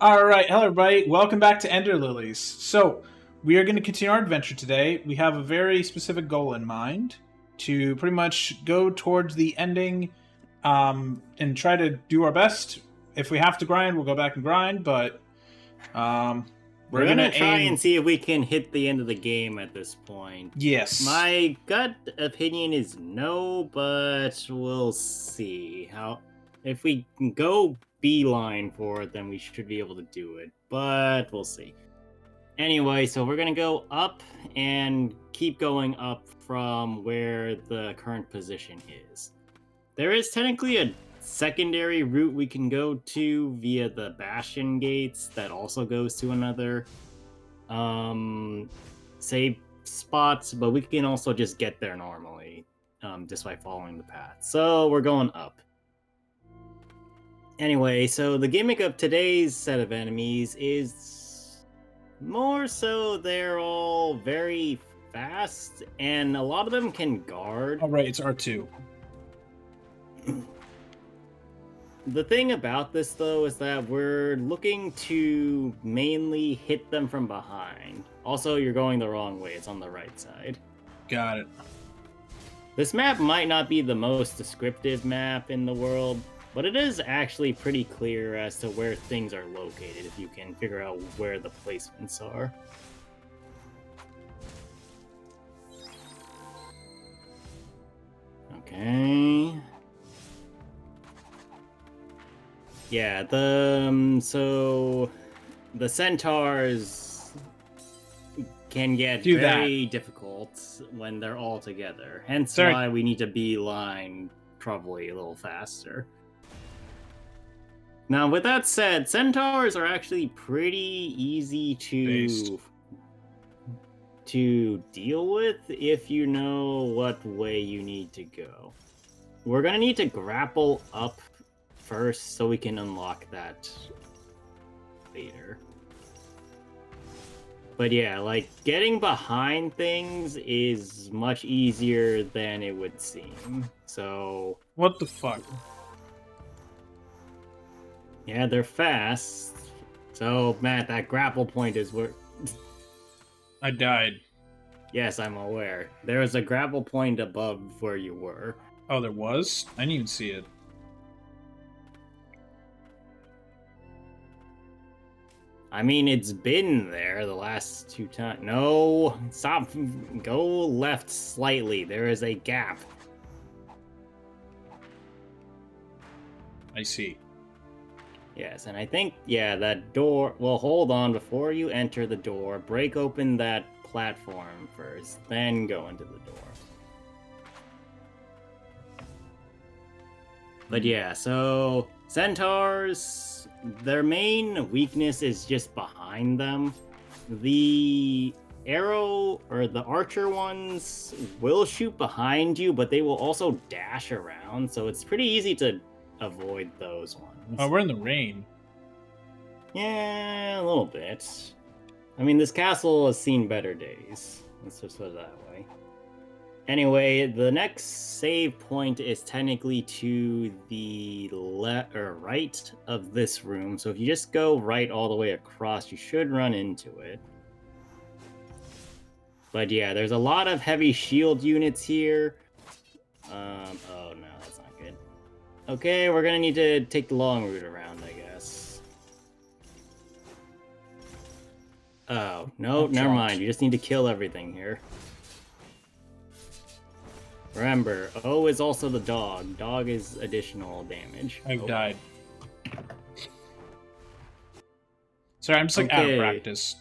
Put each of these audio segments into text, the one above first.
All right, hello everybody. Welcome back to Ender Lilies. So, we are going to continue our adventure today. We have a very specific goal in mind to pretty much go towards the ending and try to do our best. If we have to grind, we'll go back and grind, but we're We're going gonna to try and aim. see if we can hit the end of the game at this point. Yes. My gut opinion is no, but we'll see. How if we can go beeline for it, then we should be able to do it. But we'll see. Anyway, so we're gonna go up and keep going up from where the current position is. There is technically a secondary route we can go to via the Bastion gates that also goes to another save spots, but we can also just get there normally just by following the path. So we're going up. Anyway, so the gimmick of today's set of enemies is more so they're all very fast, and a lot of them can guard. All right, it's R2. The thing about this, though, is that we're looking to mainly hit them from behind. Also, you're going the wrong way. It's on the right side. Got it. This map might not be the most descriptive map in the world, but it is actually pretty clear as to where things are located if you can figure out where the placements are. Okay. Yeah, so the centaurs can get very difficult when they're all together. Hence why we need to beeline probably a little faster. Now, with that said, centaurs are actually pretty easy to deal with if you know what way you need to go. We're gonna need to grapple up first so we can unlock that later. But yeah, like getting behind things is much easier than it would seem. So what the fuck? Yeah, they're fast. So Matt, that grapple point is where I died. Yes, I'm aware. There was a grapple point above where you were. Oh, there was? I didn't even see it. I mean, it's been there the last 2 times. No, stop. Go left slightly. There is a gap. I see. Yes, and I think, yeah, that door... Well, hold on. Before you enter the door, break open that platform first, then go into the door. But yeah, so centaurs, their main weakness is just behind them. The arrow or the archer ones will shoot behind you, but they will also dash around, so it's pretty easy to avoid those ones. Oh, we're in the rain. Yeah, a little bit. I mean, this castle has seen better days. Let's just put it that way. Anyway, the next save point is technically to the left or right of this room. So if you just go right all the way across, you should run into it. But yeah, there's a lot of heavy shield units here. Oh no, that's not good. Okay, we're gonna need to take the long route around, I guess. Oh, no, never mind. You just need to kill everything here. Remember, O is also the dog. Dog is additional damage. I've died. Sorry, I'm just like out of practice.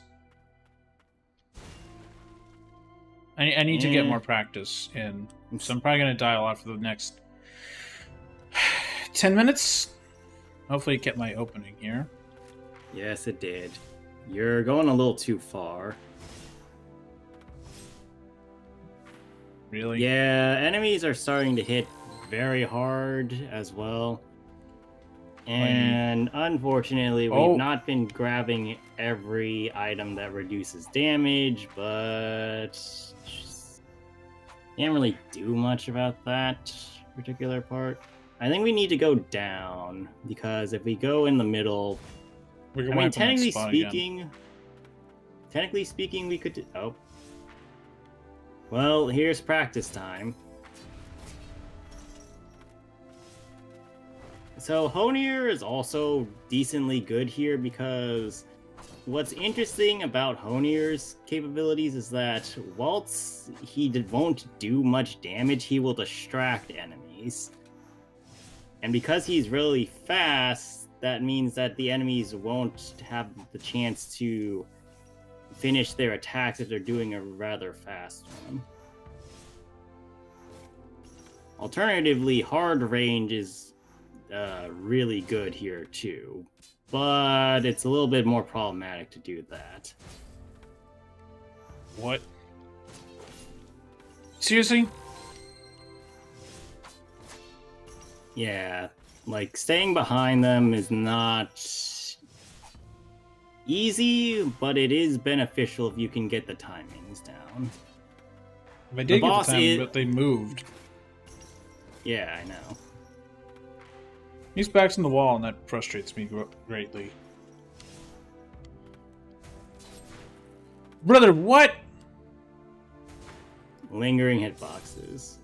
I need to get more practice in. So I'm probably going to die a lot for the next 10 minutes. Hopefully get my opening here. Yes, it did. You're going a little too far. Really? Yeah, enemies are starting to hit very hard as well. And unfortunately, we've not been grabbing every item that reduces damage, but can't really do much about that particular part. I think we need to go down, because if we go in the middle, We can I mean, wipe on that spot again. technically speaking, we could. Oh, well, here's practice time. So Honir is also decently good here because what's interesting about Honir's capabilities is that whilst he won't do much damage, he will distract enemies. And because he's really fast, that means that the enemies won't have the chance to finish their attacks if they're doing a rather fast one. Alternatively, hard range is really good here too, but it's a little bit more problematic to do that. What? Seriously? Yeah, like staying behind them is not easy, but it is beneficial if you can get the timings down. They did get the timing, but they moved. Yeah, I know. He's backs in the wall, and that frustrates me greatly. Brother, what? Lingering hitboxes.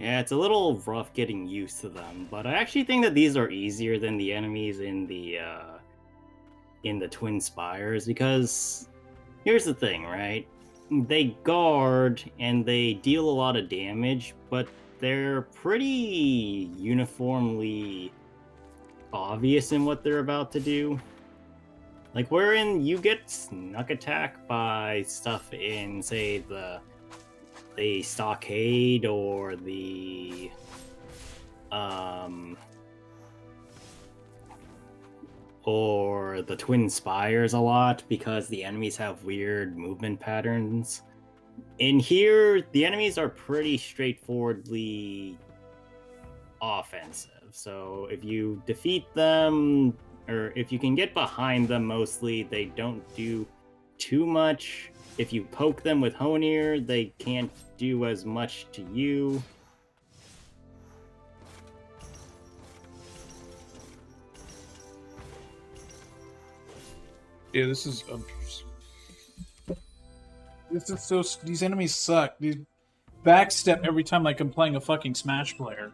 Yeah, it's a little rough getting used to them, but I actually think that these are easier than the enemies in the Twin Spires, because here's the thing, right? They guard and they deal a lot of damage, but they're pretty uniformly obvious in what they're about to do. Like, wherein you get snuck attack by stuff in, say, the stockade or the Twin Spires a lot because the enemies have weird movement patterns. In here, the enemies are pretty straightforwardly offensive. So if you defeat them, or if you can get behind them mostly, they don't do too much. If you poke them with Honir, they can't do as much to you. Yeah, this is so. These enemies suck. These backstep every time like I'm playing a fucking Smash player.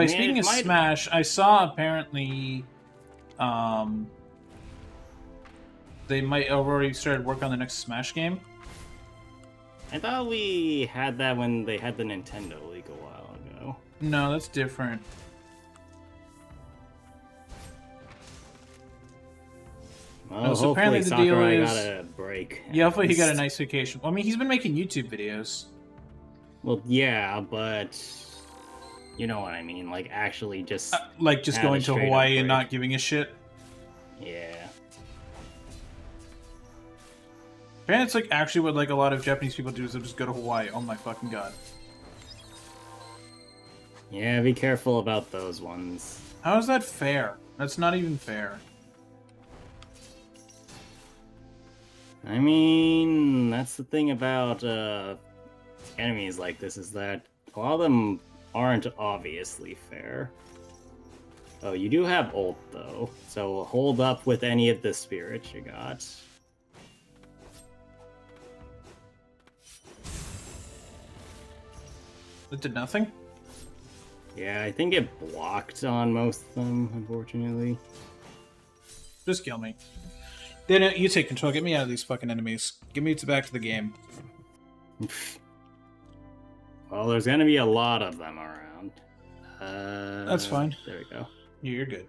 Speaking of Smash, I saw apparently they might have already started work on the next Smash game. I thought we had that when they had the Nintendo League a while ago. No, that's different. Well, no, so apparently the deal is got a break. Yeah, hopefully he got a nice vacation. Well, I mean, he's been making YouTube videos. Well, yeah, but you know what I mean. Like, actually just... like, just going to Hawaii and not giving a shit? Yeah. Apparently it's, like, actually what, like, a lot of Japanese people do is they'll just go to Hawaii. Oh my fucking god. Yeah, be careful about those ones. How is that fair? That's not even fair. I mean, that's the thing about enemies like this, is that a lot of them aren't obviously fair. Oh, you do have ult, though, so hold up with any of the spirits you got. It did nothing? Yeah, I think it blocked on most of them, unfortunately. Just kill me. Then you take control. Get me out of these fucking enemies. Get me back to the game. Well, there's gonna be a lot of them around. That's fine. There we go. You're good.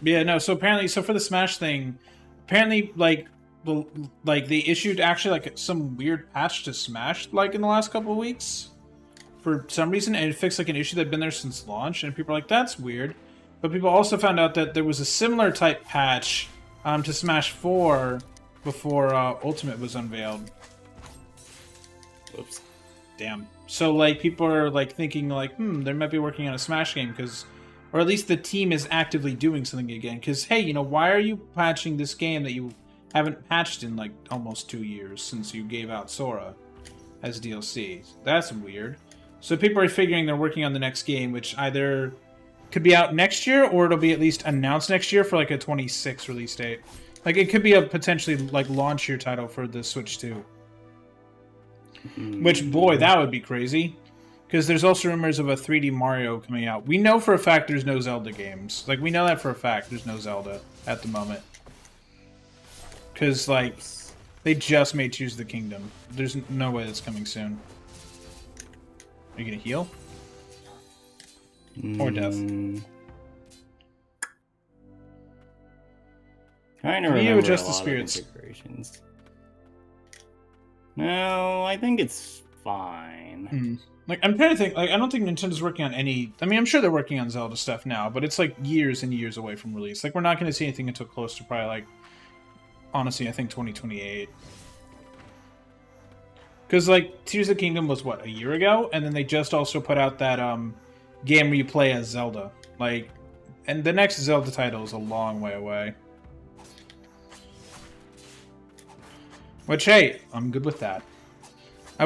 Yeah, no. So apparently, for the Smash thing, apparently, like they issued actually like some weird patch to Smash like in the last couple of weeks for some reason, and it fixed like an issue that'd been there since launch, and people are like, that's weird. But people also found out that there was a similar type patch to Smash 4 before Ultimate was unveiled. Oops. Damn. So like people are like thinking like, they might be working on a Smash game because, or at least the team is actively doing something again. Because hey, why are you patching this game that you haven't patched in like almost 2 years since you gave out Sora as DLC? That's weird. So people are figuring they're working on the next game, which either could be out next year or it'll be at least announced next year for like a 26 release date. Like it could be a potentially like launch year title for the Switch 2. Which, boy, that would be crazy. Because there's also rumors of a 3D Mario coming out. We know for a fact there's no Zelda games. Like, we know that for a fact there's no Zelda at the moment. Because, like, they just made Tears of the Kingdom. There's no way that's coming soon. Are you going to heal? Or death? Trying to Can you remember adjust a the lot of spirits? configurations. No, I think it's fine. Like, I'm trying to think. Like, I don't think Nintendo's working on any. I mean, I'm sure they're working on Zelda stuff now, but it's like years and years away from release. Like, we're not going to see anything until close to probably like, honestly, I think 2028. Because like Tears of the Kingdom was what, a year ago, and then they just also put out that game where you play as Zelda. Like, and the next Zelda title is a long way away. Which, hey, I'm good with that. I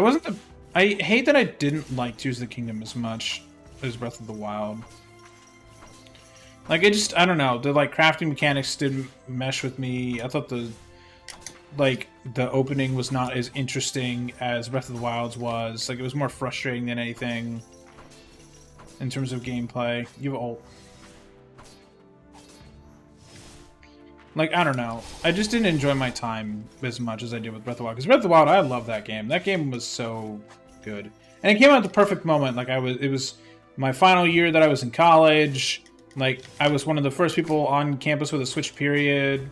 hate that I didn't like Tears of the Kingdom as much as Breath of the Wild. Like, I don't know. The, like, crafting mechanics didn't mesh with me. I thought the opening was not as interesting as Breath of the Wild's was. Like, it was more frustrating than anything in terms of gameplay. You have ult. Like, I don't know. I just didn't enjoy my time as much as I did with Breath of the Wild. Because Breath of the Wild, I love that game. That game was so good. And it came out at the perfect moment. Like, it was my final year that I was in college. Like, I was one of the first people on campus with a Switch period.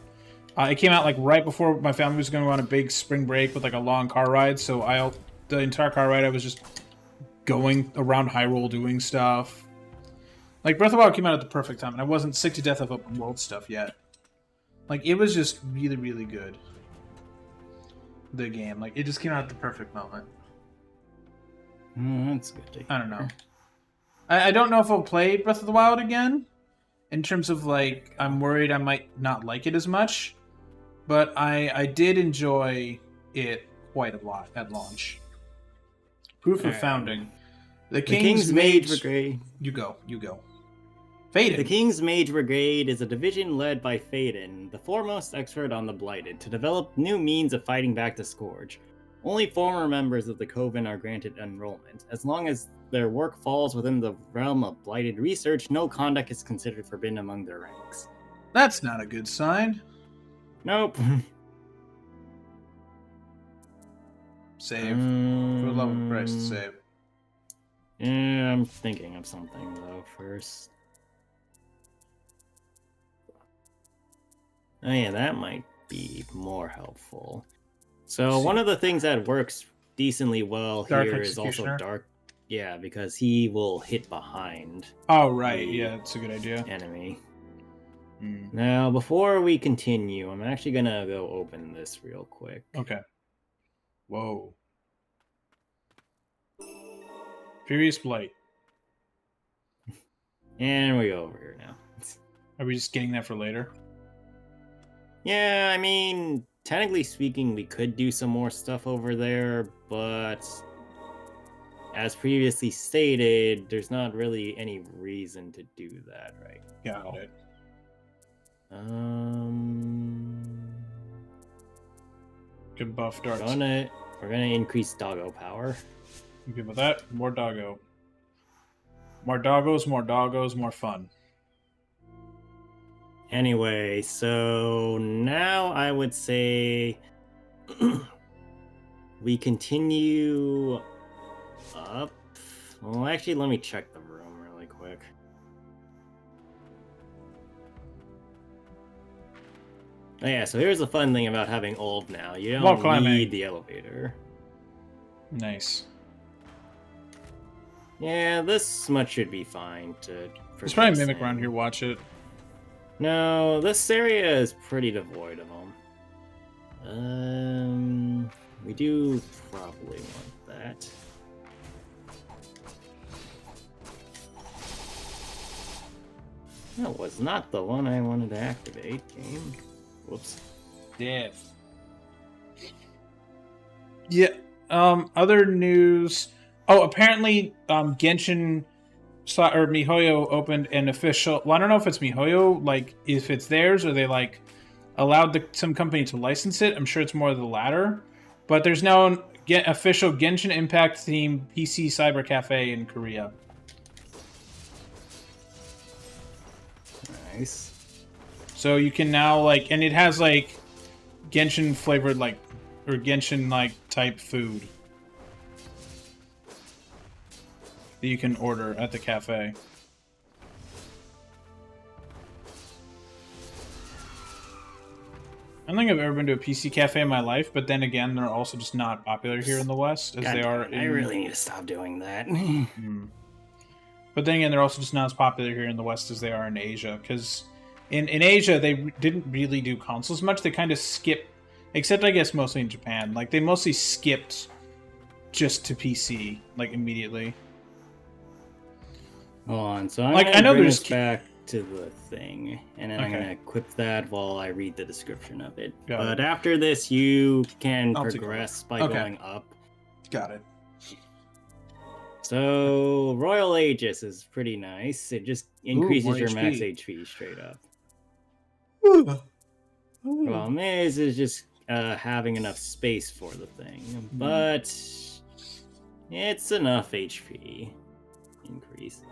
It came out, like, right before my family was going to go on a big spring break with, like, a long car ride. So the entire car ride, I was just going around Hyrule doing stuff. Like, Breath of the Wild came out at the perfect time. And I wasn't sick to death of open world stuff yet. Like, it was just really, really good. The game. Like, it just came out at the perfect moment. That's good. I don't know. I don't know if I'll play Breath of the Wild again. In terms of, like, I'm worried I might not like it as much. But I did enjoy it quite a lot at launch. Proof of founding. The King's Mage Brigade. You go. Faden. The King's Mage Brigade is a division led by Faden, the foremost expert on the Blighted, to develop new means of fighting back the Scourge. Only former members of the Coven are granted enrollment. As long as their work falls within the realm of Blighted research, no conduct is considered forbidden among their ranks. That's not a good sign. Nope. Save. For the love of Christ, save. Yeah, I'm thinking of something, though, first. Oh yeah, that might be more helpful. So one of the things that works decently well here is also Dark. Yeah, because he will hit behind. Oh, right. Yeah, that's a good idea. Enemy. Now, before we continue, I'm actually going to go open this real quick. Okay. Whoa. Furious Blight. And we go over here now. Are we just getting that for later? Yeah, I mean, technically speaking, we could do some more stuff over there, but as previously stated, there's not really any reason to do that right now. Got it. Good buff darts. We're gonna increase doggo power. You good with that? More doggo. More doggos, more fun. Anyway, so now I would say we continue up. Well, actually, let me check the room really quick. Oh yeah, so here's the fun thing about having old now. You don't need the elevator. Nice. Yeah, this much should be fine to... There's probably a Mimic around here, watch it. No, this area is pretty devoid of them. We do probably want that. That was not the one I wanted to activate. Game. Whoops. Div. Yeah. Other news. Oh, apparently, Genshin or MiHoYo opened an official. Well, I don't know if it's MiHoYo, like if it's theirs, or they like allowed some company to license it. I'm sure it's more of the latter. But there's now an official Genshin Impact themed PC cyber cafe in Korea. Nice. So you can now like, and it has like Genshin flavored like, or Genshin like type food that you can order at the cafe. I don't think I've ever been to a PC cafe in my life, but then again, they're also just not popular here in the West as God they are damn it, in... I really need to stop doing that. But then again, they're also just not as popular here in the West as they are in Asia, because in Asia, they didn't really do consoles much. They kind of skipped, except I guess mostly in Japan. Like, they mostly skipped just to PC, like, immediately. Hold on, so I'm like, gonna I know bring there's us back to the thing, and then I'm Okay. gonna equip that while I read the description of it. Got But it. after this, you can I'll take a progress by Okay. going up. Got it. So Royal Aegis is pretty nice. It just increases more your max HP. HP straight up. Ooh. Problem is just having enough space for the thing, but it's enough HP increase.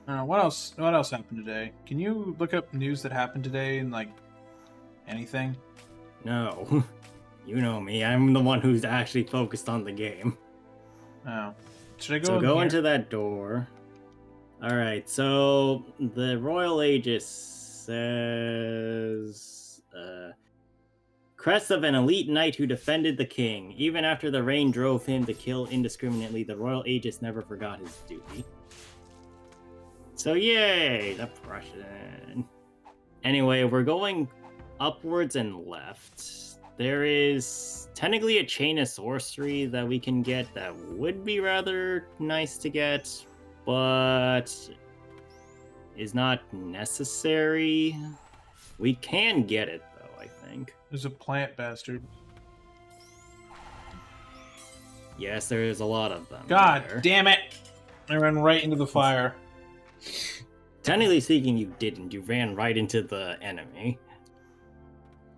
What else? What else happened today? Can you look up news that happened today and like anything? No, you know me. I'm the one who's actually focused on the game. Oh, should I go? So in go here? into that door. All right. So the Royal Aegis says, "Crest of an elite knight who defended the king. Even after the rain drove him to kill indiscriminately, the Royal Aegis never forgot his duty." So yay, the Prussian. Anyway, we're going upwards and left. There is technically a chain of sorcery that we can get that would be rather nice to get, but is not necessary. We can get it though, I think. There's a plant bastard. Yes, there is a lot of them. God there. damn it! I ran right into the fire. Technically speaking, you didn't. You ran right into the enemy.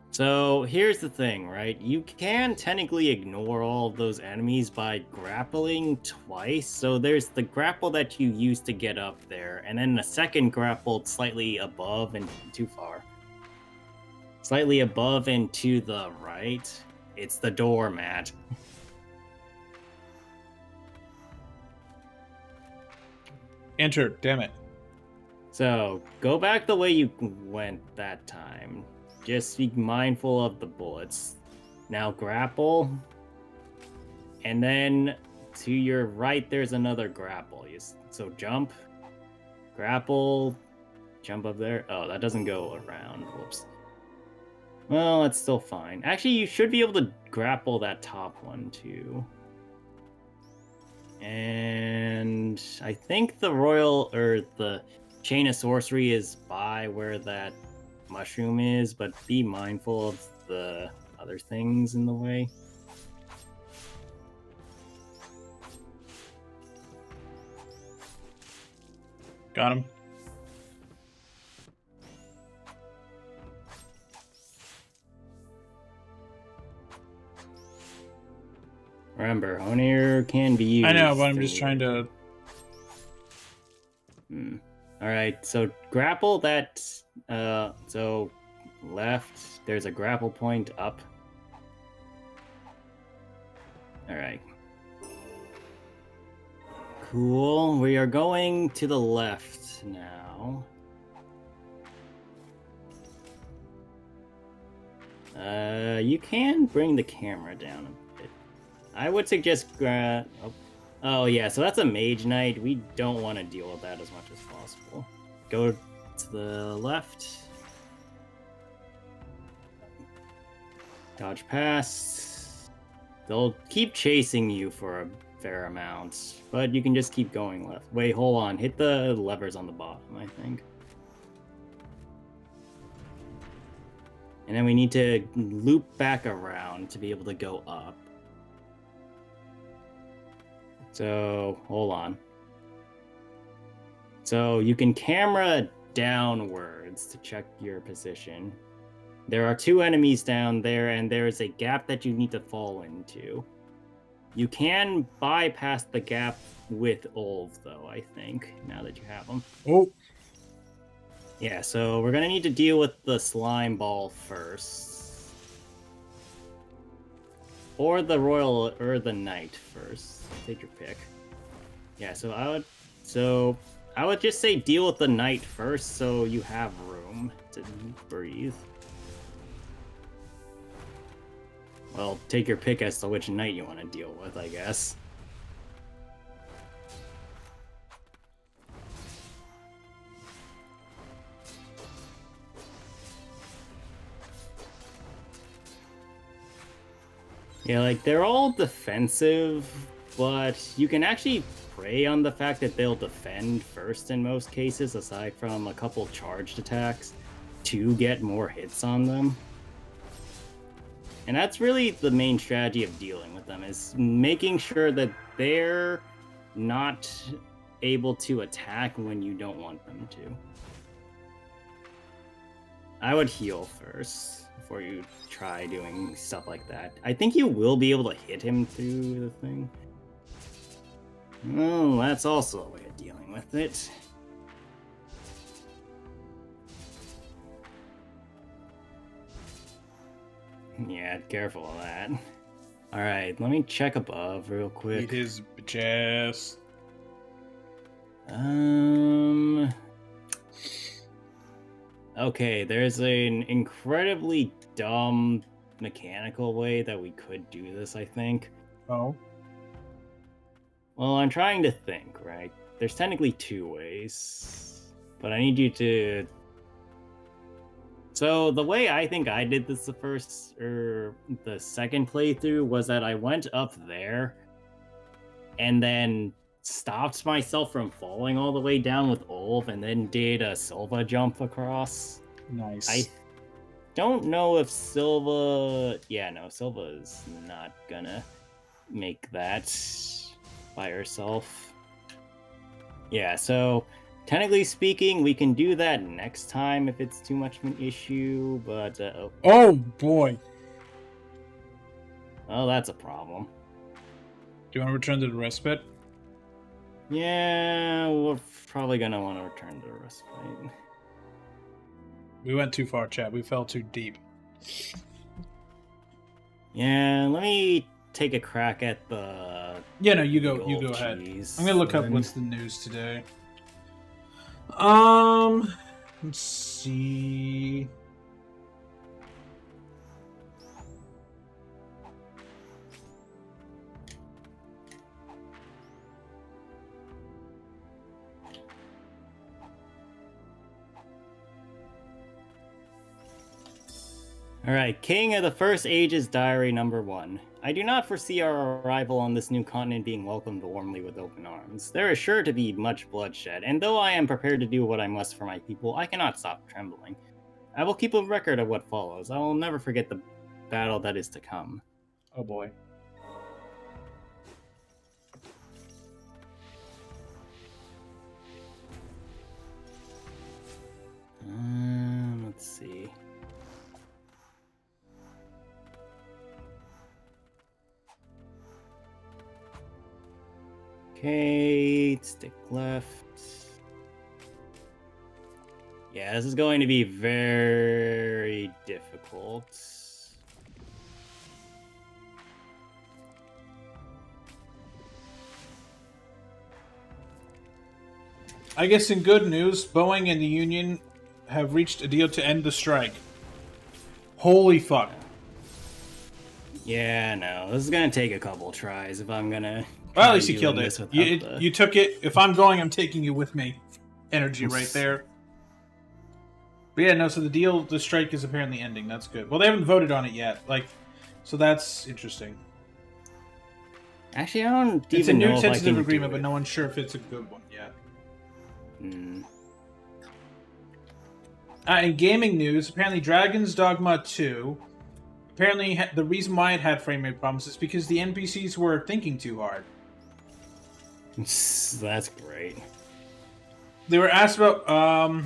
So here's the thing, right? You can technically ignore all of those enemies by grappling twice. So there's the grapple that you use to get up there, and then the second grapple slightly above and too far. Slightly above and to the right. It's the doormat. Enter. Damn it. So go back the way you went that time. Just be mindful of the bullets. Now grapple. And then to your right, there's another grapple. So jump, grapple, jump up there. Oh, that doesn't go around. Whoops. Well, that's still fine. Actually, you should be able to grapple that top one too. And I think the the chain of sorcery is by where that mushroom is, but be mindful of the other things in the way. Got him. Remember, Honir can be used. I know, but I'm just trying to... Alright, so grapple that... so left, there's a grapple point up. Alright. Cool, we are going to the left now. You can bring the camera down a bit. I would suggest oh yeah, so that's a mage knight. We don't want to deal with that as much as possible. Go to the left. Dodge past. They'll keep chasing you for a fair amount, but you can just keep going left. Wait, hold on. Hit the levers on the bottom, I think. And then we need to loop back around to be able to go up. So, hold on. So you can camera downwards to check your position. There are 2 enemies down there, and there is a gap that you need to fall into. You can bypass the gap with Olv, though, I think, now that you have them. Oh. Yeah, so we're going to need to deal with the slime ball first. Or the royal, or the knight first. Take your pick. Yeah, so I would just say deal with the knight first, so you have room to breathe. Well, take your pick as to which knight you want to deal with, I guess. Yeah, like, they're all defensive, but you can actually prey on the fact that they'll defend first in most cases, aside from a couple charged attacks, to get more hits on them. And that's really the main strategy of dealing with them, is making sure that they're not able to attack when you don't want them to. I would heal first before you try doing stuff like that. I think you will be able to hit him through the thing. Oh, that's also a way of dealing with it. Yeah, careful of that. Alright, let me check above real quick. Eat his chest. Okay, there's an incredibly dumb mechanical way that we could do this, I think. Oh. Well, I'm trying to think, right? There's technically 2 ways, but I need you to... So the way I think I did this the second playthrough was that I went up there and then stopped myself from falling all the way down with Olv and then did a Silva jump across. Nice. I don't know if Silva... Yeah, no, Silva is not gonna make that by herself. Yeah, so technically speaking, we can do that next time if it's too much of an issue, but... Oh, boy. Well, that's a problem. Do you want to return to the respite? Yeah, we're probably gonna want to return to the respite. We went too far, chat. We fell too deep. Yeah, let me take a crack at the... Yeah, no, you go ahead. I'm gonna look up what's the news today. Let's see. Alright, King of the First Ages Diary number 1. I do not foresee our arrival on this new continent being welcomed warmly with open arms. There is sure to be much bloodshed, and though I am prepared to do what I must for my people, I cannot stop trembling. I will keep a record of what follows. I will never forget the battle that is to come. Oh boy. Let's see. Okay, stick left. Yeah, this is going to be very difficult. I guess in good news, Boeing and the Union have reached a deal to end the strike. Holy fuck. Yeah, no, this is gonna take a couple tries if I'm gonna... Well, at least you killed it. You took it. If I'm going, I'm taking you with me. Energy right there. But yeah, no, so the strike is apparently ending. That's good. Well, they haven't voted on it yet. So that's interesting. Actually, I don't It's a even new know if I tentative can agreement, do but it. no one's sure if it's a good one yet. In gaming news, apparently Dragon's Dogma 2, apparently the reason why it had frame rate problems is because the NPCs were thinking too hard. That's great. They were asked about,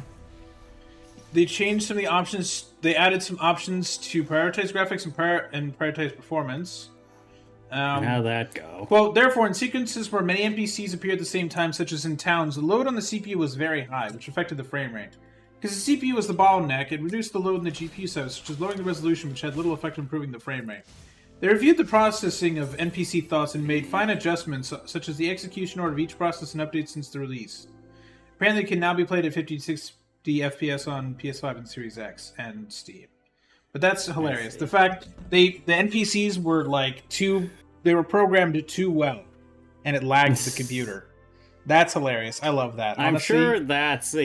they changed some of the options, they added some options to prioritize graphics and prioritize performance. And how'd that go? Well, therefore, in sequences where many NPCs appear at the same time, such as in towns, the load on the CPU was very high, which affected the frame rate. Because the CPU was the bottleneck, it reduced the load in the GPU side, such as lowering the resolution, which had little effect on improving the frame rate. They reviewed the processing of NPC thoughts and made fine adjustments, such as the execution order of each process and updates since the release. Apparently, it can now be played at 50 to 60 FPS on PS5 and Series X and Steam. But that's hilarious. The fact the NPCs were they were programmed too well, and it lagged the computer. That's hilarious. I love that. I'm Honestly, sure that's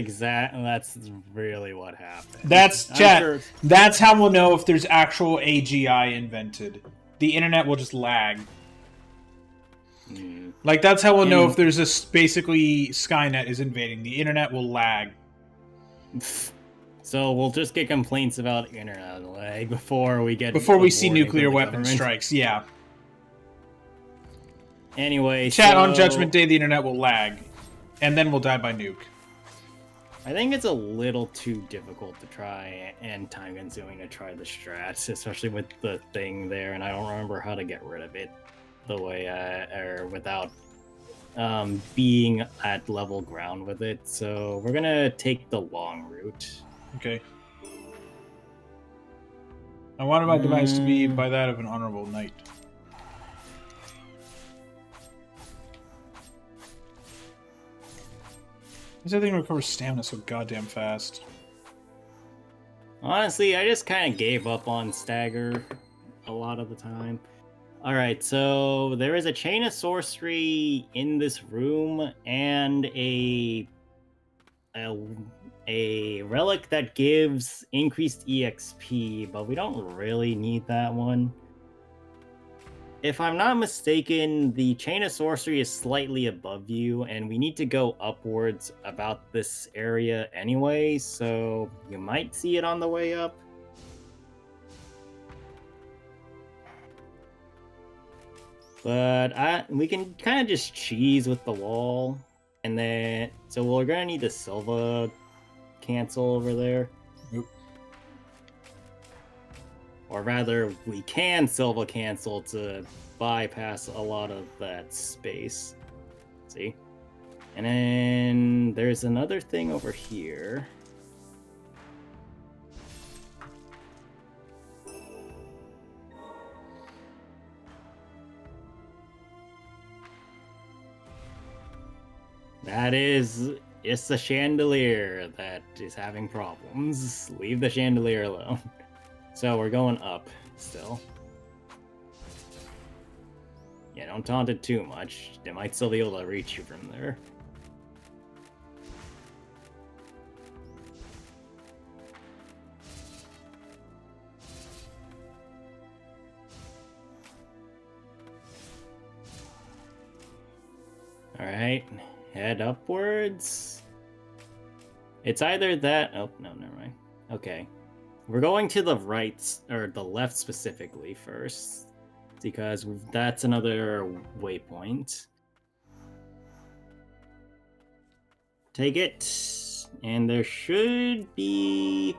really what happened. that's I'm chat. sure. That's how we'll know if there's actual AGI invented. The internet will just lag. Like that's how we'll know if there's basically Skynet is invading. The internet will lag. So we'll just get complaints about internet lag before we see nuclear weapon strikes. Yeah. Anyway, chat, on Judgment Day, the internet will lag, and then we'll die by nuke. I think it's a little too difficult to try and time-consuming to try the strats, especially with the thing there, and I don't remember how to get rid of it the way or without being at level ground with it. So we're gonna take the long route. Okay. I wanted my device to be by that of an honorable knight. This thing recovers stamina so goddamn fast. Honestly, I just kind of gave up on stagger a lot of the time. Alright, so there is a chain of sorcery in this room and a relic that gives increased EXP, but we don't really need that one. If I'm not mistaken, the Chain of Sorcery is slightly above you, and we need to go upwards about this area anyway, so you might see it on the way up. But we can kind of just cheese with the wall, and then... So we're going to need the Silva cancel over there. Nope. Or rather, we can Silva cancel to bypass a lot of that space. See? And then there's another thing over here. That is... It's the chandelier that is having problems. Leave the chandelier alone. So we're going up still. Yeah, don't taunt it too much. They might still be able to reach you from there. Alright, head upwards. It's either that... Oh, no, never mind. Okay. We're going to the right, or the left specifically first, because that's another waypoint. Take it, and there should be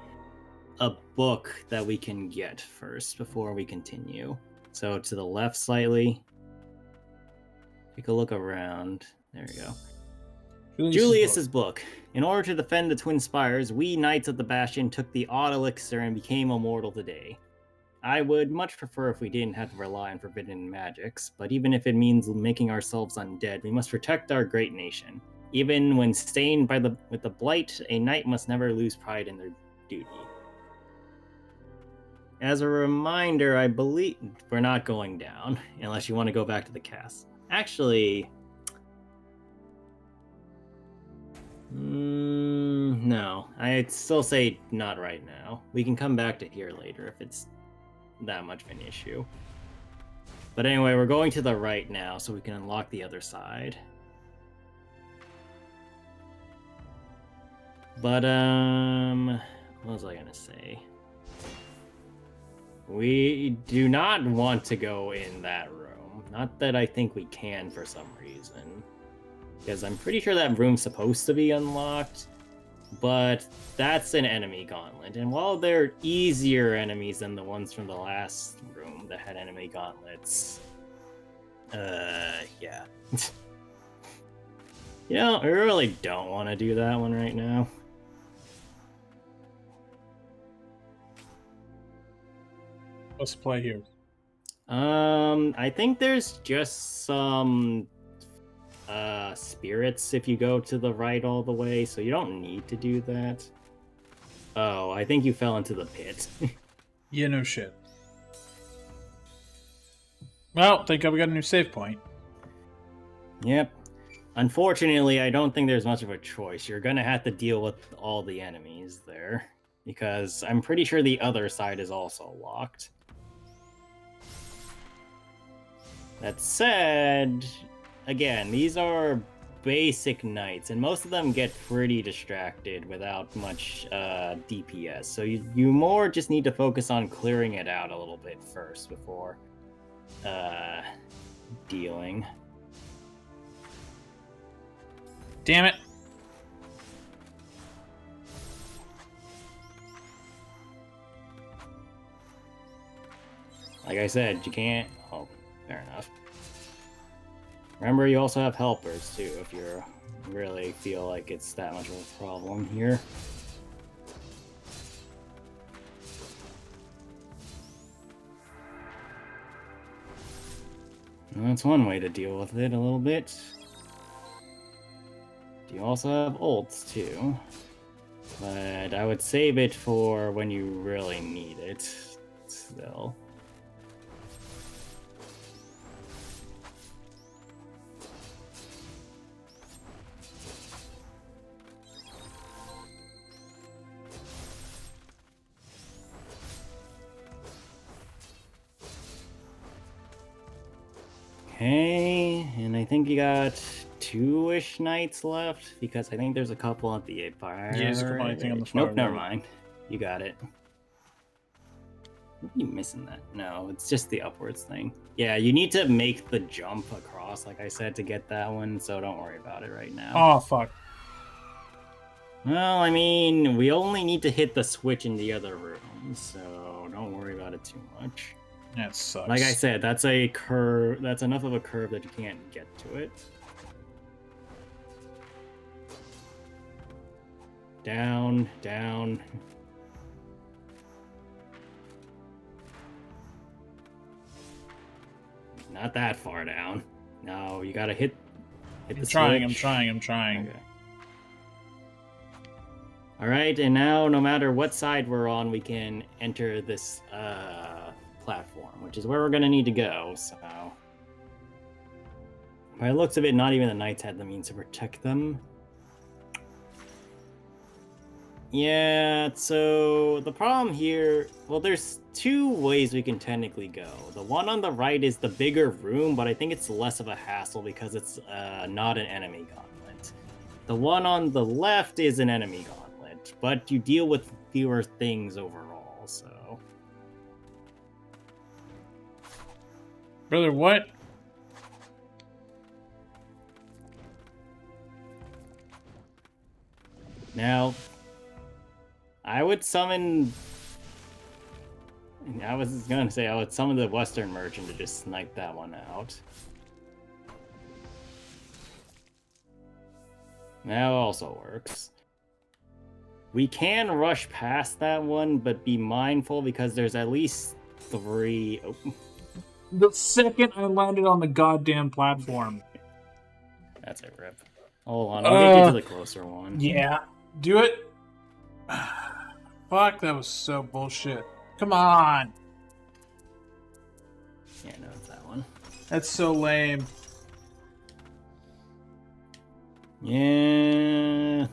a book that we can get first before we continue. So to the left slightly. Take a look around. There we go. Julius's book. In order to defend the Twin Spires, we Knights of the Bastion took the Odd Elixir and became immortal today. I would much prefer if we didn't have to rely on forbidden magics, but even if it means making ourselves undead, we must protect our great nation. Even when stained with the blight, a knight must never lose pride in their duty. As a reminder, I believe we're not going down, unless you want to go back to the cast. Actually... no. I'd still say not right now. We can come back to here later if it's that much of an issue. But anyway, we're going to the right now, so we can unlock the other side. But, what was I gonna say? We do not want to go in that room. Not that I think we can for some reason. Because I'm pretty sure that room's supposed to be unlocked. But that's an enemy gauntlet. And while they're easier enemies than the ones from the last room that had enemy gauntlets, yeah. You know, I really don't want to do that one right now. What's the play here? I think there's just some spirits if you go to the right all the way, so you don't need to do that. Oh, I think you fell into the pit. Yeah, no shit. Well, thank God we got a new save point. Yep. Unfortunately, I don't think there's much of a choice. You're gonna have to deal with all the enemies there, because I'm pretty sure the other side is also locked. That said, again, these are basic knights, and most of them get pretty distracted without much DPS. So you more just need to focus on clearing it out a little bit first before dealing. Damn it. Like I said, you can't... Oh, fair enough. Remember, you also have helpers, too, if you really feel like it's that much of a problem here. And that's one way to deal with it a little bit. You also have ults, too. But I would save it for when you really need it, still. Okay, and I think you got 2-ish knights left, because I think there's a couple at the fire. Yeah, there's a couple, I think, on the far Nope, never right. mind. You got it. What are you missing that? No, it's just the upwards thing. Yeah, you need to make the jump across, like I said, to get that one, so don't worry about it right now. Oh, fuck. Well, I mean, we only need to hit the switch in the other room, so don't worry about it too much. That sucks. Like I said, that's a curve. That's enough of a curve that you can't get to it. Down, down. Not that far down. No, you gotta hit the switch. I'm trying. Okay. All right, and now no matter what side we're on, we can enter this platform, which is where we're gonna need to go. So, by the looks of it, not even the knights had the means to protect them. Yeah, so the problem here, well, there's two ways we can technically go. The one on the right is the bigger room, but I think it's less of a hassle because it's not an enemy gauntlet. The one on the left is an enemy gauntlet, but you deal with fewer things overall, so... Brother, what? Now, I would summon... I was going to say I would summon the Western Merchant to just snipe that one out. That also works. We can rush past that one, but be mindful because there's at least 3... Oh. The second I landed on the goddamn platform. That's a rip. Hold on, I'll get you to the closer one. Yeah. Do it. Fuck, that was so bullshit. Come on. Yeah, no, it's that one. That's so lame. Yeah.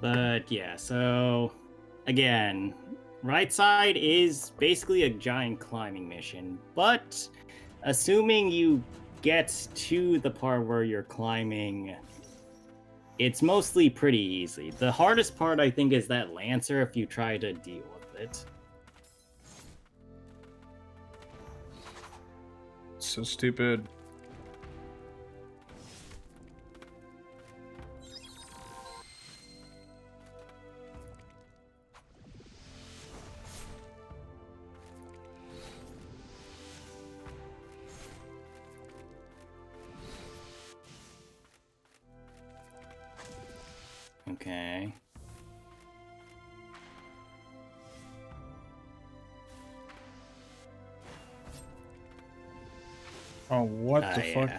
But yeah, so again, right side is basically a giant climbing mission, but assuming you get to the part where you're climbing, it's mostly pretty easy. The hardest part, I think, is that Lancer if you try to deal with it. So stupid. Okay. Oh, what the fuck?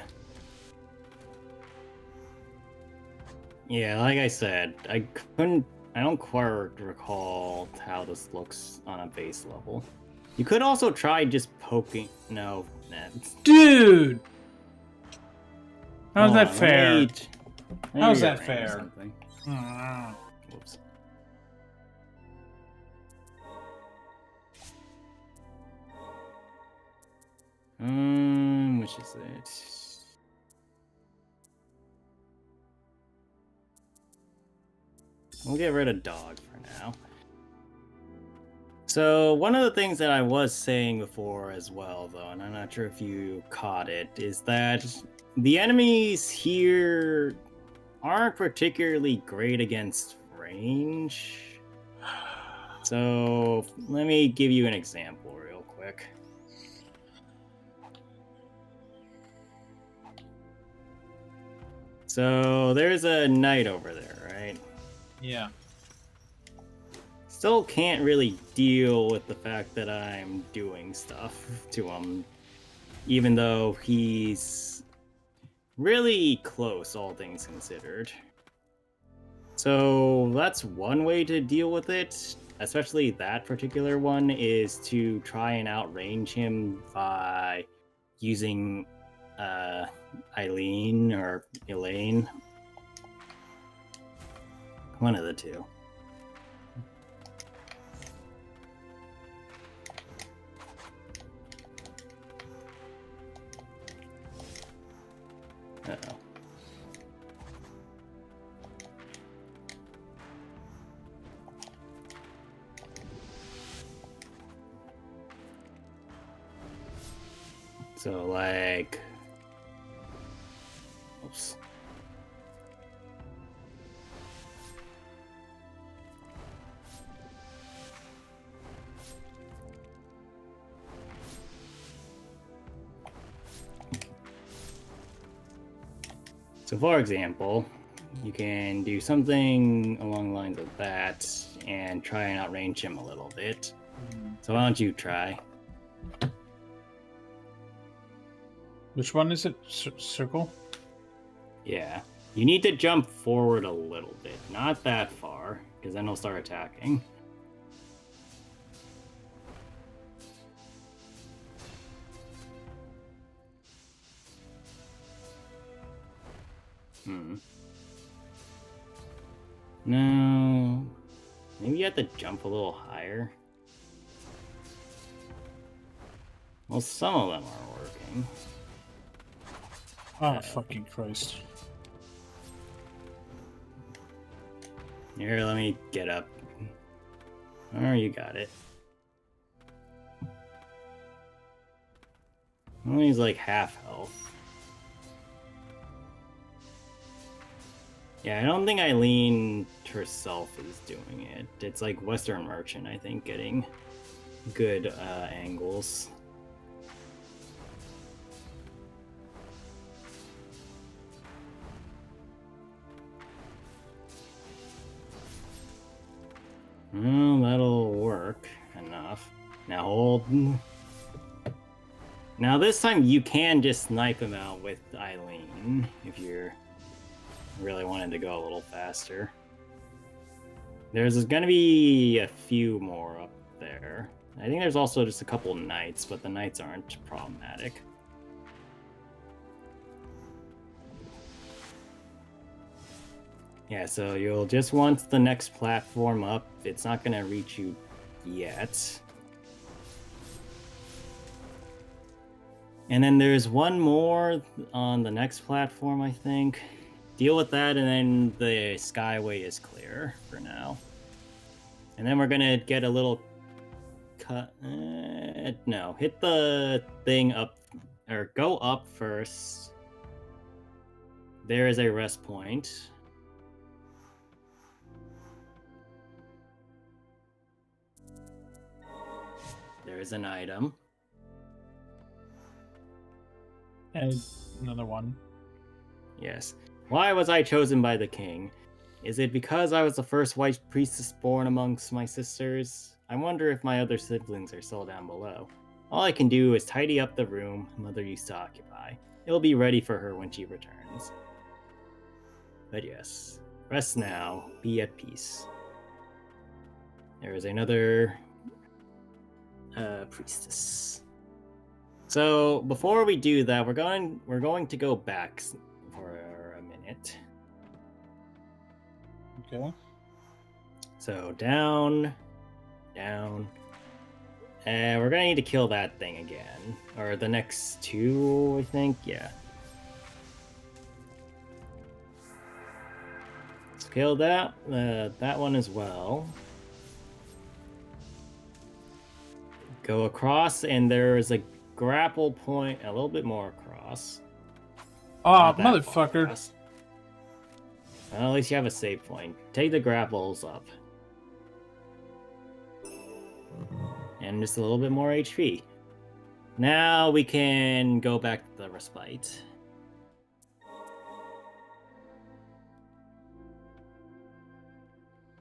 Yeah, like I said, I don't quite recall how this looks on a base level. You could also try just poking. No, Dude! How's Hold that on, fair? How's that rearrange fair? something. Whoops. Which is it? We'll get rid of dog for now. So one of the things that I was saying before as well, though, and I'm not sure if you caught it, is that the enemies here aren't particularly great against range. So let me give you an example real quick. So there's a knight over there, right? Yeah. Still can't really deal with the fact that I'm doing stuff to him, even though he's really close, all things considered. So that's one way to deal with it, especially that particular one, is to try and outrange him by using Eileen or Elaine. One of the two. Uh-oh. So, like... Oops. So, for example, you can do something along the lines of that and try and outrange him a little bit. So why don't you try? Which one is it? Circle? Yeah. You need to jump forward a little bit. Not that far, because then he'll start attacking. No. Maybe you have to jump a little higher. Well, some of them are working. Oh, fucking Christ. Here, let me get up. Oh, you got it. Well, he's like half health. Yeah, I don't think Eileen herself is doing it. It's like Western Merchant, I think, getting good angles. Well, that'll work enough. Now hold. Now this time you can just snipe him out with Eileen if you're really wanted to go a little faster. There's gonna be a few more up there. I think there's also just a couple knights, but the knights aren't problematic. Yeah, so you'll just want the next platform up. It's not gonna reach you yet. And then there's one more on the next platform, I think. Deal with that, and then the skyway is clear for now. And then we're gonna get a little cut. No, hit the thing up, or go up first. There is a rest point. There is an item. And another one. Yes. Why was I chosen by the king? Is it because I was the first white priestess born amongst my sisters? I wonder if my other siblings are still down below. All I can do is tidy up the room Mother used to occupy. It'll be ready for her when she returns. But yes, rest now, be at peace. There is another priestess. So before we do that, we're going to go back for a minute. Okay. So down, and we're gonna need to kill that thing again, or the next two, I think. Yeah. Let's kill that one as well. Go across, and there is a grapple point a little bit more across. Oh, motherfucker. Well, at least you have a save point. Take the grapples up. And just a little bit more HP. Now we can go back to the respite.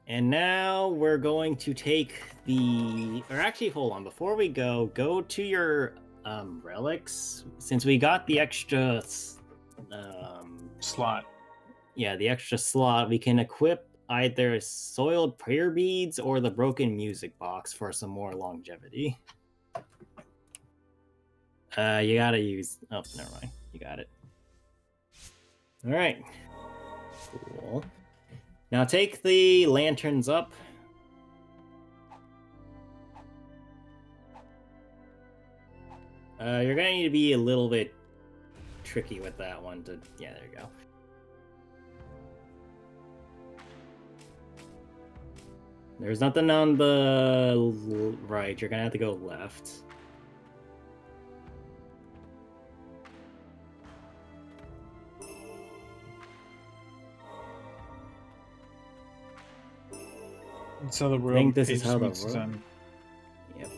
And now we're going to take or actually, hold on. Before we go to your relics. Since we got the extra slot. Yeah, the extra slot, we can equip either soiled prayer beads or the broken music box for some more longevity. You gotta use... Oh, never mind. You got it. Alright. Cool. Now take the lanterns up. You're gonna need to be a little bit tricky with that one to... Yeah, there you go. There's nothing on the right. You're gonna have to go left. So the room. I think this is how the room... done. Yep.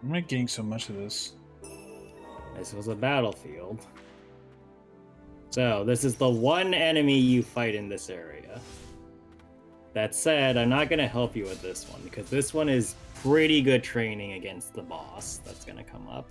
I'm not getting so much of this. This was a battlefield. So, this is the one enemy you fight in this area. That said, I'm not going to help you with this one, because this one is pretty good training against the boss that's going to come up.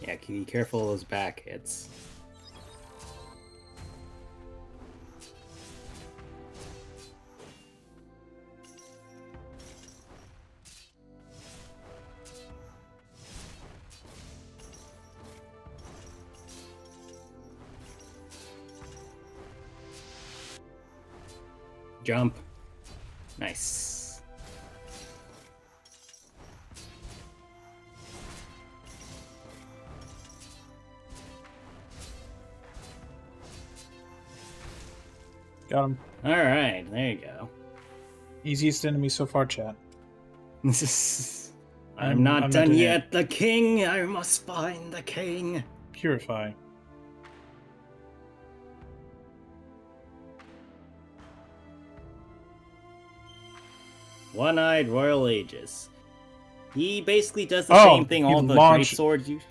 Yeah, be careful of those back hits. Jump. Nice. Got him. Alright, there you go. Easiest enemy so far, chat. I'm not done yet. The king! I must find the king! Purify. One-Eyed Royal Aegis. He basically does the same thing all the great sword users...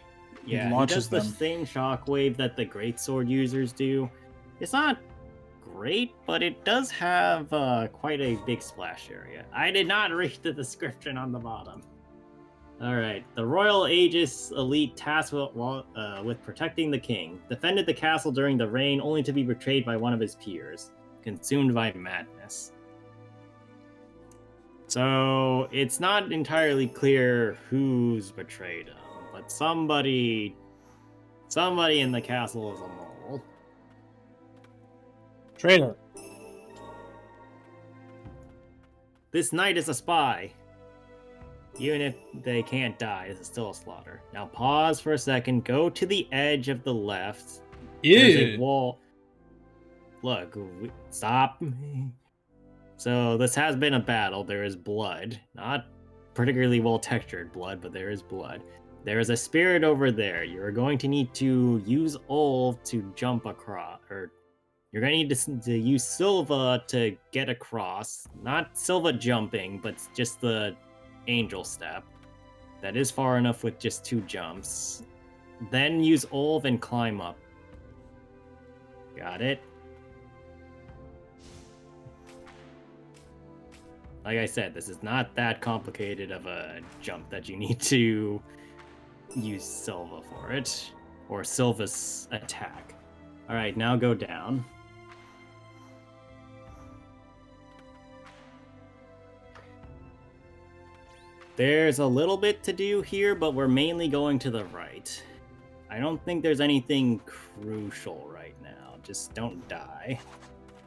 Yeah, he does the same shockwave that the great sword users do. It's not great, but it does have quite a big splash area. I did not read the description on the bottom. All right. The Royal Aegis elite tasked with protecting the king defended the castle during the reign, only to be betrayed by one of his peers, consumed by madness. So it's not entirely clear who's betrayed him, but somebody in the castle is a mole. Traitor. This knight is a spy. Even if they can't die, this is still a slaughter. Now pause for a second. Go to the edge of the left. There's a wall. Look, stop. So this has been a battle. There is blood. Not particularly well-textured blood, but there is blood. There is a spirit over there. You're going to need to use Olv to jump across. Or you're going to need to use Silva to get across. Not Silva jumping, but just the angel step. That is far enough with just 2 jumps. Then use Olv and climb up. Got it? Like I said, this is not that complicated of a jump that you need to use Silva for it. Or Silva's attack. Alright, now go down. There's a little bit to do here, but we're mainly going to the right. I don't think there's anything crucial right now. Just don't die.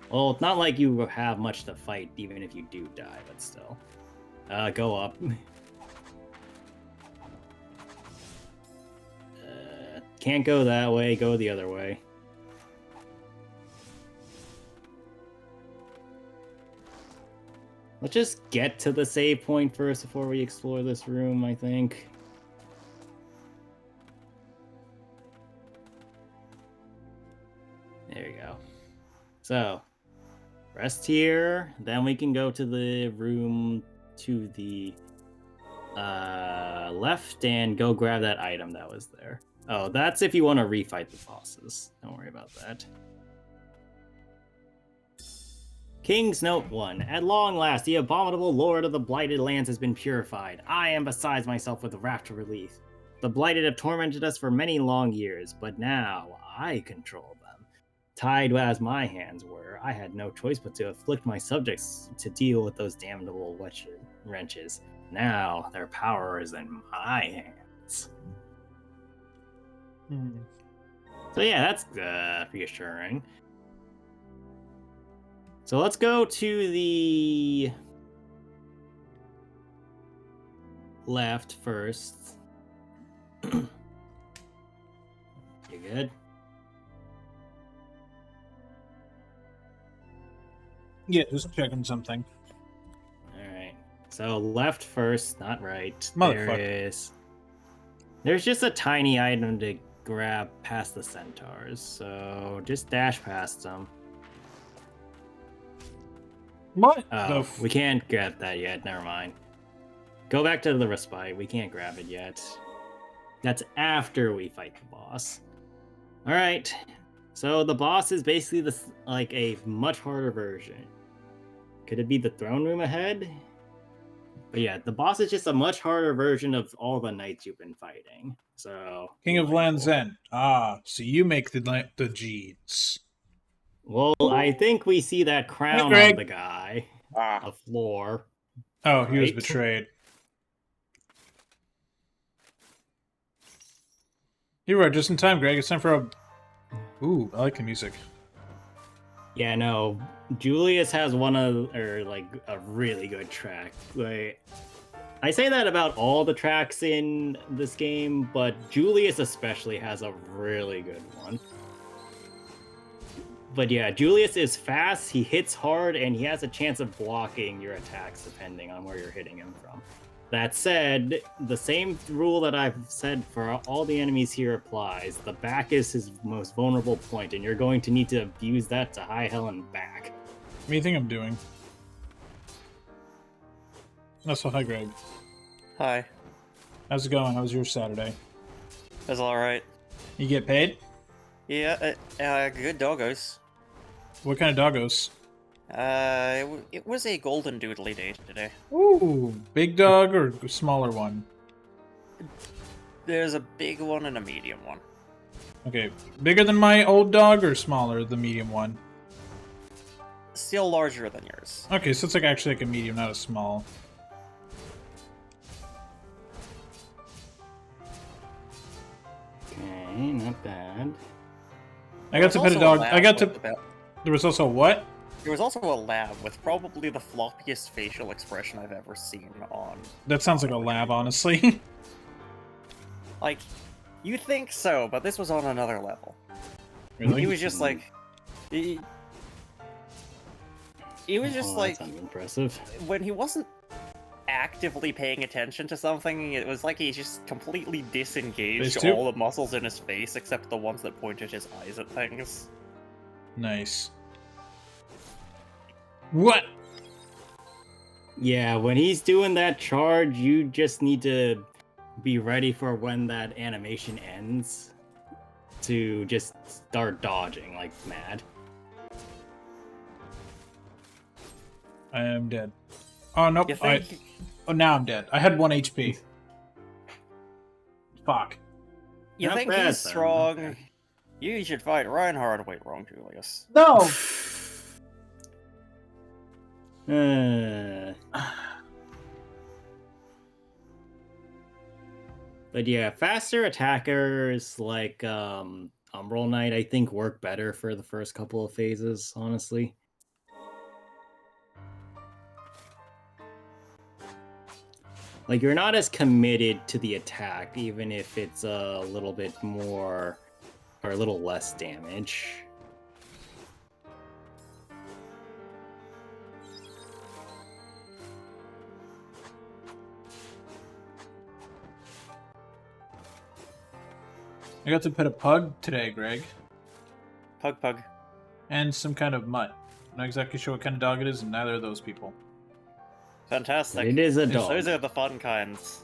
Well, it's not like you have much to fight, even if you do die, but still. Go up. Can't go that way, go the other way. Let's just get to the save point first before we explore this room, I think. There you go. So, rest here, then we can go to the room to the left and go grab that item that was there. Oh, that's if you want to refight the bosses. Don't worry about that. King's Note 1. At long last, the abominable lord of the Blighted Lands has been purified. I am beside myself with wrath to relief. The Blighted have tormented us for many long years, but now I control them. Tied as my hands were, I had no choice but to afflict my subjects to deal with those damnable wrenches. Now their power is in my hands. So yeah, that's reassuring. So let's go to the left first. You good? Yeah, just checking something. Alright. So left first, not right. Motherfucker. There's just a tiny item to grab past the centaurs, so just dash past them. What? Oh, we can't grab that yet. Never mind. Go back to the respite. We can't grab it yet. That's after we fight the boss. All right. So the boss is basically like a much harder version. Could it be the throne room ahead? But yeah, the boss is just a much harder version of all the knights you've been fighting. So King of Land's End. Ah, so you make the G's. Well, I think we see that crown on the guy. The floor. Oh, he was betrayed. You were just in time, Greg. It's time for a... Ooh, I like the music. Yeah, no. Julius has a really good track. Like, I say that about all the tracks in this game, but Julius especially has a really good one. But yeah, Julius is fast, he hits hard, and he has a chance of blocking your attacks depending on where you're hitting him from. That said, the same rule that I've said for all the enemies here applies. The back is his most vulnerable point, and you're going to need to abuse that to high hell and back. What do you think I'm doing? Oh, so hi, Greg. Hi. How's it going? How was your Saturday? It was alright. You get paid? Yeah, good doggos. What kind of doggos? It was a golden doodly day today. Ooh, big dog or smaller one? There's a big one and a medium one. Okay, bigger than my old dog or smaller, the medium one? Still larger than yours. Okay, so it's like actually like a medium, not a small. Okay, not bad. I got to pet a dog. I got to. There was also what? There was also a lab with probably the floppiest facial expression I've ever seen on. That sounds like a lab, honestly. Like, you think so, but this was on another level. Really? He was just like, he was just like, that's impressive. when he wasn't actively paying attention to something, it was like he just completely disengaged all the muscles in his face except the ones that pointed his eyes at things. Nice. What? Yeah, when he's doing that charge, you just need to be ready for when that animation ends to just start dodging like mad. I am dead. Oh, nope. You think... Oh, now I'm dead. I had 1 HP. Fuck. You Not think bad, he's then. strong? Okay. You should fight Reinhard. Wait, wrong, Julius. No! But yeah, faster attackers like Umbral Knight I think work better for the first couple of phases, honestly. Like, you're not as committed to the attack, even if it's a little bit more or a little less damage. I got to pet a pug today, Greg. Pug. And some kind of mutt. Not exactly sure what kind of dog it is, and neither are those people. Fantastic. It is a dog. Those are the fun kinds.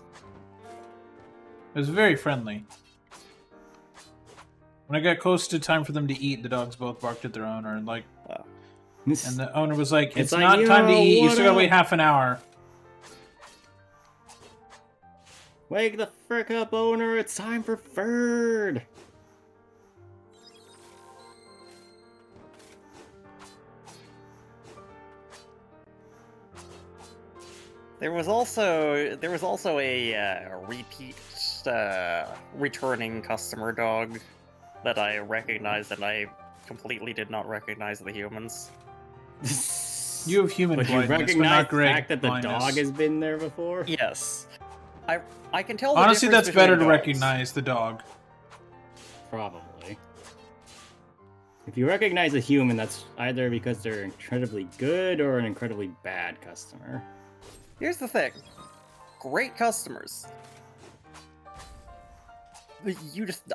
It was very friendly. When I got close to time for them to eat, the dogs both barked at their owner, and like, and the owner was like, "It's like, not time to eat. You still gotta up? wait half an hour." Wake the frick up, owner! It's time for Ferd! There was also a repeat returning customer dog that I recognized, and I completely did not recognize the humans. You have human But you blindness, but recognize not the great fact that the blindness. dog has been there before? Yes, I can tell. The Honestly, difference that's better to between dogs. recognize the dog. Probably. If you recognize a human, that's either because they're incredibly good or an incredibly bad customer. Here's the thing: great customers.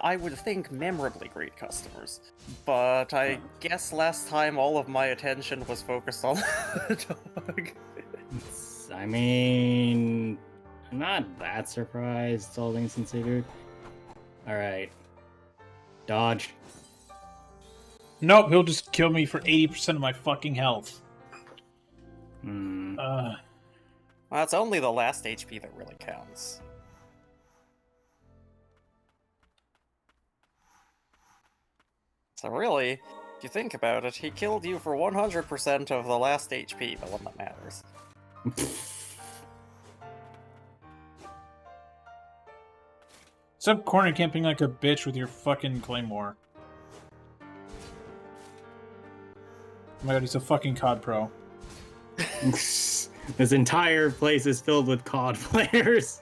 I would think memorably great customers, but I guess last time all of my attention was focused on the dog. I mean, I'm not that surprised, all things considered. Alright. Dodge. Nope, he'll just kill me for 80% of my fucking health. Well, it's only the last HP that really counts. So really, if you think about it, he killed you for 100% of the last HP, the one that matters. Stop corner camping like a bitch with your fucking claymore. Oh my god, he's a fucking COD pro. This entire place is filled with COD players.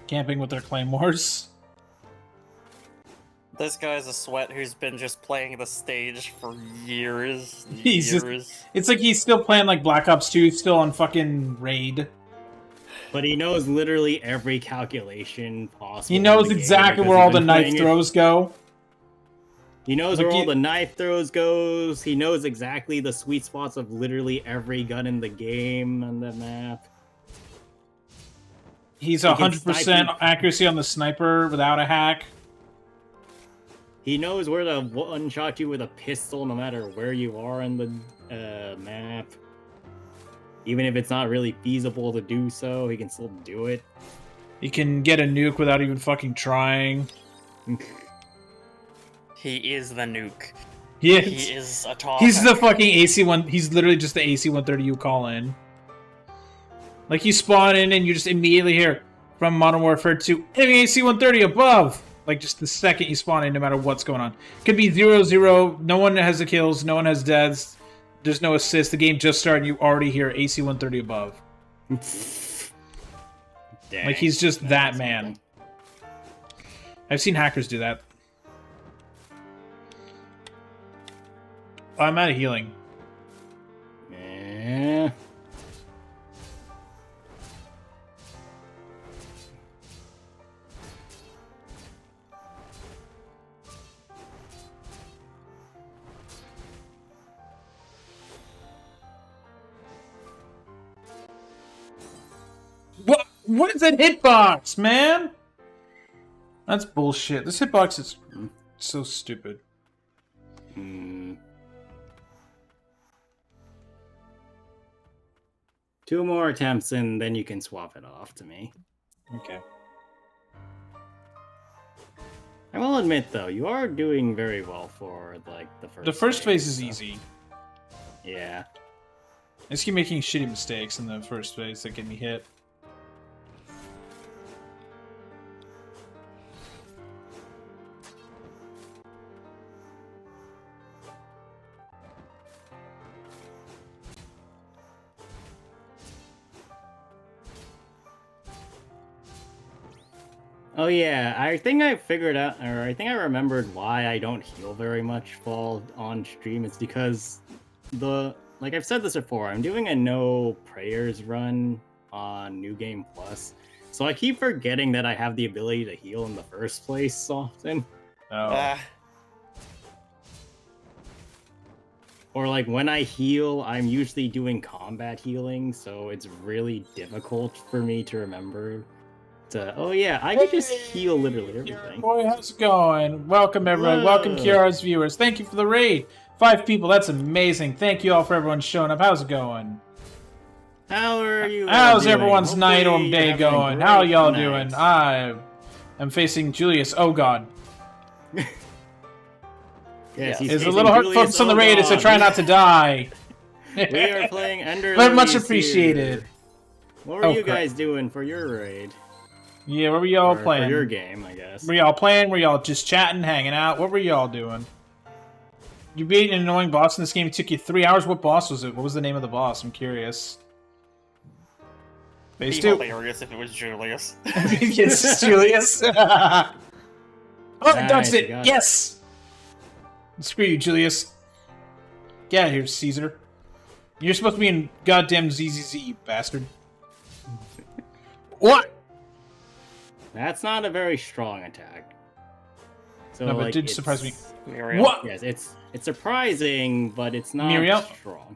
Camping with their claymores. This guy's a sweat who's been just playing the stage for years. It's like he's still playing like Black Ops 2, still on fucking Raid. But he knows literally every calculation possible. He knows exactly where all the knife throws go. He knows Like where all the knife throws goes. He knows exactly the sweet spots of literally every gun in the game on the map. He's 100% accuracy on the sniper without a hack. He knows where to one-shot you with a pistol no matter where you are in the map. Even if it's not really feasible to do so, he can still do it. He can get a nuke without even fucking trying. He is the nuke. He He is a top. He's the fucking AC-1. He's literally just the AC-130 you call in. Like, you spawn in and you just immediately hear from Modern Warfare 2, enemy AC-130 above! Like, just the second you spawn in, no matter what's going on. Could be 0-0, no one has the kills, no one has deaths, there's no assist, the game just started, you already hear AC-130 above. Dang, like, he's just that man. I've seen hackers do that. Oh, I'm out of healing. Yeah. What is that hitbox, man? That's bullshit. This hitbox is so stupid. Hmm. 2 more attempts and then you can swap it off to me. Okay. I will admit though, you are doing very well for like the first. The first phase is so. easy. Yeah. I just keep making shitty mistakes in the first phase that get me hit. Oh yeah, I think I figured out, or I think I remembered why I don't heal very much fall on stream. It's because like I've said this before, I'm doing a no prayers run on New Game Plus, so I keep forgetting that I have the ability to heal in the first place often. Oh. Or like when I heal, I'm usually doing combat healing, so it's really difficult for me to remember. Oh yeah, I could just heal literally everything. Boy, how's it going? Welcome everyone. Welcome Kiara's viewers. Thank you for the raid. 5 people, that's amazing. Thank you all for everyone showing up. How's it going? How are you? How's everyone's night or day going? How are y'all doing? I am facing Julius. Oh god. Yes, There's a little hard focus on the raid, so try not to die. We are playing Under. But much appreciated. What were you guys doing for your raid? Yeah, what were y'all playing? For your game, I guess. Were y'all playing? Were y'all just chatting, hanging out? What were y'all doing? You beat an annoying boss in this game. It took you 3 hours. What boss was it? What was the name of the boss? I'm curious. It'd be hilarious if it was Julius. It's Julius. Oh, I dodged it. Yes. Screw you, Julius. Get out of here, Caesar. You're supposed to be in goddamn ZZZ, you bastard. What? That's not a very strong attack. So, no, but like, it did surprise me. Muriel. What? Yes, it's surprising, but it's not Muriel? strong.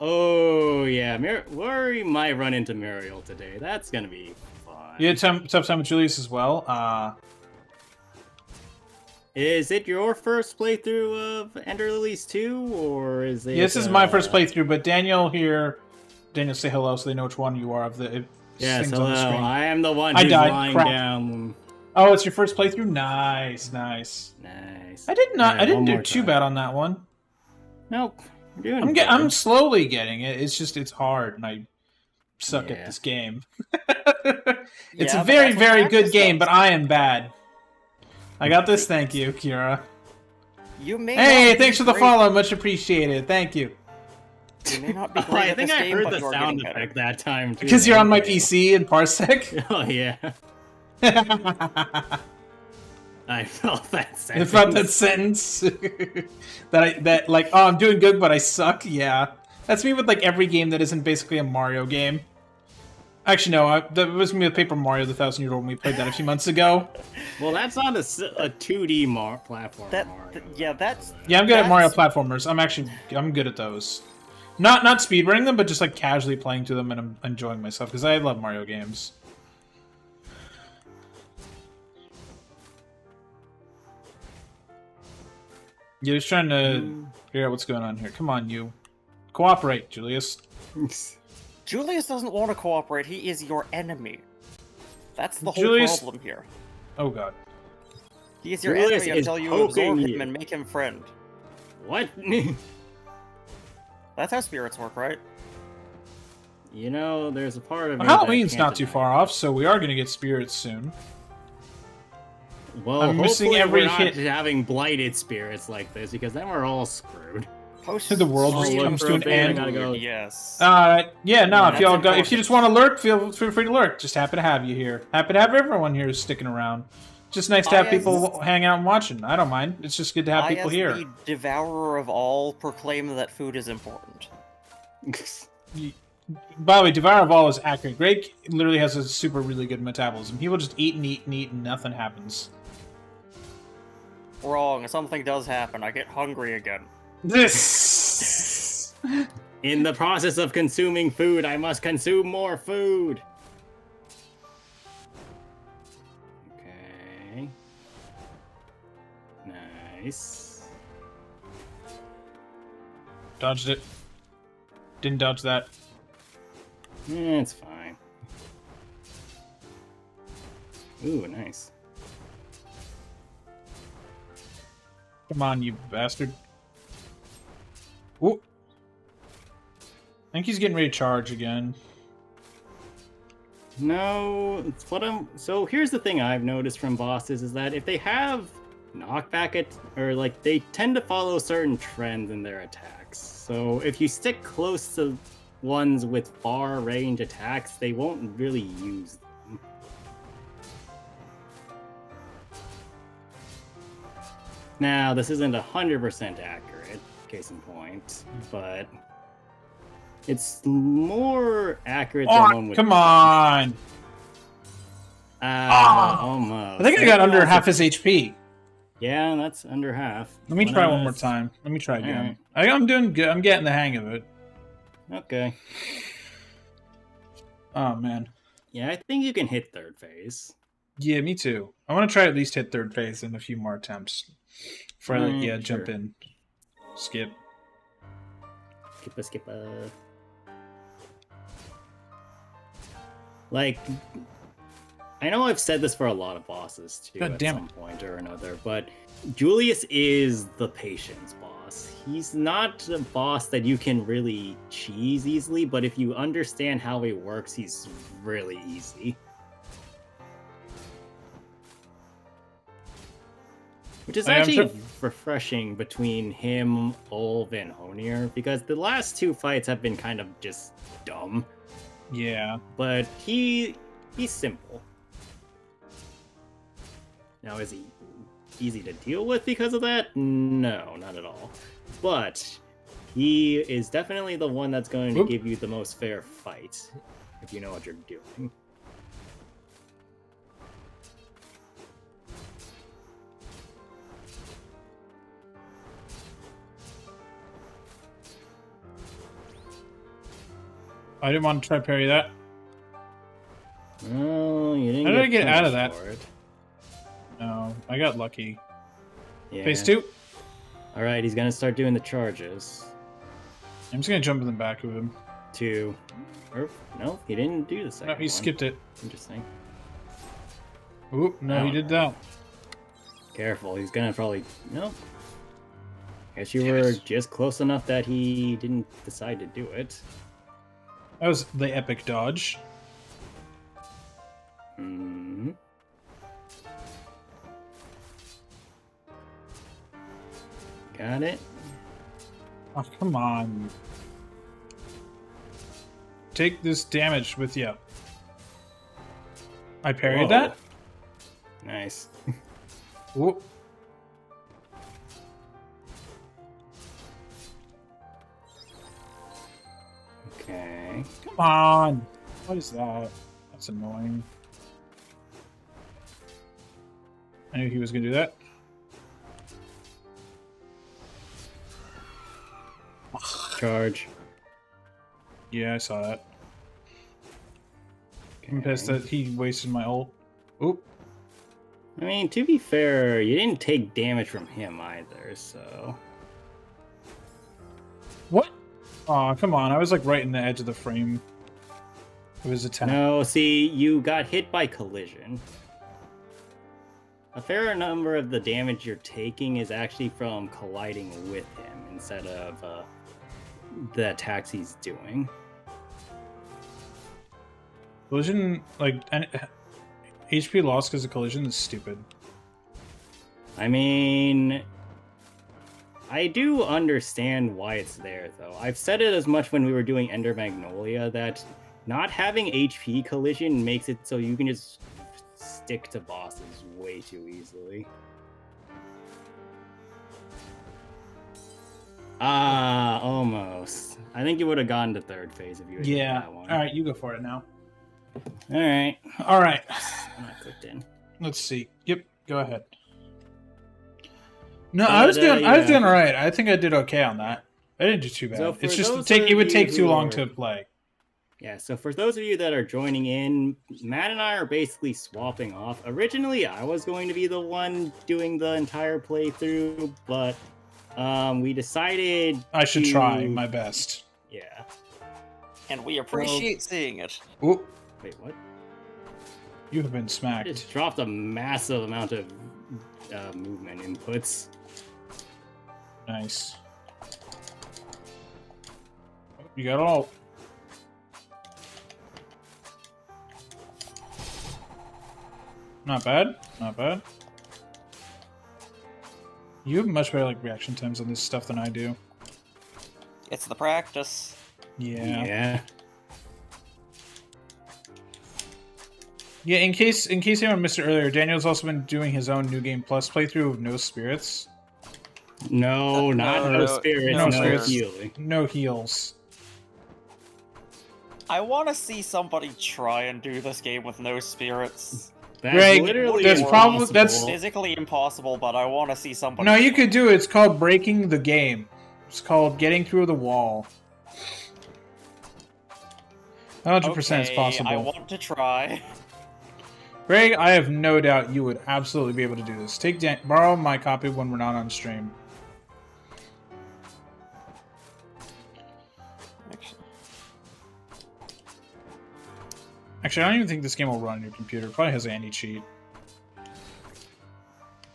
Oh yeah, we might run into Muriel today. That's gonna be fun. You had tough time with Julius as well. Is it your first playthrough of Ender Lillies 2, or is it? Yeah, this is my first playthrough, but Daniel here. Daniel, say hello so they know which one you are. Yes, hello. I am the one I who's died. lying Crap. down. Oh, it's your first playthrough? Nice. Nice. I did not. Right, I didn't one do more too time. bad on that one. Nope. You're doing good. I'm slowly getting it. It's just it's hard, and I suck at this game. It's a very, very good game, but I am bad. I got this. Thank you, Kira. You may Hey, thanks for the follow. Much appreciated. Thank you. You may not be great I think at this I game, heard but the you're sound getting effect better. that time too. Because you're on my PC in Parsec. Oh yeah. I felt that sentence. I felt that sentence. that like, oh, I'm doing good, but I suck. Yeah, that's me with like every game that isn't basically a Mario game. Actually, no, that was me with Paper Mario: The 1,000-Year-Old when we played that a few months ago. Well, that's not a 2D platform. Yeah, I'm good at Mario platformers. I'm good at those. Not speedrunning them, but just like casually playing to them, and I'm enjoying myself because I love Mario games. You're just trying to figure out what's going on here. Come on, you. Cooperate, Julius. Julius doesn't want to cooperate. He is your enemy. That's the whole Julius- problem here. Oh god. He is your Julius enemy is until you poking absorb him you. and make him friend. What? That's how spirits work, right? You know, there's a part of me Halloween's that not can't too deny far it. off, so we are going to get spirits soon. Well, I'm missing hopefully every we're not hit. having blighted spirits like this, because then we're all screwed. The world just Stream comes for to a an bit, I end. gotta go. Yes. Yeah, no. Yeah, if y'all that's go, if you important. just want to lurk, feel free to lurk. Just happy to have you here. Happy to have everyone here sticking around. Just nice to have people hanging out and watching. I don't mind. It's just good to have people I, as here. the devourer of all, proclaim that food is important. By the way, Devour of All is accurate. Greg literally has a super really good metabolism. He will just eat and eat and eat and nothing happens. Wrong. Something does happen. I get hungry again. This. In the process of consuming food, I must consume more food. Okay. Nice. Dodged it. Didn't dodge that. It's fine. Ooh, nice. Come on, you bastard. Ooh. I think he's getting ready to charge again. No, it's what I'm. So here's the thing I've noticed from bosses is that if they have knockback or like they tend to follow certain trends in their attacks. So if you stick close to ones with far range attacks, they won't really use them. Now, this isn't 100% accurate, case in point, but it's more accurate than one would. Come on! Almost. I think I got under half his HP. Yeah, that's under half. Let me try one more time. Let me try again. Alright. I'm doing good. I'm getting the hang of it. Okay. Oh, man. Yeah, I think you can hit third phase. Yeah, me too. I want to try at least hit third phase in a few more attempts. Before I, jump sure. in. Skip. Skippa. Like, I know I've said this for a lot of bosses too God at damn some point or another, but Julius is the patience boss. He's not a boss that you can really cheese easily, but if you understand how he works, he's really easy. Which is actually refreshing between him, Olv, and Honir, because the last two fights have been kind of just dumb. Yeah. But he's simple. Now, is he easy to deal with because of that? No, not at all. But he is definitely the one that's going to give you the most fair fight, if you know what you're doing. I didn't want to try to parry that. Oh, you didn't. How did I get out of punished that? for it. No, I got lucky. Yeah. Phase 2. All right, he's gonna start doing the charges. I'm just going to jump in the back of him. 2. Or, no, he didn't do the second No, he one. skipped it. Interesting. Oop, no, he did that. Careful, he's gonna probably... No. Guess you were just close enough that he didn't decide to do it. That was the epic dodge. Hmm. Got it. Oh, come on. Take this damage with you. I parried Whoa. that? Nice. Whoop. Okay. Come on. What is that? That's annoying. I knew he was going to do that. Charge. Yeah, I saw that. I'm Okay. pissed that he wasted my ult. Oop. I mean, to be fair, you didn't take damage from him either, so... What? Aw, come on. I was like right in the edge of the frame. It was a 10. No, see, you got hit by collision. A fair number of the damage you're taking is actually from colliding with him instead of the attacks he's doing. Collision, like, HP loss because of collision is stupid. I mean, I do understand why it's there, though. I've said it as much when we were doing Ender Magnolia that not having HP collision makes it so you can just stick to bosses way too easily. Almost. I think you would have gone to third phase if you had done that one. Alright, you go for it now. Alright. Alright. I'm not clicked in. Let's see. Yep, go ahead. No, I was doing alright. I think I did okay on that. I didn't do too bad. So it's just it would take too long to play. Yeah, so for those of you that are joining in, Matt and I are basically swapping off. Originally, I was going to be the one doing the entire playthrough, but we decided I should try my best. Yeah. And we appreciate seeing it. Ooh. Wait, what? You have been I smacked. just dropped a massive amount of movement inputs. Nice. You got all. Not bad. Not bad. You have much better reaction times on this stuff than I do. It's the practice. Yeah. Yeah, in case anyone missed it earlier, Daniel's also been doing his own New Game Plus playthrough of No Spirits. No, not no spirits, no spirits. Healing. No heals. I want to see somebody try and do this game with no spirits. Greg, that's physically impossible, but I want to see somebody. No, you could do it. It's called breaking the game. It's called getting through the wall. 100% is possible. I want to try. Greg, I have no doubt you would absolutely be able to do this. Borrow my copy when we're not on stream. Actually, I don't even think this game will run on your computer. It probably has anti-cheat.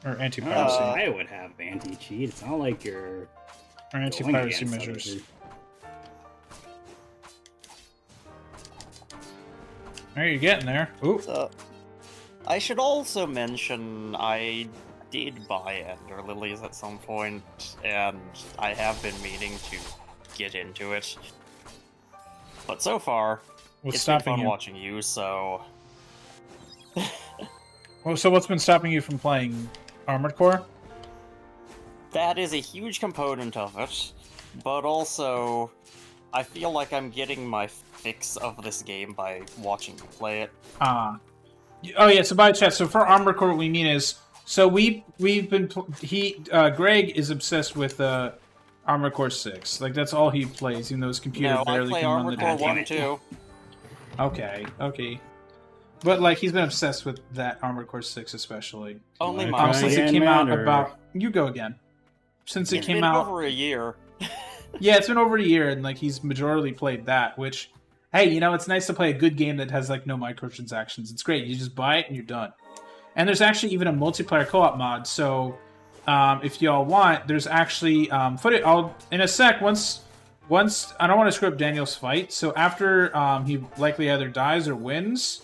Or anti-piracy. I would have anti-cheat. It's not like you're... Or anti-piracy measures. Alright, you're getting there. Ooh. So, I should also mention I did buy Ender Lillies at some point, and I have been meaning to get into it. But so far... What's it's been stopping fun you? watching you, so... Well, so what's been stopping you from playing Armored Core? That is a huge component of it, but also, I feel like I'm getting my fix of this game by watching you play it. Oh yeah, so by chat, so for Armored Core what we mean is, so we've been, Greg is obsessed with, Armored Core 6. Like, that's all he plays, even though his computer barely can run the No, I play Armored Core 1 too. Okay. But, like, he's been obsessed with that Armored Core 6 especially. Only mine. Since it came out about... You go again. Since it came out... It's been over a year. Yeah, it's been over a year, and, like, he's majorly played that, which... Hey, you know, it's nice to play a good game that has, like, no microtransactions. It's great. You just buy it and you're done. And there's actually even a multiplayer co-op mod, so... if y'all want, there's actually... in a sec, once I don't want to screw up Daniel's fight, so after he likely either dies or wins,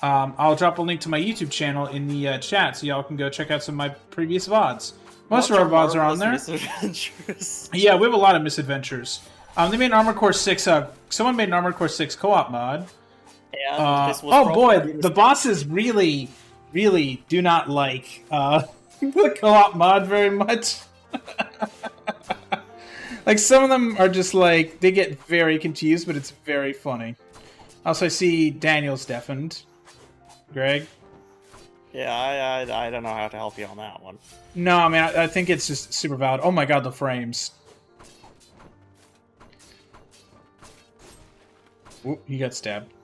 I'll drop a link to my YouTube channel in the chat, so y'all can go check out some of my previous VODs. Most of our VODs are on there. Misadventures. Yeah, we have a lot of misadventures. They made an Armored Core 6, someone made an Armored Core 6 co-op mod. And this was oh boy, the bosses really, really do not like the co-op mod very much. Like, some of them are just like, they get very confused, but it's very funny. Also, I see Daniel's deafened. Greg? Yeah, I don't know how to help you on that one. No, I mean, I think it's just super valid. Oh my god, the frames. Ooh, he got stabbed.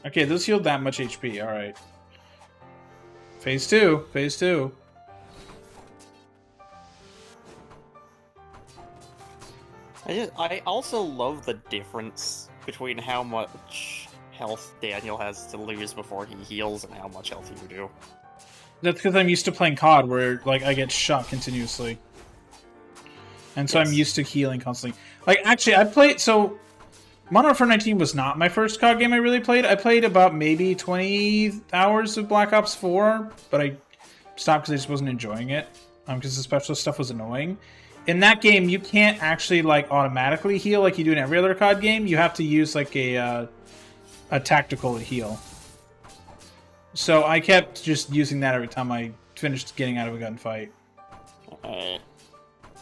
Okay, those healed that much HP, alright. Phase 2. I also love the difference between how much health Daniel has to lose before he heals and how much health you do. That's because I'm used to playing COD, where like I get shot continuously, and so I'm Yes. used to healing constantly. Like, actually, I played so. Modern Warfare 19 was not my first COD game I really played. I played about maybe 20 hours of Black Ops 4, but I stopped because I just wasn't enjoying it, because the special stuff was annoying. In that game, you can't actually like automatically heal like you do in every other COD game. You have to use like a tactical to heal. So I kept just using that every time I finished getting out of a gunfight.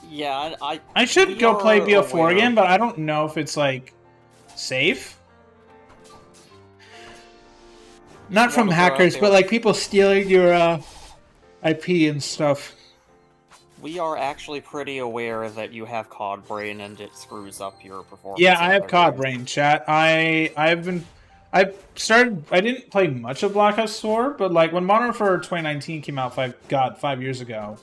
Yeah, I should we go play are BO4 aware. again, but I don't know if it's like safe. Not from Wanna throw out hackers, there- but like people stealing your IP and stuff. We are actually pretty aware that you have COD brain and it screws up your performance. Yeah, in I have other COD games. brain, chat. I didn't play much of Black Ops 4, but like when Modern Warfare 2019 came out 5 years ago.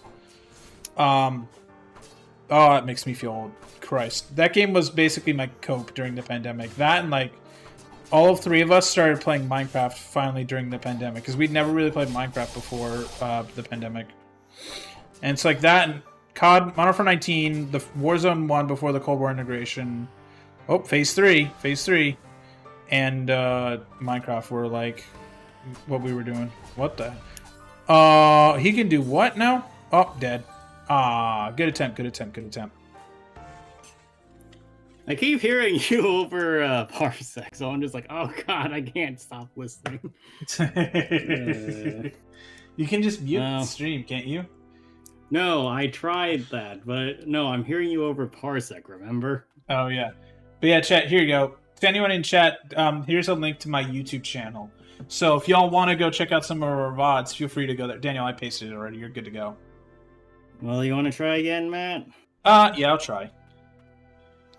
Oh, it makes me feel old. Christ. That game was basically my cope during the pandemic. That and like all three of us started playing Minecraft finally during the pandemic, because we'd never really played Minecraft before the pandemic. And it's like that and COD, Modern Warfare 19, the Warzone 1 before the Cold War integration. Oh, Phase 3. And Minecraft were like what we were doing. What the? He can do what now? Oh, dead. Good attempt. I keep hearing you over Parsec, so I'm just like, oh god, I can't stop listening. You can just mute No. the stream, can't you? No, I tried that, but no, I'm hearing you over Parsec, remember? Oh, yeah. But yeah, chat, here you go. To anyone in chat, here's a link to my YouTube channel. So if y'all want to go check out some of our VODs, feel free to go there. Daniel, I pasted it already. You're good to go. Well, you want to try again, Matt? Yeah, I'll try.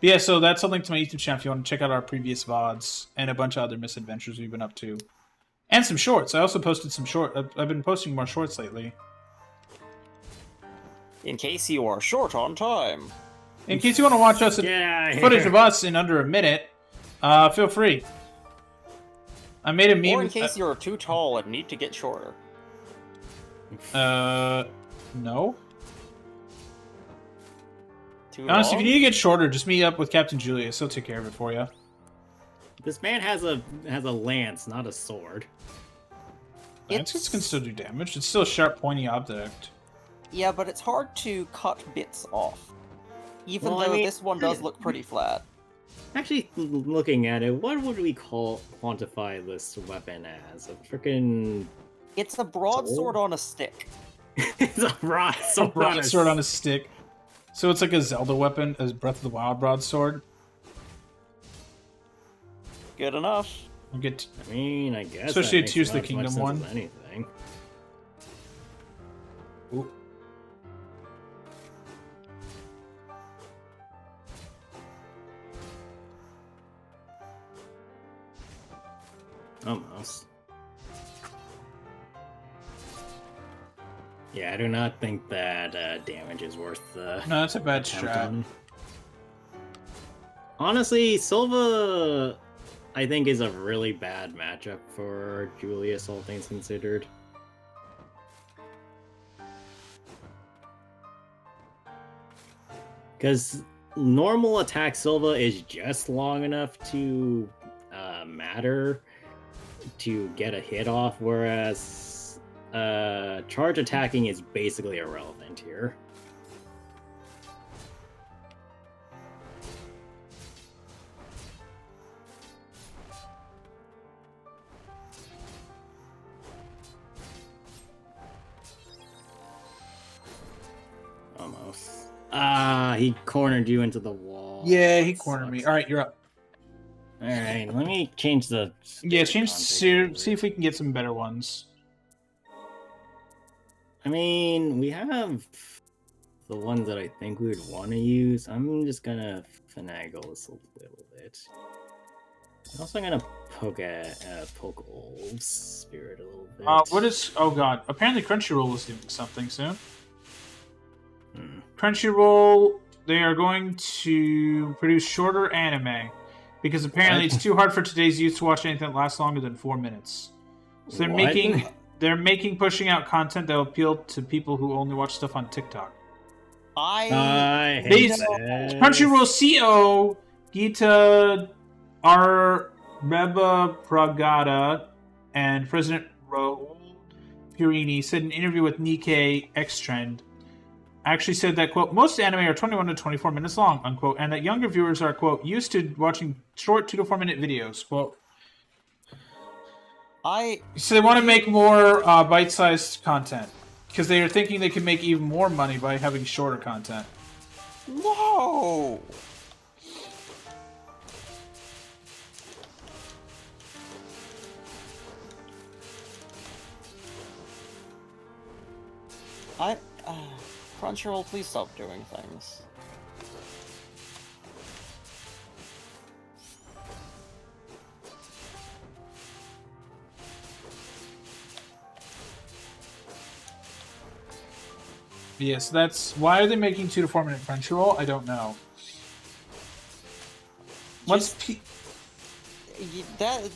But yeah, so that's a link to my YouTube channel if you want to check out our previous VODs and a bunch of other misadventures we've been up to. And some shorts. I also posted some short. I've been posting more shorts lately. In case you are short on time. In case you want to watch us footage of us in under a minute, feel free. I made a meme. Or in case you're too tall and need to get shorter. No. Too Honestly, if long? you need to get shorter, just meet up with Captain Julius. He'll take care of it for you. This man has a lance, not a sword. Lances can still do damage. It's still a sharp, pointy object. Yeah, but it's hard to cut bits off. Even Well, though I mean- this one does look pretty flat. Actually, looking at it, what would we quantify this weapon as? A freaking... It's a broadsword on a stick. It's a broadsword. Broadsword on a stick. So it's like a Zelda weapon, as Breath of the Wild broadsword. Good enough. We'll get I mean, I guess. Especially that a Tears of the makes about as Kingdom much sense one. as anything. Ooh. Almost. Yeah, I do not think that damage is worth the. No, that's a bad attempt strat. on. Honestly, Silva, I think, is a really bad matchup for Julius, all things considered. Because normal attack Silva is just long enough to matter to get a hit off, whereas charge attacking is basically irrelevant here. Almost. He cornered you into the wall. Yeah, he That cornered me. sucks. All right, you're up. All right, let me change the. Yeah, change. config. See if we can get some better ones. I mean, we have the ones that I think we would want to use. I'm just gonna finagle this a little bit. I'm also gonna poke Wolf's Spirit a little bit. What is? Oh god! Apparently, Crunchyroll is doing something soon. Hmm. Crunchyroll they are going to produce shorter anime because apparently What? it's too hard for today's youth to watch anything that lasts longer than 4 minutes. So they're pushing out content that will appeal to people who only watch stuff on TikTok. I hate They- this. Crunchyroll CEO Gita R. Reba Pragada and President Raul Pirini said in an interview with Nikkei X Trend, actually said that, quote, most anime are 21 to 24 minutes long, unquote, and that younger viewers are, quote, used to watching short 2 to 4 minute videos, quote. So they want to make more bite-sized content because they are thinking they can make even more money by having shorter content. No! Crunchyroll, please stop doing things. Yes, that's why are they making 2 to 4 minute Crunchyroll? I don't know. What's that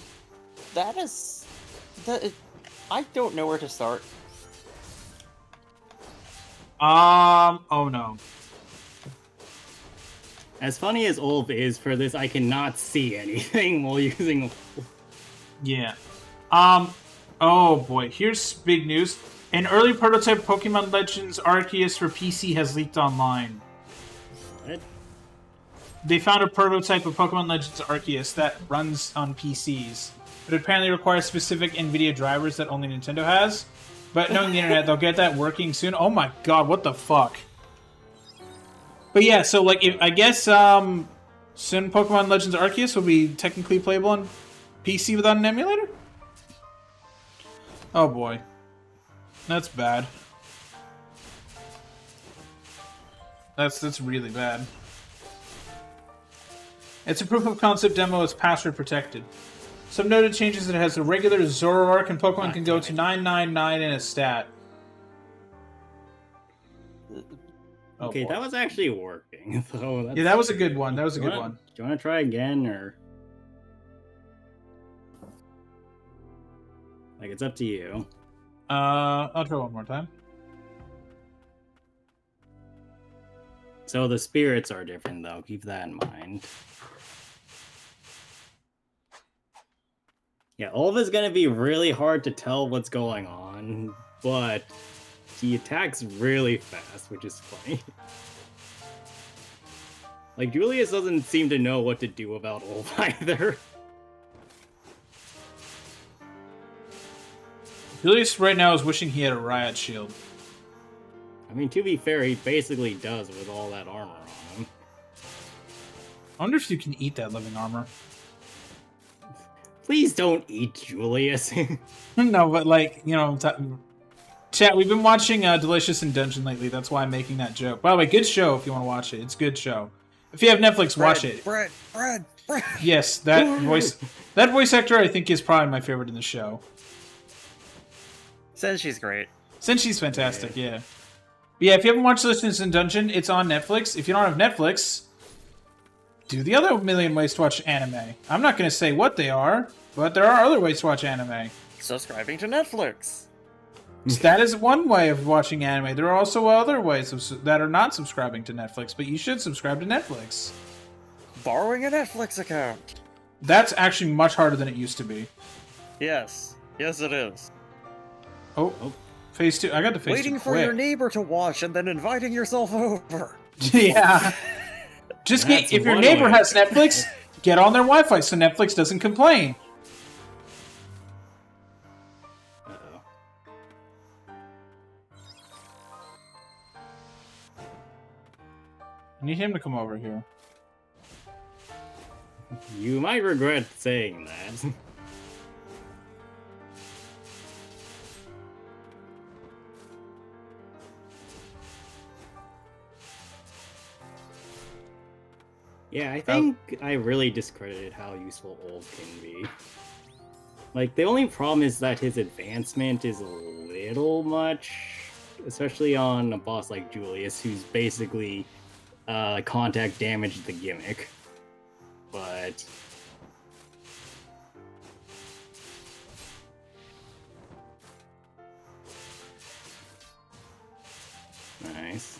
I don't know where to start. Oh no. As funny as Ulf is for this, I cannot see anything while using. Yeah. Oh boy, here's big news. An early prototype Pokemon Legends Arceus for PC has leaked online. What? They found a prototype of Pokemon Legends Arceus that runs on PCs, but apparently requires specific NVIDIA drivers that only Nintendo has. But knowing the internet, they'll get that working soon. Oh my god, what the fuck? But yeah, so like, I guess soon Pokemon Legends Arceus will be technically playable on PC without an emulator? Oh boy. That's bad. That's really bad. It's a proof of concept demo. It's password protected. Some noted changes: it has a regular Zoroark, and Pokemon can go to 999 in a stat. Oh, Okay, boy. that was actually working. So that's... Yeah, that was a good one. That was a good Do one. you want to try again, or like it's up to you? I'll try one more time. So the spirits are different, though. Keep that in mind. Yeah, all of it's gonna be really hard to tell what's going on, but he attacks really fast, which is funny. Like, Julius doesn't seem to know what to do about Ulf either. Julius right now is wishing he had a riot shield. I mean, to be fair, he basically does with all that armor on him. I wonder if you can eat that living armor. Please don't eat Julius. No, but like, you know, chat, we've been watching Delicious in Dungeon lately. That's why I'm making that joke. By the way, good show if you want to watch it. It's a good show. If you have Netflix, watch it. Bread. Yes, that voice actor I think is probably my favorite in the show. Says she's great. Since she's fantastic, yeah. But yeah, if you haven't watched Delicious in Dungeon, it's on Netflix. If you don't have Netflix, do the other million ways to watch anime. I'm not going to say what they are, but there are other ways to watch anime. Subscribing to Netflix. That is one way of watching anime. There are also other ways that are not subscribing to Netflix, but you should subscribe to Netflix. Borrowing a Netflix account. That's actually much harder than it used to be. Yes. Yes, it is. Oh, phase 2. I got the phase 2 Waiting for quick. your neighbor to watch and then inviting yourself over. Yeah. Just That's if your one neighbor way. has Netflix, get on their Wi-Fi so Netflix doesn't complain. Uh-oh. I need him to come over here. You might regret saying that. Yeah, I think I really discredited how useful Ulf can be. Like, the only problem is that his advancement is a little much, especially on a boss like Julius, who's basically contact damage the gimmick. But nice.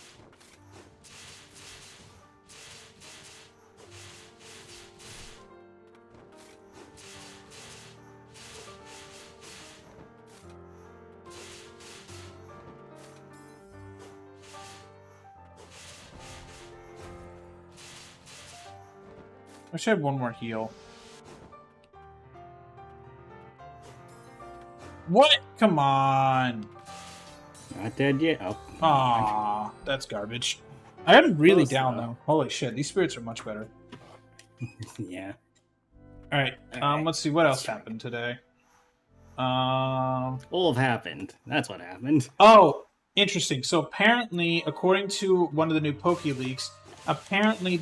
I should have one more heal. What? Come on. Not dead yet. Oh. Aw, that's garbage. I got him really Close down, enough. though. Holy shit, these spirits are much better. Yeah. Alright, Okay. let's see what else happened today. All have happened. That's what happened. Oh, interesting. So apparently, according to one of the new Poke Leaks, apparently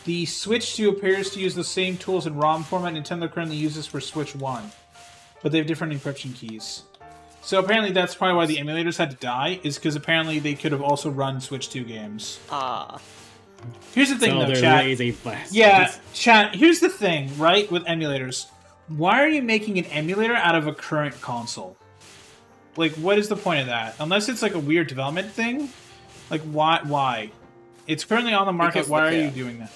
the Switch 2 appears to use the same tools in ROM format Nintendo currently uses for Switch 1. But they have different encryption keys. So apparently that's probably why the emulators had to die, is because apparently they could have also run Switch 2 games. Ah. Here's the thing, So though, they're chat. lazy bastards. Yeah, chat, here's the thing, right, with emulators. Why are you making an emulator out of a current console? Like, what is the point of that? Unless it's like a weird development thing? Like, why? It's currently on the market, Because why are they you can. doing that?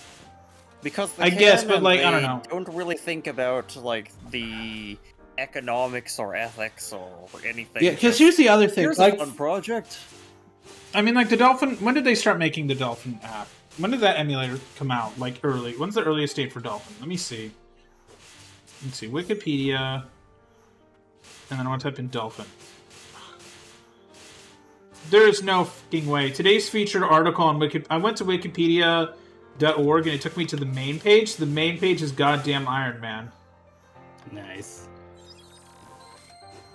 Because I guess, but, and like, I they don't know. don't really think about like the economics or ethics or anything. Yeah, because just, here's the other thing. here's Like, a fun project. I mean, like, the Dolphin... When did they start making the Dolphin app? When did that emulator come out? Like, early? When's the earliest date for Dolphin? Let me see. Let's see. Wikipedia. And then I want to type in Dolphin. There is no fucking way. Today's featured article on Wikipedia... I went to wikipedia.org and it took me to the main page. The main page is goddamn Iron Man. Nice.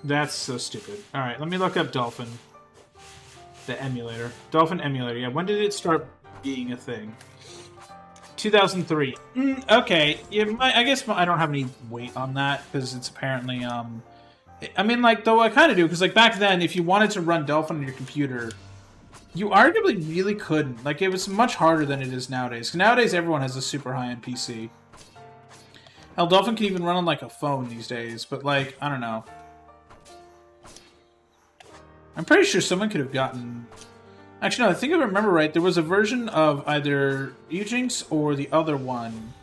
That's so stupid. Alright, let me look up Dolphin. The emulator. Dolphin emulator. Yeah, when did it start being a thing? 2003. Okay. Yeah, I guess I don't have any weight on that, because it's apparently, I mean, like, though I kind of do, because, like, back then, if you wanted to run Dolphin on your computer, you arguably really couldn't. Like, it was much harder than it is nowadays. 'Cause nowadays, everyone has a super high-end PC. Hell, Dolphin can even run on, like, a phone these days, but, like, I don't know. I'm pretty sure someone could have gotten... Actually, no, I think if I remember right, there was a version of either Ujinx or the other one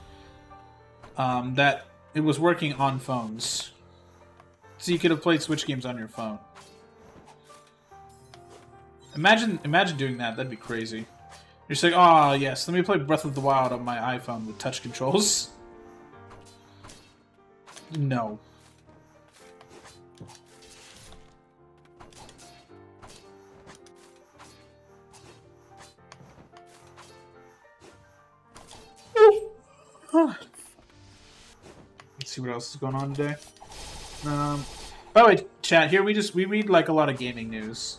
that it was working on phones. So you could have played Switch games on your phone. Imagine doing that. That'd be crazy. You're just like, oh, yes, let me play Breath of the Wild on my iPhone with touch controls. No. Let's see what else is going on today. By the way, chat, here we read like a lot of gaming news.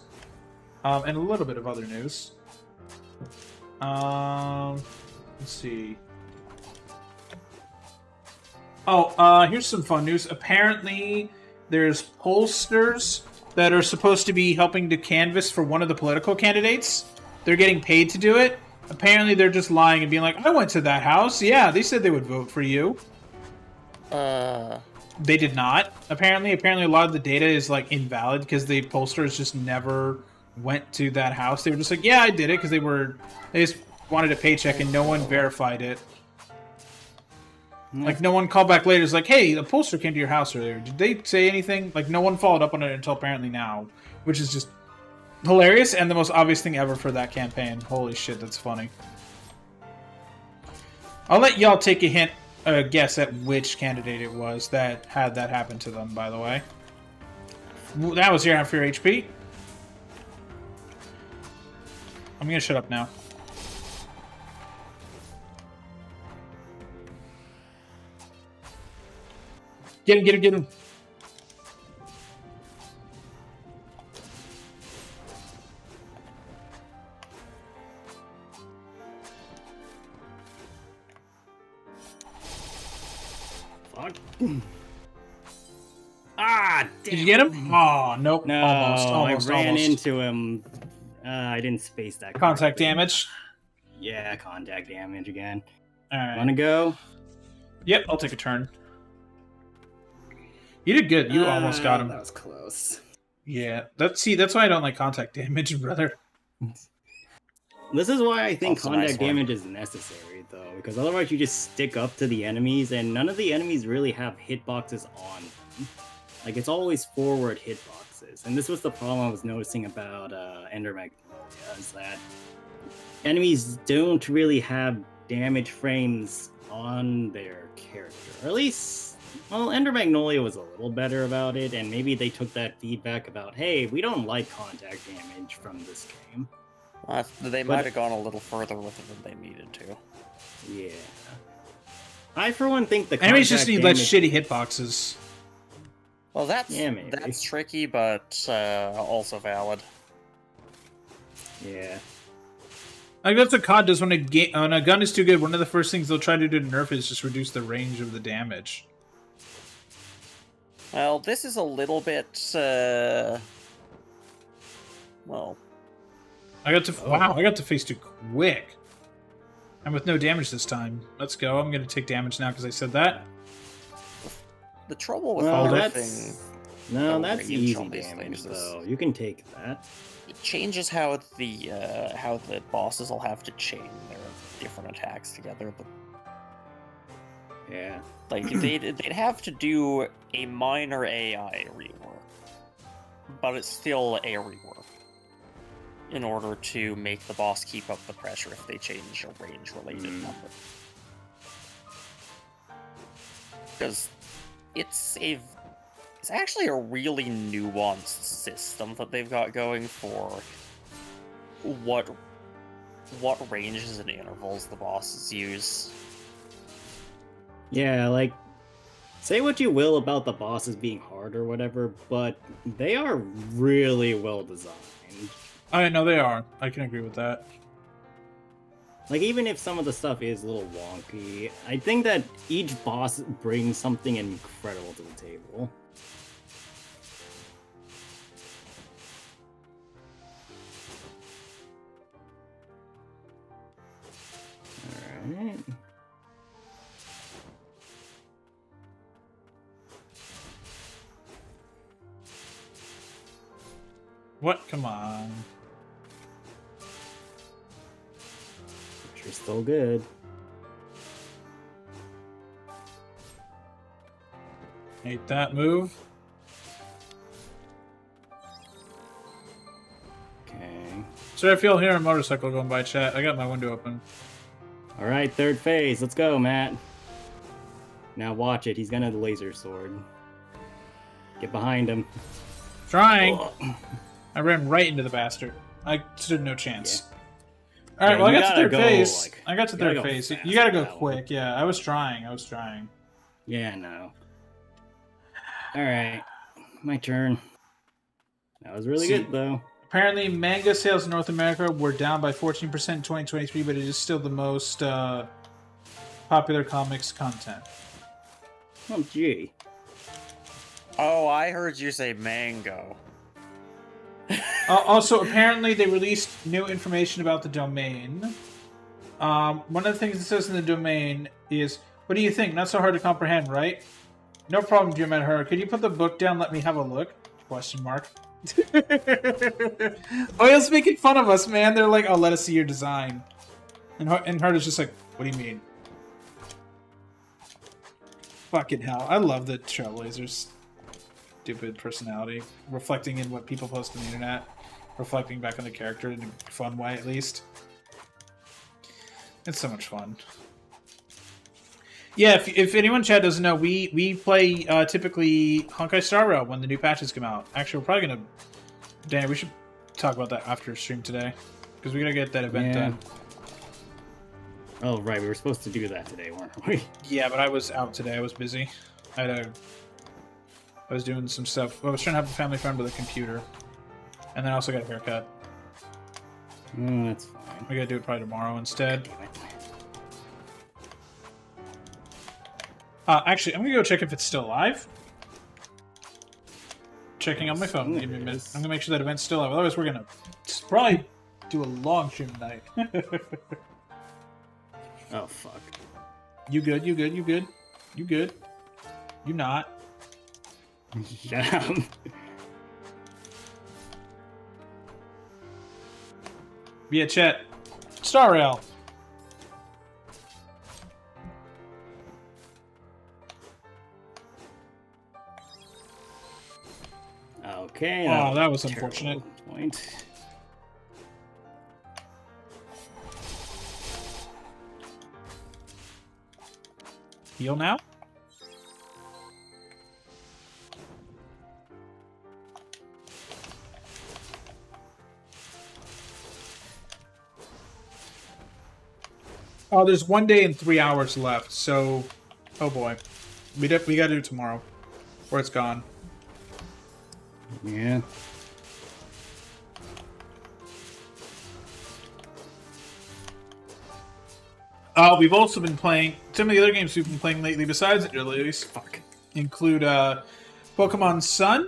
And a little bit of other news. Let's see. Oh, here's some fun news. Apparently, there's pollsters that are supposed to be helping to canvass for one of the political candidates. They're getting paid to do it. Apparently, they're just lying and being like, I went to that house. Yeah, they said they would vote for you. They did not. Apparently, a lot of the data is, like, invalid because the pollsters just never went to that house. They were just like, yeah, I did it because they just wanted a paycheck and no one verified it. Like, no one called back later. It's like, hey, the pollster came to your house earlier. Did they say anything? Like, no one followed up on it until apparently now, which is just hilarious and the most obvious thing ever for that campaign. Holy shit, that's funny. I'll let y'all take a guess at which candidate it was that had that happen to them, by the way. That was your half your HP. I'm gonna shut up now. Get him, get him, get him. Fuck. Ah, damn. Did you get him? Oh, nope. No, almost. I ran into him. I didn't space that. Contact correctly. damage. Yeah, contact damage again. All right. Wanna go? Yep, I'll take a turn. You did good. You almost got him. That was close. Yeah, that's why I don't like contact damage, brother. This is why I think Also nice contact one. damage is necessary, though, because otherwise you just stick up to the enemies, and none of the enemies really have hitboxes on them. Like, it's always forward hitboxes, and this was the problem I was noticing about Ender Magnolia, is that enemies don't really have damage frames on their character. Or at least, well, Ender Magnolia was a little better about it, and maybe they took that feedback about, hey, we don't like contact damage from this game. They might have gone a little further with it than they needed to. Yeah. I, for one, think the Enemies just need contact less damage- shitty hitboxes. Well, Yeah, maybe. that's tricky, but also valid. Yeah. Like that's what COD does when a gun is too good. One of the first things they'll try to do to nerf is just reduce the range of the damage. Well, this is a little bit, well... I got to face too quick. And with no damage this time. Let's go. I'm gonna take damage now because I said that. The trouble with Well, nerfing... No, Oh, that's range easy on these damage, things is- though. You can take that. It changes how the bosses will have to chain their different attacks together. But Yeah. like they'd have to do a minor AI rework, but it's still a rework in order to make the boss keep up the pressure if they change a range-related number. Because it's actually a really nuanced system that they've got going for what ranges and intervals the bosses use. Yeah, like, say what you will about the bosses being hard or whatever, but they are really well designed. I know they are. I can agree with that. Like, even if some of the stuff is a little wonky, I think that each boss brings something incredible to the table. Alright. What? Come on. You're still good. Hate that move. Okay. Sorry if you'll hear a motorcycle going by, chat. I got my window open. Alright, third phase. Let's go, Matt. Now watch it. He's gonna have the laser sword. Get behind him. Trying. Ugh. I ran right into the bastard. I stood no chance. Yeah, Alright, well, I you got to gotta third go, phase. like, I got to you gotta third go phase. fast You gotta go with that quick. one. Yeah, I was trying. Yeah, no. Alright. My turn. That was really See. good, though. Apparently, manga sales in North America were down by 14% in 2023, but it is still the most popular comics content. Oh, gee. Oh, I heard you say mango. Also, apparently, they released new information about the domain. One of the things it says in the domain is, "What do you think? Not so hard to comprehend, right? No problem, dear Her. Could you put the book down? Let me have a look." Question mark. Oil's making fun of us, man. They're like, "Oh, let us see your design," and Hart is just like, "What do you mean?" Fucking hell! I love the Trailblazers. Stupid personality, reflecting in what people post on the internet, reflecting back on the character in a fun way, at least. It's so much fun. Yeah, if anyone in chat doesn't know, we play typically Honkai Star Rail when the new patches come out. Actually, we're probably gonna. Dan, we should talk about that after stream today because we gotta get that event done. Oh, right. We were supposed to do that today, weren't we? Yeah, but I was out today. I was busy. I was doing some stuff. I was trying to have a family friend with a computer, and then I also got a haircut. That's fine. We gotta do it probably tomorrow instead. Damn it. Actually, I'm gonna go check if it's still live. Checking on my phone. It Give me a minute. is. I'm gonna make sure that event's still live. Otherwise, we're gonna probably do a long stream tonight. Oh, fuck. You good, you good, you good. You good. You not. Shut up. Yeah, chat. Star Rail. Okay. Oh, that was a terrible unfortunate. Point. Heal now? Oh, there's 1 day and 3 hours left, so... Oh boy. We gotta do it tomorrow. Or it's gone. Yeah. We've also been playing... Some of the other games we've been playing lately, besides Lillies, include Pokemon Sun.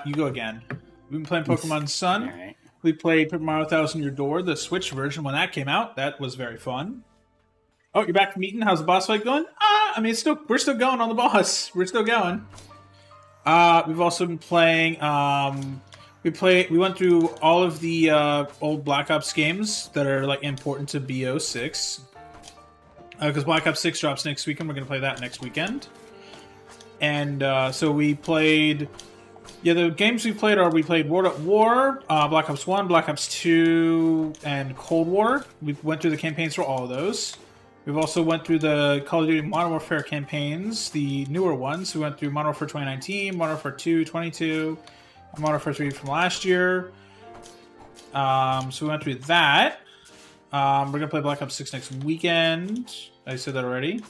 You go again. We've been playing Pokemon Sun. Alright. We played Paper Mario Thousand Year Door, the Switch version, when that came out. That was very fun. Oh, you're back from Eaton? How's the boss fight going? I mean, we're still going on the boss. We're still going. We've also been playing... We went through all of the old Black Ops games that are like important to BO6. Because Black Ops 6 drops next weekend. We're going to play that next weekend. And so we played... Yeah, the games we played are, we played World at War, Black Ops 1, Black Ops 2, and Cold War. We went through the campaigns for all of those. We've also went through the Call of Duty Modern Warfare campaigns, the newer ones. We went through Modern Warfare 2019, Modern Warfare 2, 22, and Modern Warfare 3 from last year. So we went through that. We're going to play Black Ops 6 next weekend. I said that already.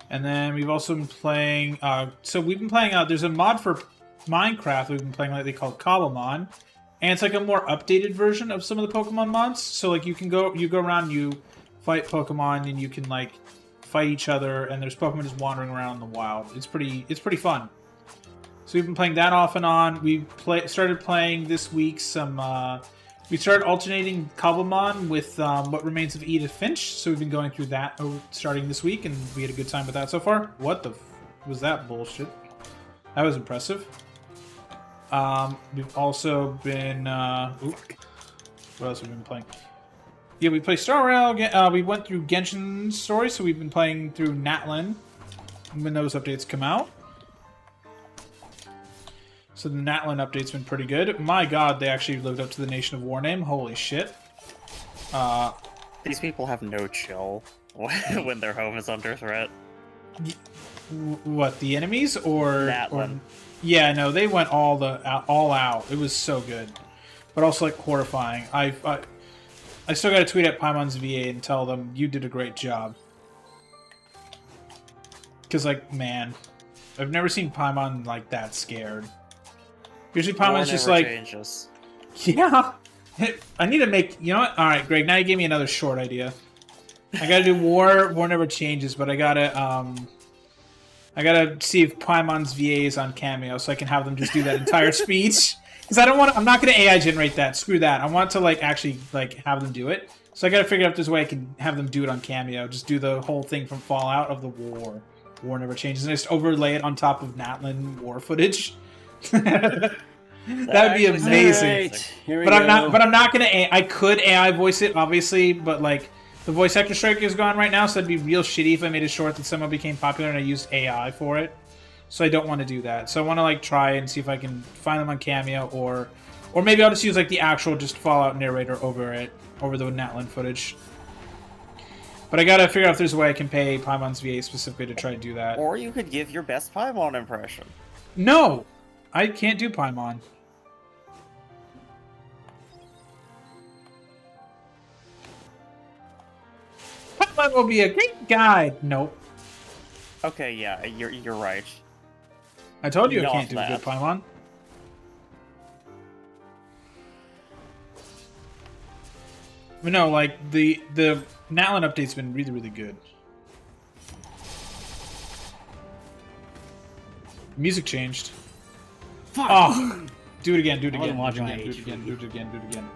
And then we've also been playing... there's a mod for Minecraft we've been playing lately called Cobblemon, and it's like a more updated version of some of the Pokemon mods. So like you go around, you fight Pokemon, and you can like fight each other, and there's Pokemon just wandering around in the wild. It's pretty fun. So we've been playing that off and on. We started playing this week some. We started alternating Cobblemon with What Remains of Edith Finch. So we've been going through that starting this week, and we had a good time with that so far. What the was that bullshit? That was impressive. We've also been... what else have we been playing? Yeah, we played Star Rail. We went through Genshin's story, so we've been playing through Natlin when those updates come out. So the Natlin update's been pretty good. My god, they actually lived up to the Nation of War name. Holy shit. These people have no chill when their home is under threat. What, the enemies? Or... Natlin. Yeah, no, they went all out. It was so good, but also like horrifying. I still got to tweet at Paimon's VA and tell them you did a great job. Because like, man, I've never seen Paimon like that scared. Usually Paimon's just like, changes. Yeah, I need to make. You know what? All right, Greg. Now you gave me another short idea. I got to do War. War never changes, but I gotta see if Paimon's VA is on Cameo, so I can have them just do that entire speech. Because I'm not gonna AI generate that. Screw that. I want to like actually like have them do it. So I gotta figure out if there's a way I can have them do it on Cameo. Just do the whole thing from Fallout of the War. War never changes, and just overlay it on top of Natlin War footage. That would be amazing. Right, but I'm not gonna. I could AI voice it, obviously, but like. The voice actor strike is gone right now, so it'd be real shitty if I made a short that somehow became popular and I used AI for it. So I don't want to do that. So I want to like try and see if I can find them on Cameo, or maybe I'll just use like the actual just Fallout narrator over the Natlin footage. But I gotta figure out if there's a way I can pay Paimon's VA specifically to try to do that. Or you could give your best Paimon impression. No, I can't do Paimon. Paimon will be a great guide. Nope. Okay, yeah, you're right. I told you I Not can't do a that. good Paimon. But no, like the Natlin update's been really, really good. Music changed. Fuck. Oh, do it again, do it I again, wasn't do it watching again, do it my again, do it again, do it again.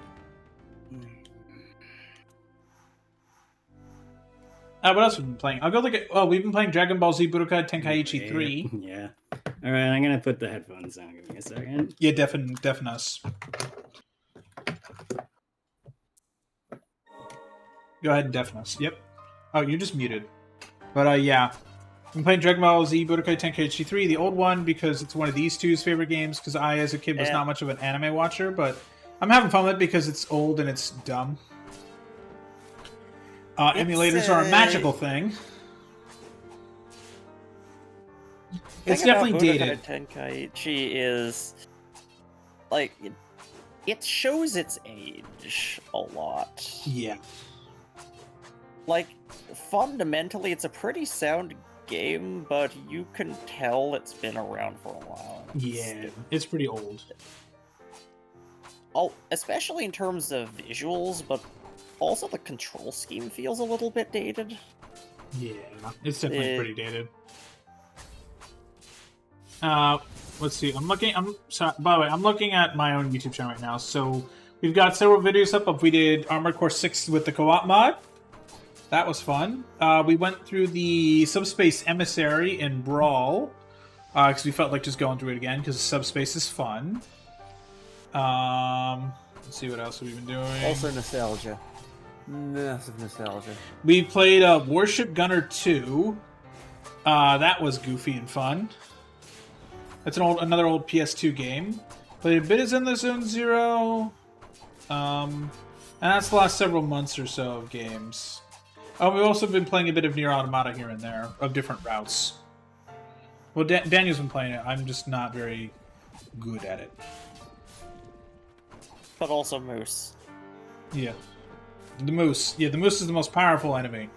What else have we been playing? I'll go look at. Oh, we've been playing Dragon Ball Z Budokai Tenkaichi 3. Yeah. All right, I'm gonna put the headphones on. Give me a second. Yeah, deafen us. Go ahead and deafen us. Yep. Oh, you're just muted. But yeah, I'm playing Dragon Ball Z Budokai Tenkaichi 3, the old one, because it's one of these two's favorite games. Because I, as a kid, was not much of an anime watcher, but I'm having fun with it because it's old and it's dumb. Emulators are a magical thing. It's definitely dated. Tenkaichi is like it shows its age a lot. Yeah. Like fundamentally, it's a pretty sound game, but you can tell it's been around for a while. Yeah, it's pretty old. Especially in terms of visuals, but also the control scheme feels a little bit dated. Yeah, it's definitely pretty dated. Let's see. I'm sorry. By the way, I'm looking at my own YouTube channel right now. So we've got several videos up of we did Armored Core 6 with the co-op mod. That was fun. We went through the Subspace Emissary in Brawl because we felt like just going through it again because Subspace is fun. Let's see what else we've been doing. Also nostalgia. Massive nostalgia. We played Warship Gunner 2. That was goofy and fun. That's another old PS2 game. Played a bit of Zenless Zone Zero. And that's the last several months or so of games. We've also been playing a bit of Nier Automata here and there, of different routes. Well, Daniel's been playing it. I'm just not very good at it. But also Moose. Yeah. The Moose. Yeah, the Moose is the most powerful enemy.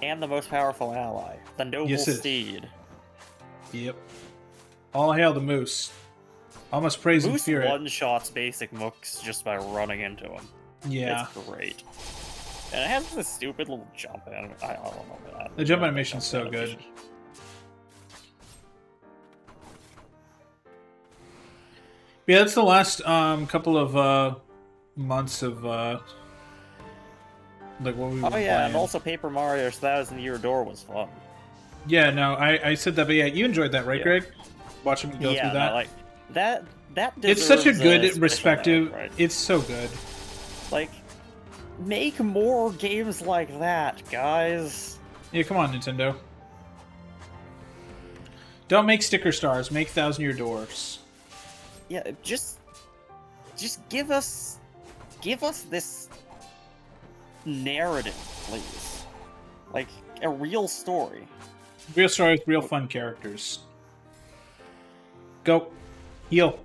And the most powerful ally. The Noble Steed. Yep. All hail the Moose. All must praise and fear it. Moose one-shots basic mooks just by running into him. Yeah. It's great. And it has this stupid little jump animation. I don't know that. The jump animation's so good. Yeah, that's the last couple of months of like what we were playing. And also Paper Mario's 1,000-Year Door was fun. Yeah, no, I said that, but yeah, you enjoyed that, right, Greg? Watching me go through that. No, like that it's such a good deserves respective. right? It's so good. Like, make more games like that, guys. Yeah, come on, Nintendo. Don't make sticker stars. Make 1,000-Year Doors. Yeah, just give us this narrative, please. Like a real story. Real story with real fun characters. Go. Heal.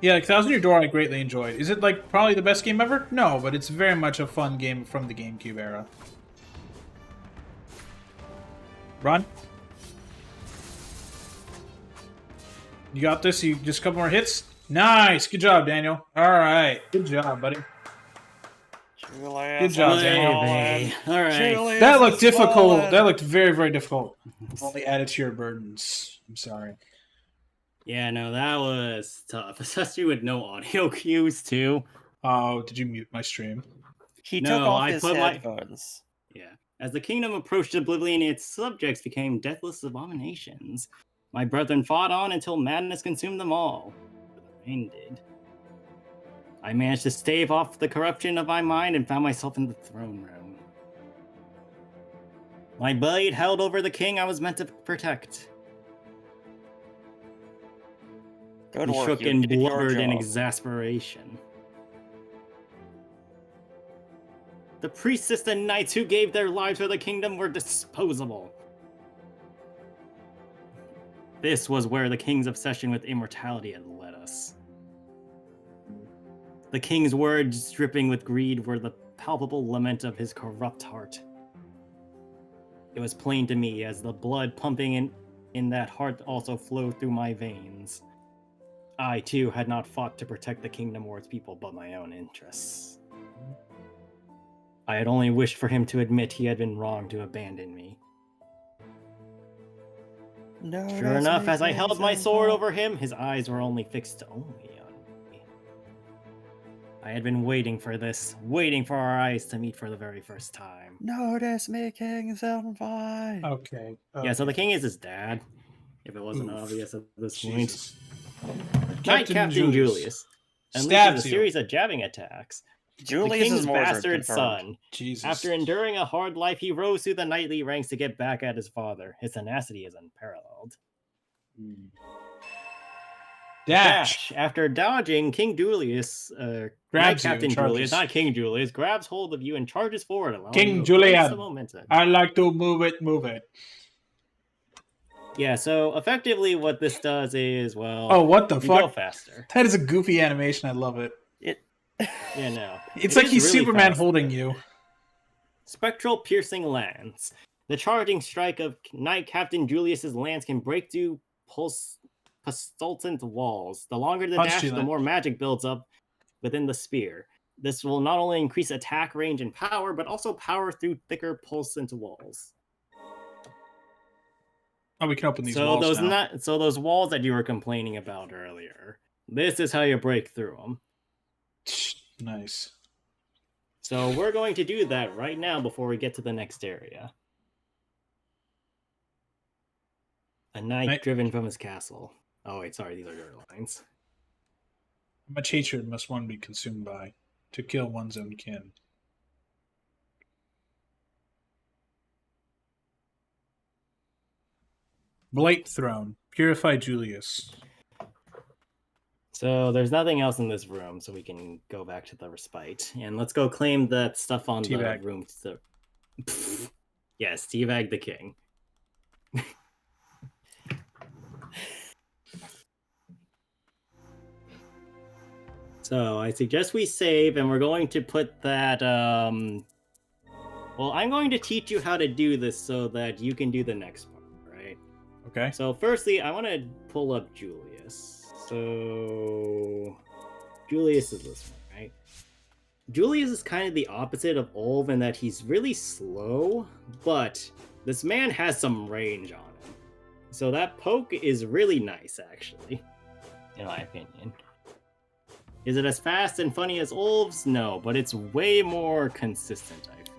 Yeah, like 1,000-Year Door I greatly enjoyed. Is it like probably the best game ever? No, but it's very much a fun game from the GameCube era. Run. You got this? You just a couple more hits? Nice! Good job, Daniel. Alright. Good job, buddy. Good job, Daniel. Alright. That looked difficult. That looked very, very difficult. Only added to your burdens. I'm sorry. Yeah, no, that was tough. Especially with no audio cues, too. Oh, did you mute my stream? He took off his headphones. Yeah. As the kingdom approached oblivion, its subjects became deathless abominations. My brethren fought on until madness consumed them all. But the rain did. I managed to stave off the corruption of my mind and found myself in the throne room. My blade held over the king I was meant to protect. Good He work. shook and blubbered in exasperation. The priestess and knights who gave their lives for the kingdom were disposable. This was where the king's obsession with immortality had led us. The king's words, dripping with greed, were the palpable lament of his corrupt heart. It was plain to me as the blood pumping in that heart also flowed through my veins. I, too, had not fought to protect the kingdom or its people, but my own interests. I had only wished for him to admit he had been wrong to abandon me. No, sure enough, as I held my sword over him, his eyes were only fixed only on me. I had been waiting for this, waiting for our eyes to meet for the very first time. Notice me, King Senpai. Okay. Yeah, so the okay. king is his dad, if it wasn't Oof. obvious at this Jesus. point. Knight Captain Julius unleashes a stabs you. series of jabbing attacks. The Julius king's is more bastard confirmed. son. Jesus. After enduring a hard life, he rose through the knightly ranks to get back at his father. His tenacity is unparalleled. Dash. After dodging, King Julius, Grabs you Captain and charges. Julius, not King Julius, grabs hold of you and charges forward, allowing King you to embrace Julian. the momentum. I like to move it, move it. Yeah, so effectively what this does is, well, Oh, what the you fuck? go faster. That is a goofy animation. I love it. Yeah, no. It's It like is he's really Superman fast. holding you. Spectral piercing lance. The charging strike of Knight Captain Julius's lance can break through pulsant walls. The longer the Punch dash, you, the then. more magic builds up within the spear. This will not only increase attack range and power, but also power through thicker pulsant walls. Oh, we can open these walls now. So those walls that you were complaining about earlier, this is how you break through them. Nice. So we're going to do that right now before we get to the next area. A knight driven from his castle. Oh wait, sorry, these are your lines. How much hatred must one be consumed by to kill one's own kin? Blight Throne. Purify Julius. So there's nothing else in this room, so we can go back to the respite. And let's go claim that stuff on Teabag. the room. Yes, teabag the king. So I suggest we save, and we're going to put that, well, I'm going to teach you how to do this so that you can do the next part, right? Okay. So firstly, I want to pull up Julius. So Julius is this one, right? Julius is kind of the opposite of Ulv in that he's really slow, but this man has some range on him. So that poke is really nice, actually, in my opinion. Is it as fast and funny as Ulv's? No, but it's way more consistent, I feel.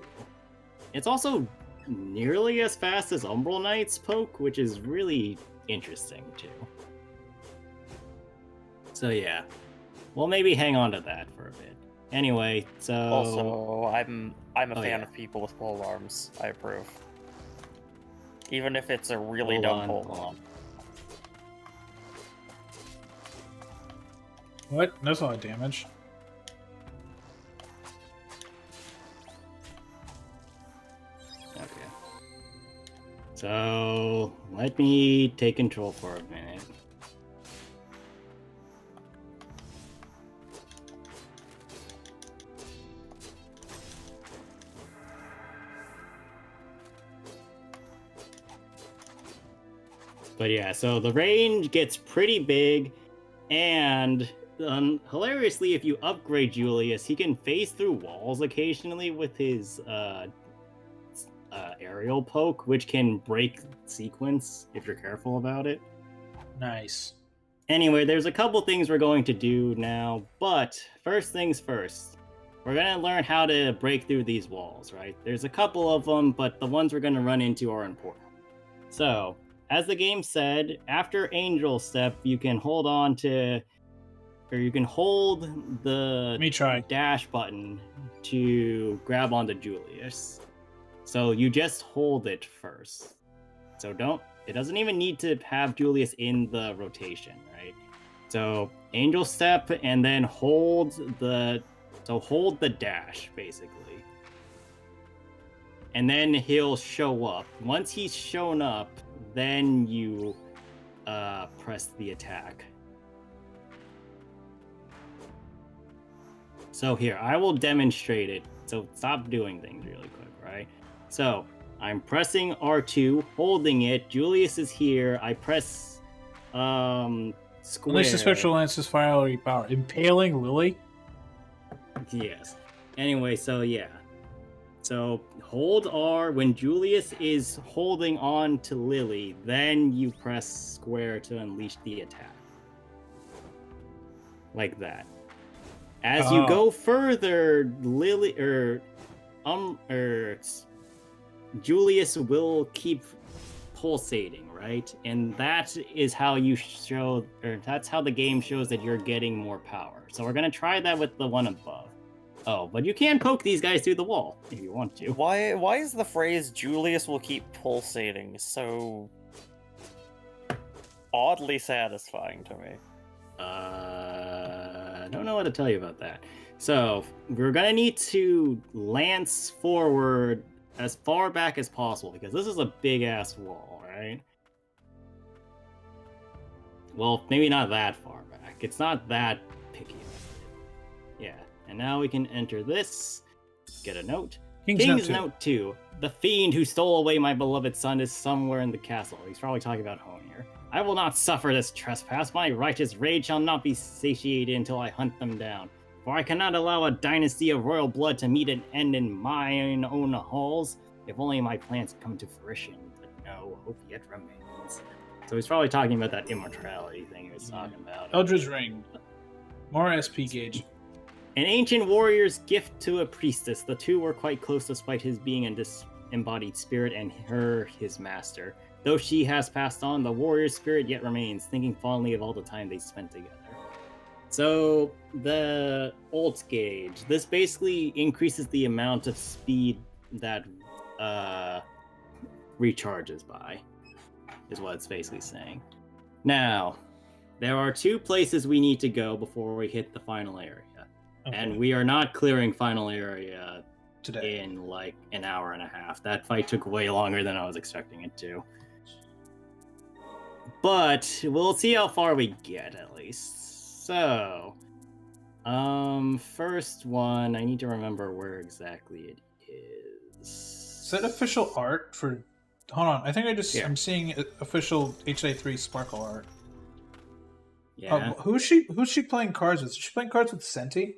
It's also nearly as fast as Umbral Knight's poke, which is really interesting, too. So yeah, we'll maybe hang on to that for a bit. Anyway, so... Also, I'm a fan yeah. of people with pole arms. I approve. Even if it's a really Hold dumb on, pole hold arm. on. What? That's a lot of damage. Okay. So, let me take control for a minute. But yeah, so the range gets pretty big, and hilariously, if you upgrade Julius, he can phase through walls occasionally with his aerial poke, which can break sequence if you're careful about it. Nice. Anyway, there's a couple things we're going to do now, but first things first. We're going to learn how to break through these walls, right? There's a couple of them, but the ones we're going to run into are important. So, as the game said, after Angel Step, you can hold on to, or you can hold the Let me try. dash button to grab onto Julius. So you just hold it first. So it doesn't even need to have Julius in the rotation, right? So Angel Step and then hold the dash, basically. And then he'll show up. Once he's shown up, then you press the attack. So here, I will demonstrate it. So stop doing things really quick, right? So I'm pressing R2, holding it. Julius is here. I press square. Unleash the spectral lance's fiery power. Impaling Lily? Yes. Anyway, so yeah. So hold R when Julius is holding on to Lily, then you press square to unleash the attack. Like that. As you Oh. go further, Julius will keep pulsating, right? And that is how you show, or that's how the game shows that you're getting more power. So we're gonna try that with the one above. Oh, but you can poke these guys through the wall if you want to. Why is the phrase Julius will keep pulsating so oddly satisfying to me? I don't know what to tell you about that. So we're gonna need to lance forward as far back as possible because this is a big ass wall, right? Well, maybe not that far back. It's not that picky. Yeah, and now we can enter this. Get a note. King's note 2. The fiend who stole away my beloved son is somewhere in the castle. He's probably talking about Honir. I will not suffer this trespass. My righteous rage shall not be satiated until I hunt them down. For I cannot allow a dynasty of royal blood to meet an end in mine own halls. If only my plans come to fruition, but no hope yet remains. So he's probably talking about that immortality thing he was talking about. Eldritch Ring. More SP gauge. An ancient warrior's gift to a priestess. The two were quite close despite his being a disembodied spirit and her his master. Though she has passed on, the warrior's spirit yet remains, thinking fondly of all the time they spent together. So, the ult gauge. This basically increases the amount of speed that recharges by, is what it's basically saying. Now, there are 2 places we need to go before we hit the final area. Okay. And we are not clearing final area Today. in like an hour and a half. That fight took way longer than I was expecting it to. But we'll see how far we get at least. So, first one, I need to remember where exactly it is. Is that official art for... Hold on, I think Yeah. I'm seeing official HA3 Sparkle art. Yeah, Who's she playing cards with? Is she playing cards with Senti?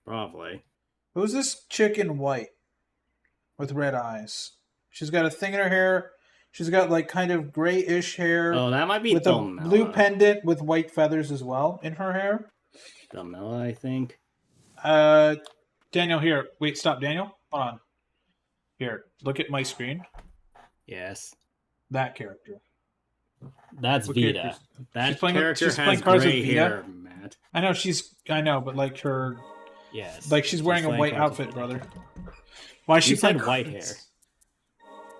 probably. Who's this chick in white with red eyes? She's got a thing in her hair. She's got like kind of grayish hair Oh, that might be with a Delmella. blue pendant with white feathers as well in her hair. Delmella, I think. Daniel, here. Wait, stop, Daniel. Hold on. Here, look at my screen. Yes. That character. That's What Vita. characters? That She's playing- character she's playing has cards with gray Vita? hair, Matt. I know, but like her, Yes. like she's wearing a playing white cards with outfit, Vita. brother. Why is she You said playing white cards? hair.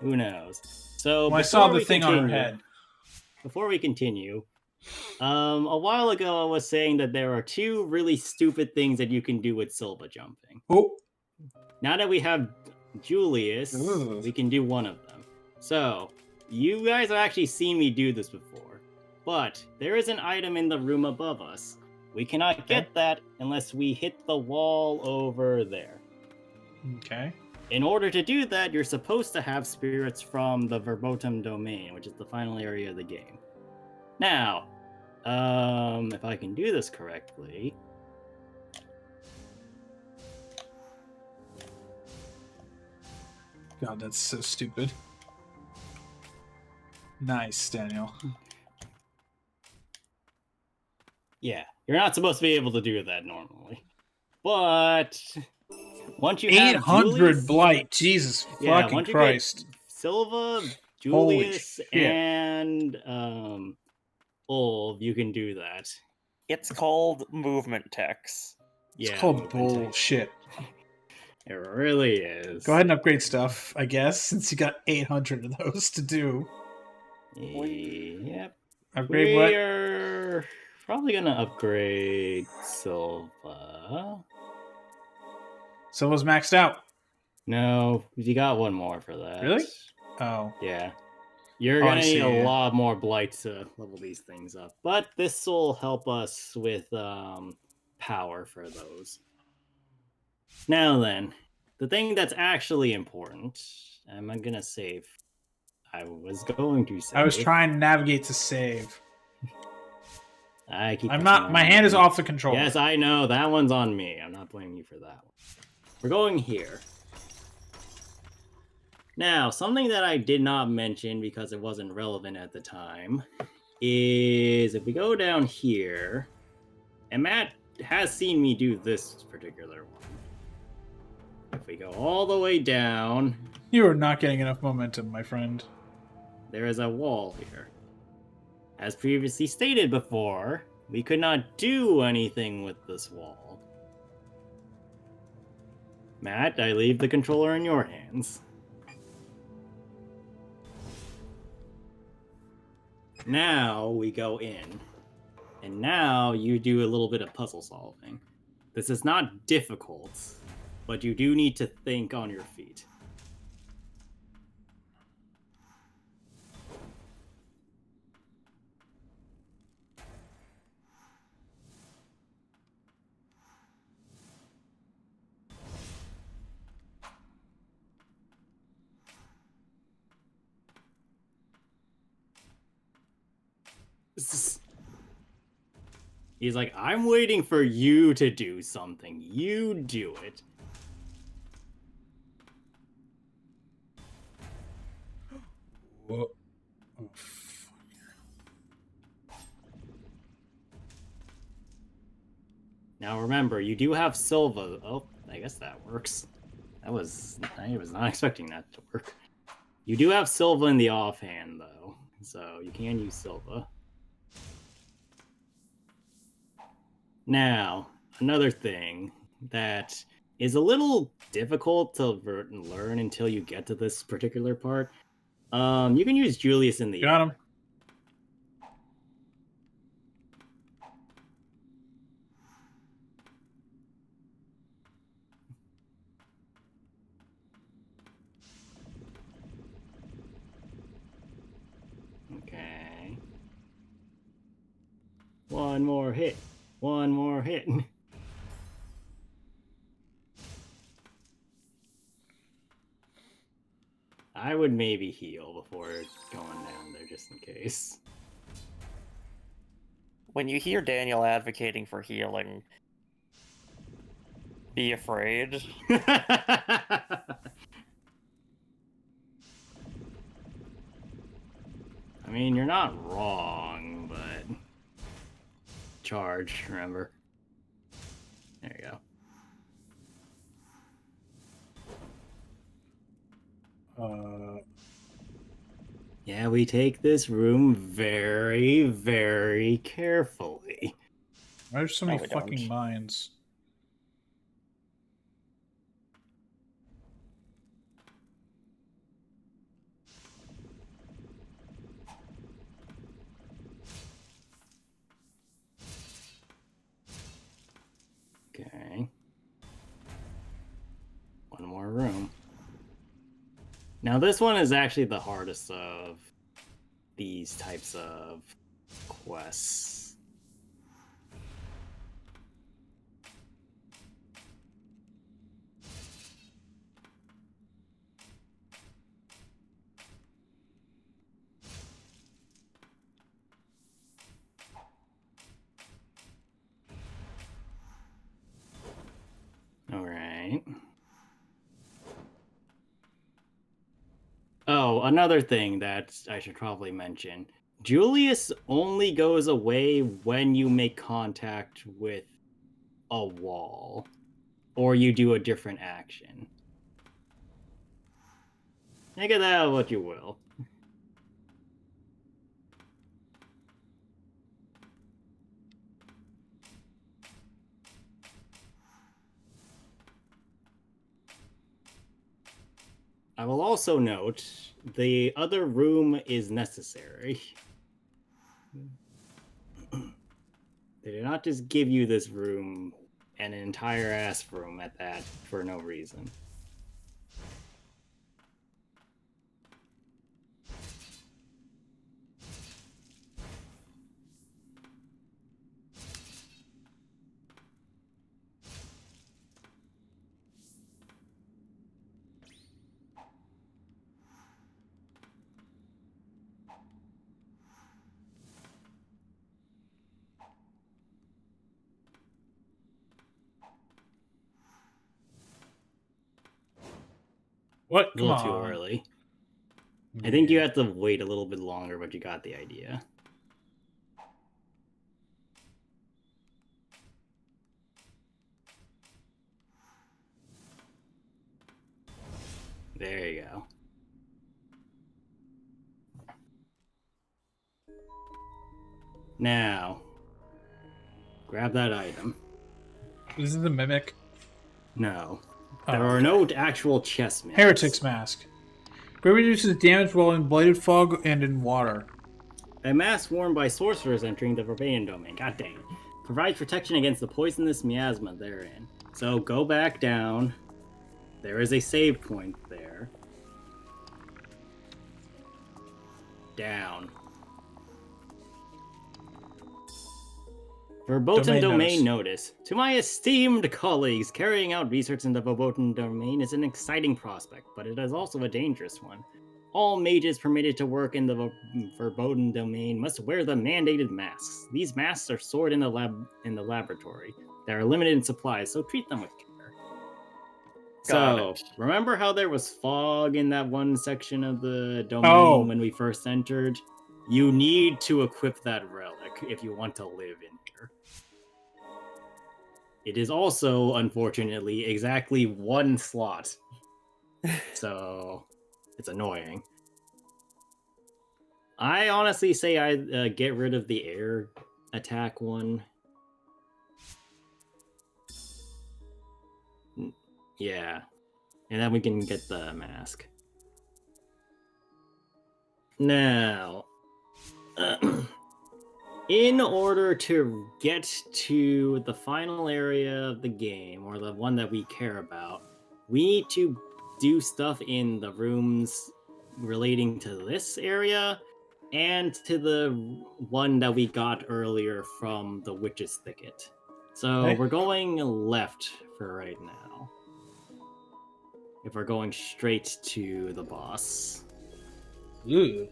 Who knows? So Well, I saw before the we thing on her continue- head. Before we continue, a while ago I was saying that there are 2 really stupid things that you can do with Silva jumping. Oh, Now that we have Julius, Ooh. we can do one of them. So, you guys have actually seen me do this before, but there is an item in the room above us. We cannot get that unless we hit the wall over there. okay. In order to do that, you're supposed to have spirits from the Verboten Domain, which is the final area of the game. Now, if I can do this correctly... God, that's so stupid. Nice, Daniel. Yeah, you're not supposed to be able to do that normally. But once you have 800 Julius, blight. Jesus fucking once you Christ. get Silva, Holy Julius, shit. and Ulv, you can do that. It's called movement text. It's Yeah, called movement tech. bullshit. It really is. Go ahead and upgrade stuff, I guess, since you got 800 of those to do. Yep. Upgrade what? We're probably gonna upgrade Silva. Silva's maxed out. No, you got one more for that. Really? Oh. Yeah. You're Oh, I gonna see, need a yeah. lot more blight to level these things up. But this will help us with power for those. Now then, the thing that's actually important, I'm gonna save. I was going to save. I was trying to navigate to save. I keep I'm pushing not. on My hand is you. off the controller. Yes, I know. That one's on me. I'm not blaming you for that one. We're going here. Now, something that I did not mention because it wasn't relevant at the time is if we go down here, and Matt has seen me do this particular one. If we go all the way down, You are not getting enough momentum, my friend. there is a wall here. As previously stated before, we could not do anything with this wall. Matt, I leave the controller in your hands. Now we go in. And now you do a little bit of puzzle solving. This is not difficult, but you do need to think on your feet. He's like, I'm waiting for you to do something. You do it. Whoa. Oh, Now remember, you do have Silva. Oh, I guess that works. I was not expecting that to work. You do have Silva in the offhand, though, so you can use Silva. Now, another thing that is a little difficult to learn until you get to this particular part. You can use Julius in the Got air. him. Okay. One more hit. One more hit. I would maybe heal before going down there just in case. When you hear Daniel advocating for healing, be afraid. I mean, you're not wrong, but charge, remember? There you Uh, Yeah, we take this room very, very carefully. why are there so No, many we fucking don't. mines? Okay. One more room. Now this one is actually the hardest of these types of quests. Alright. Oh, another thing that I should probably mention. Julius only goes away when you make contact with a wall. Or you do a different action. Make of that what you will. I will also note the other room is necessary. They did not just give you this room, and an entire ass room at that, for no reason. What? A Come little too on. early. I think you Yeah. have to wait a little bit longer, but you got the idea. There you go. Now, grab that item. This is the mimic. No. Oh, There are okay. no actual chest mimics. Heretic's mask. Great reduces damage while in blighted fog and in water. A mask worn by sorcerers entering the Forbidden Domain. God dang it. Provides protection against the poisonous miasma therein. So go back down. There is a save point there. Down. Verboten Domain notice. To my esteemed colleagues, carrying out research in the Verboten Domain is an exciting prospect, but it is also a dangerous one. All mages permitted to work in the Verboten Domain must wear the mandated masks. These masks are stored in the laboratory. They are limited in supply, so treat them with care. Got it. Remember how there was fog in that one section of the domain when we first entered? You need to equip that relic if you want to live in here. It is also, unfortunately, exactly one slot. So, it's annoying. I honestly say I get rid of the air attack one. Yeah. And then we can get the mask. Now, in order to get to the final area of the game, or the one that we care about, we need to do stuff in the rooms relating to this area and to the one that we got earlier from the Witch's Thicket. So Okay. we're going left for right now. If we're going straight to the boss. Ooh.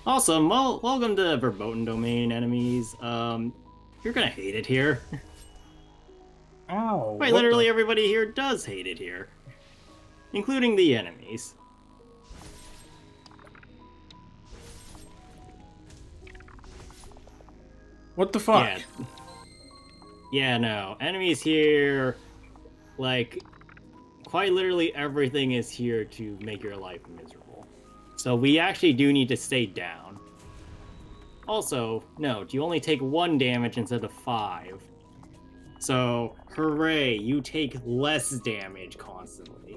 Awesome. Well, welcome to Verboten Domain, enemies. You're gonna hate it here. Ow. Quite literally, everybody here does hate it here, including the enemies. What the fuck? Yeah, no. Enemies here, like, quite literally everything is here to make your life miserable. So we actually do need to stay down. Also, note, you only take 1 damage instead of 5. So, hooray, you take less damage constantly.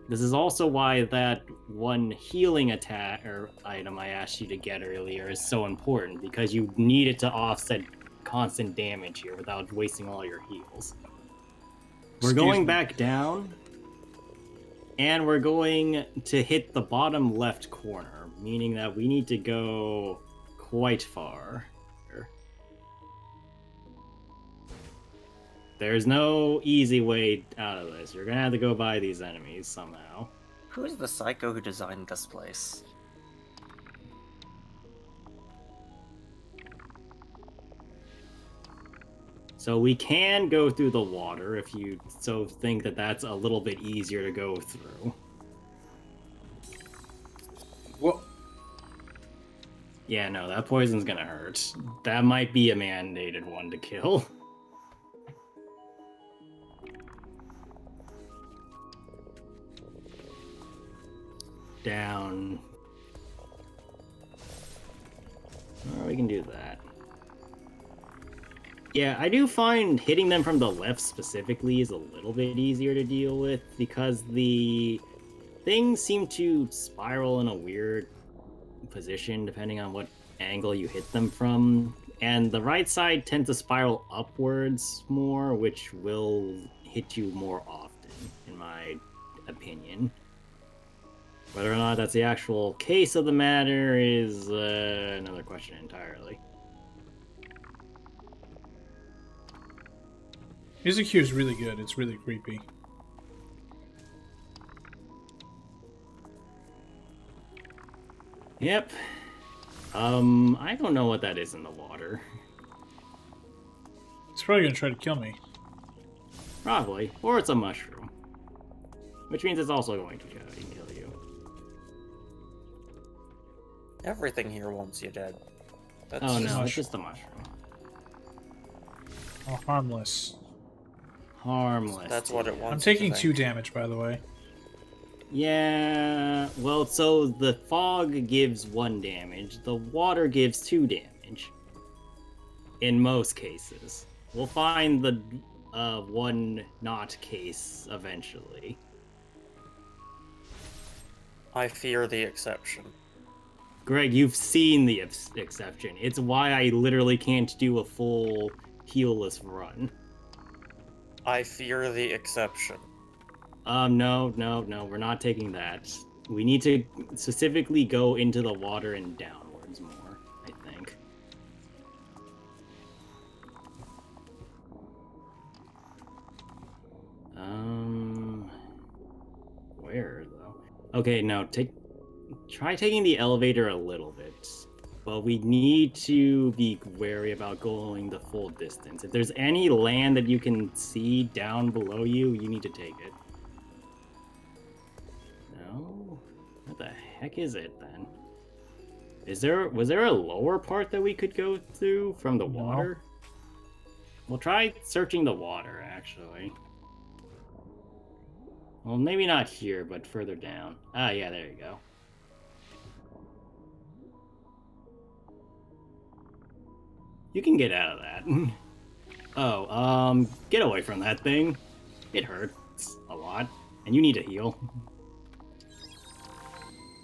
This is also why that one healing attack or item I asked you to get earlier is so important, because you need it to offset constant damage here without wasting all your heals. We're going back down, and we're going to hit the bottom left corner, meaning that we need to go quite far. There's no easy way out of this. You're gonna have to go by these enemies somehow. Who's the psycho who designed this place? So we can go through the water if you so think that that's a little bit easier to go through. What? Yeah, no, that poison's gonna hurt. That might be a mandated one to kill. Down. Oh, we can do that. Yeah, I do find hitting them from the left specifically is a little bit easier to deal with, because the things seem to spiral in a weird position depending on what angle you hit them from. And the right side tends to spiral upwards more, which will hit you more often, in my opinion. Whether or not that's the actual case of the matter is another question entirely. Music here is really good. It's really creepy. Yep. I don't know what that is in the water. It's probably gonna try to kill me. Probably. Or it's a mushroom. Which means it's also going to kill you. Everything here wants you dead. That's Oh just- no, it's just a mushroom. Oh, harmless. Harmless. That's what it wants. I'm you to taking think. 2 damage, by the way. Yeah, well, so the fog gives 1 damage, the water gives 2 damage. In most cases. We'll find the one not case eventually. I fear the exception. Greg, you've seen the exception. It's why I literally can't do a full healless run. I fear the exception. No, we're not taking that. We need to specifically go into the water and downwards more, I think. Where though? Okay, no, try taking the elevator a little bit. But we need to be wary about going the full distance. If there's any land that you can see down below you, you need to take it. No? What the heck is it then? Was there a lower part that we could go through from the water? We'll try searching the water, actually. Well, maybe not here, but further down. Ah, yeah, there you go. You can get out of that. Oh, get away from that thing. It hurts a lot, and you need to heal.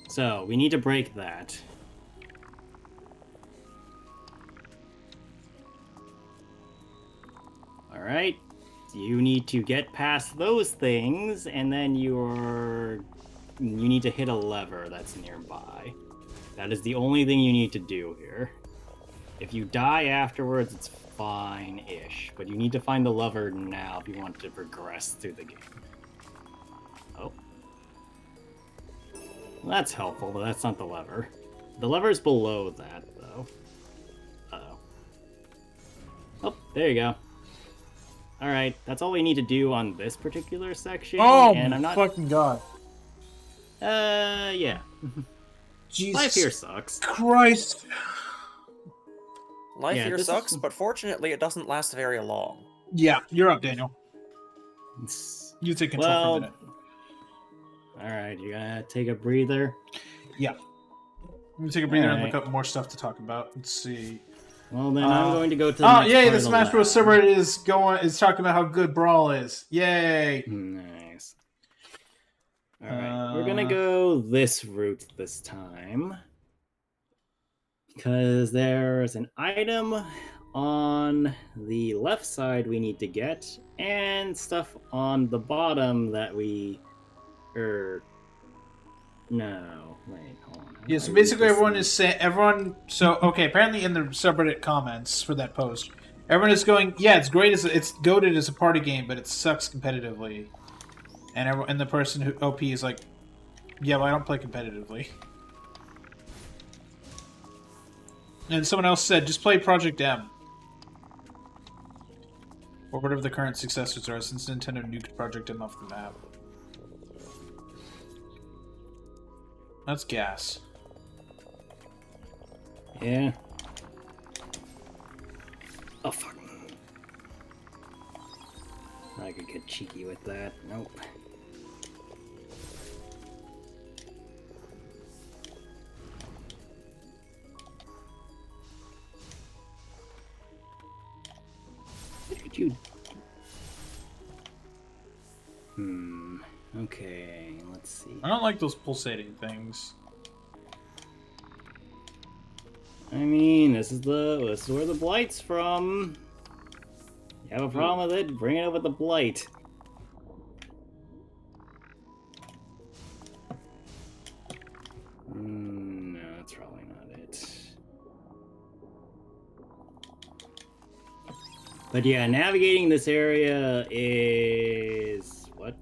So, we need to break that. Alright. You need to get past those things, and then you need to hit a lever that's nearby. That is the only thing you need to do here. If you die afterwards, it's fine-ish, but you need to find the lever now if you want to progress through the game. Oh. Well, that's helpful, but that's not the lever. The lever's below that, though. Uh-oh. Oh, there you go. Alright, that's all we need to do on this particular section. Oh, and my I'm not... fucking god. Yeah. Jesus Life here sucks. Christ. Life Yeah, here this sucks, is- but fortunately it doesn't last very long. Yeah, you're up, Daniel. You take control Well, for a minute. alright, you gotta take a breather. Yeah. Let me take a breather and Alright. look up more stuff to talk about. Let's see. Well, then I'm going to go to the Oh, next yay! part The of Smash Bros. lab. Subreddit is talking about how good Brawl is. Yay! Nice. Alright, we're gonna go this route this time. Because there's an item on the left side we need to get, and stuff on the bottom that we... No, wait, hold on. Yeah, so basically everyone is saying... okay, apparently in the subreddit comments for that post, everyone is going, yeah, it's great, it's goated as a party game, but it sucks competitively. And the person who OP is like, yeah, well, I don't play competitively. And someone else said, just play Project M. Or whatever the current successors are, since Nintendo nuked Project M off the map. That's gas. Yeah. Oh, fuck. I could get cheeky with that. Nope. What did you... Okay, let's see. I don't like those pulsating things. I mean, this is where the blight's from. You have a problem with it? Bring it up with the blight. No, that's probably not it. But yeah, navigating this area is... what?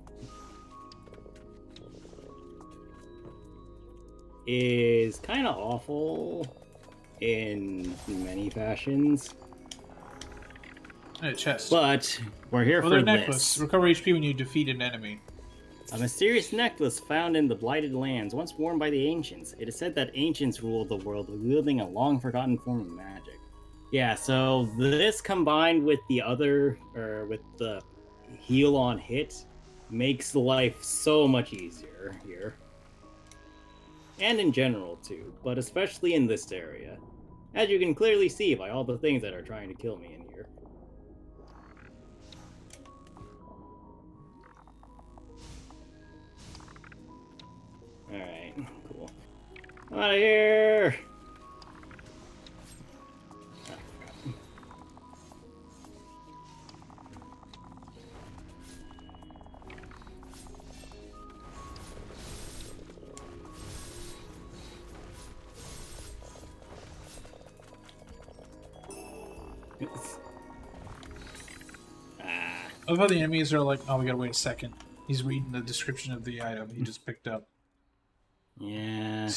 Is kind of awful in many fashions. And a chest. But we're here Oh, for their necklace. this. Recover HP when you defeat an enemy. A mysterious necklace found in the Blighted Lands, once worn by the ancients. It is said that ancients ruled the world, wielding a long-forgotten form of magic. Yeah, so this combined with the other, with the heal on hit, makes life so much easier here. And in general, too, but especially in this area. As you can clearly see by all the things that are trying to kill me in here. Alright, cool. Out of here! Ah, crap. Ah. I love how the enemies are like, oh, we gotta wait a second. He's reading the description of the item he just picked up. Yeah.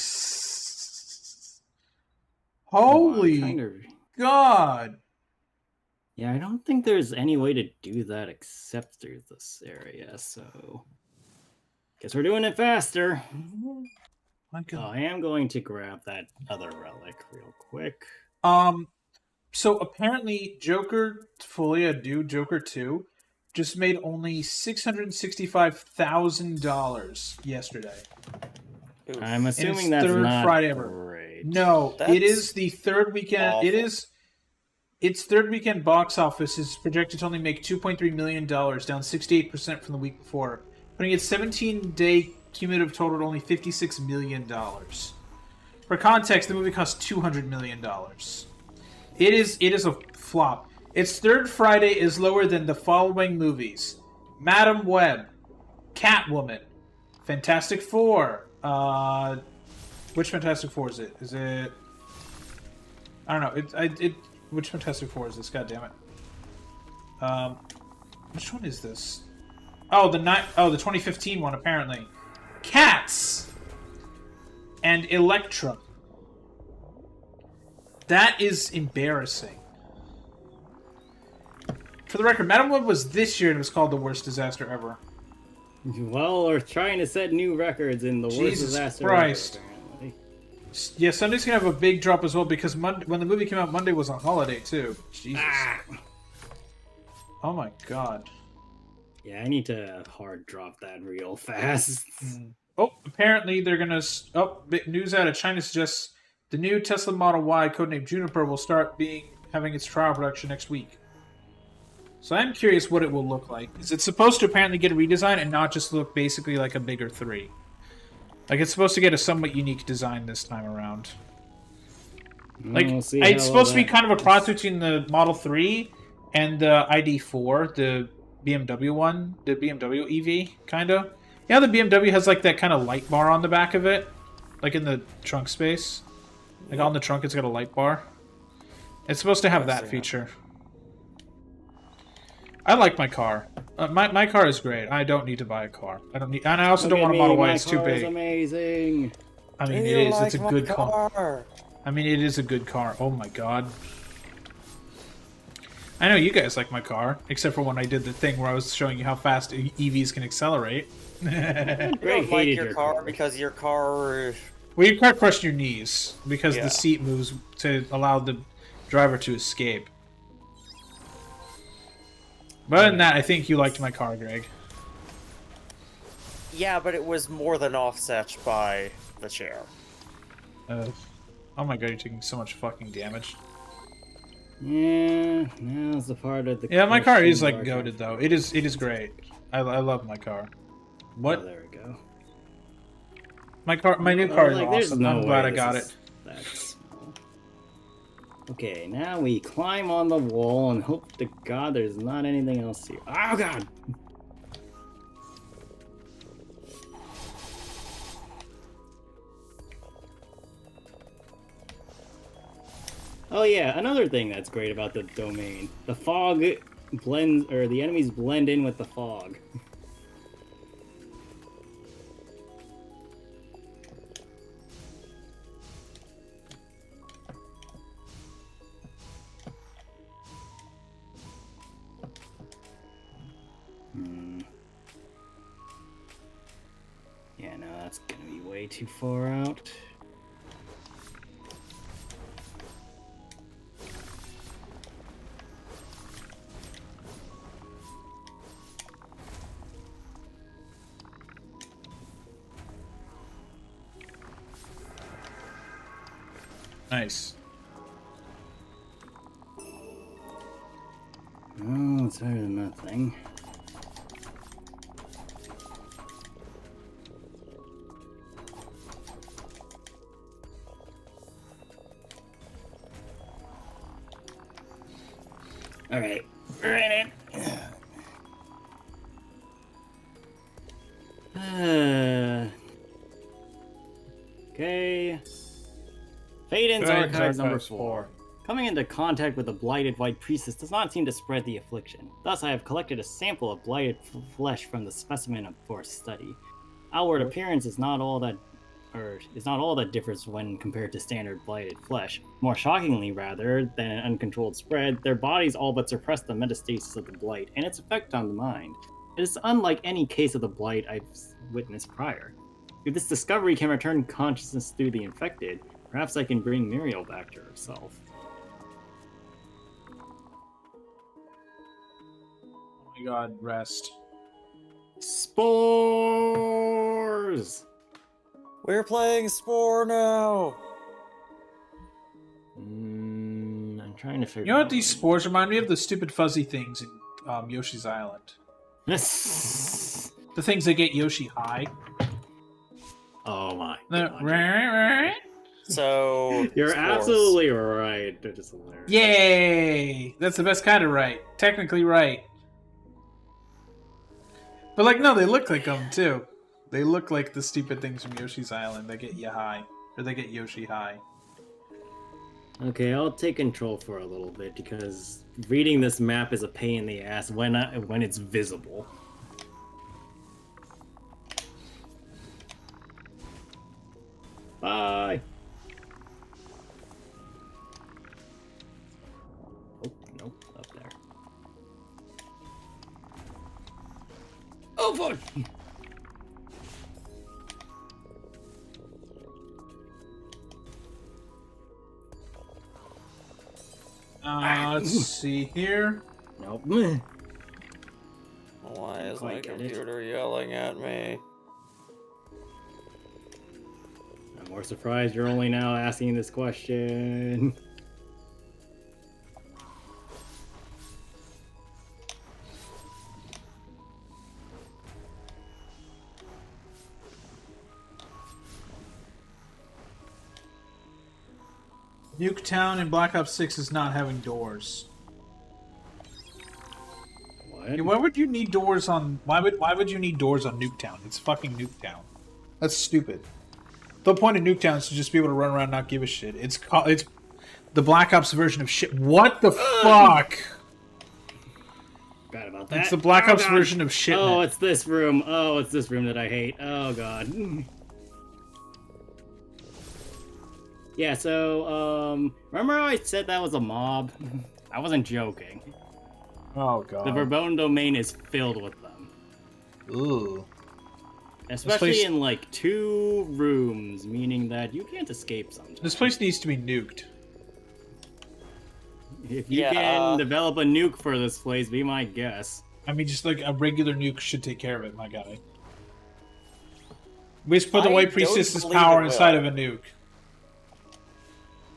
Holy Kind of... God! Yeah, I don't think there's any way to do that except through this area, so... Guess we're doing it faster. My Oh, God. I am going to grab that other relic real quick. So apparently Joker Folia Dude Joker 2 just made only $665,000 yesterday. Oof. I'm its assuming that's third not Friday ever. great. No, it That's is the third weekend. It awful. is its third weekend box office is projected to only make $2.3 million, down 68% from the week before, putting its 17-day cumulative total at only $56 million. For context, the movie cost $200 million. It is a flop. Its third Friday is lower than the following movies: Madam Web, Catwoman, Fantastic Four. Which Fantastic Four is it? Is it? I don't know. Which Fantastic Four is this? God damn it. Which one is this? Oh, the 2015 one apparently. Cats and Electra. That is embarrassing. For the record, Madam Web was this year and it was called the worst disaster ever. Well, we're trying to set new records in the worst Jesus disaster Christ. ever, apparently. Yeah, Sunday's gonna have a big drop as well because when the movie came out, Monday was a holiday too. Jesus. Ah! Oh my God. Yeah, I need to hard drop that real fast. Oh, apparently they're gonna. Big news out of China suggests the new Tesla Model Y, codenamed Juniper, will start having its trial production next week. So I'm curious what it will look like. Is it supposed to apparently get a redesign and not just look basically like a bigger 3? Like it's supposed to get a somewhat unique design this time around. Like We'll see it's how supposed to be that- kind of a cross between the Model 3 and the ID4, the BMW one, the BMW EV, kind of. Yeah, the BMW has like that kind of light bar on the back of it, like in the trunk space. Like on the trunk, it's got a light bar. It's supposed to have that feature. I like my car. My car is great. I don't need to buy a car. I don't need, and I also Look don't at want a me, Model Y. my It's too car is big. amazing. I mean, Do you it is. like It's a my good car. car. I mean, it is a good car. Oh my God. I know you guys like my car, except for when I did the thing where I was showing you how fast EVs can accelerate. You Greg don't like hated your car because your car. Well, your car crushed your knees because Yeah. the seat moves to allow the driver to escape. But other than that, I think you liked my car, Greg. Yeah, but it was more than offset by the chair. Oh my God, you're taking so much fucking damage. Yeah, now's the part of the. Yeah, my car is question like mark. goated though. It is great. I love my car. What? Oh, there we go. My new Oh, car is like, there's awesome. no I'm glad way I got this it. is that small. Okay, now we climb on the wall and hope to God there's not anything else here. Oh God! Oh yeah, another thing that's great about the domain. The fog blends, or the enemies blend in with the fog. Yeah, no, that's gonna be way too far out. Nice. Oh, it's better than nothing. Alright, right in. Okay. Faden's Archives number 4. Coming into contact with the blighted white priestess does not seem to spread the affliction. Thus, I have collected a sample of blighted flesh from the specimen for study. Outward appearance is not all that differs when compared to standard blighted flesh. More shockingly, rather than an uncontrolled spread, their bodies all but suppress the metastasis of the blight and its effect on the mind. It is unlike any case of the blight I've witnessed prior. If this discovery can return consciousness through the infected, perhaps I can bring Muriel back to herself. Oh my god, rest. Spores! We're playing Spore now. I'm trying to figure. You know what these spores remind me of? The stupid fuzzy things in Yoshi's Island. The things that get Yoshi high. Oh my. So You're spores. absolutely right. They're just hilarious. Yay! That's the best kind of right. Technically right. But like, no, they look like them too. They look like the stupid things from Yoshi's Island that get you high. Or they get Yoshi high. Okay, I'll take control for a little bit because reading this map is a pain in the ass when it's visible. Bye. Oh, nope, up there. Oh, fuck! Let's see here. Nope. Why is my Quite get it. computer yelling at me? I'm more surprised you're only now asking this question. Nuketown in Black Ops 6 is not having doors. What? Hey, why would you need doors on... Why would you need doors on Nuketown? It's fucking Nuketown. That's stupid. The point of Nuketown is to just be able to run around and not give a shit. It's the Black Ops version of shit. What the fuck? Forgot about that. It's the Black Ops God. version of shit. Oh, it's this room. Oh, it's this room that I hate. Oh, God. Yeah, so, remember how I said that was a mob? I wasn't joking. Oh, God. The Verboten domain is filled with them. Ooh. Especially place- in, like, 2 rooms, meaning that you can't escape sometimes. This place needs to be nuked. If you Yeah, can develop a nuke for this place, be my guess. I mean, just like a regular nuke should take care of it, my guy. We just put the I White don't Priestess's believe power it inside will. of a nuke.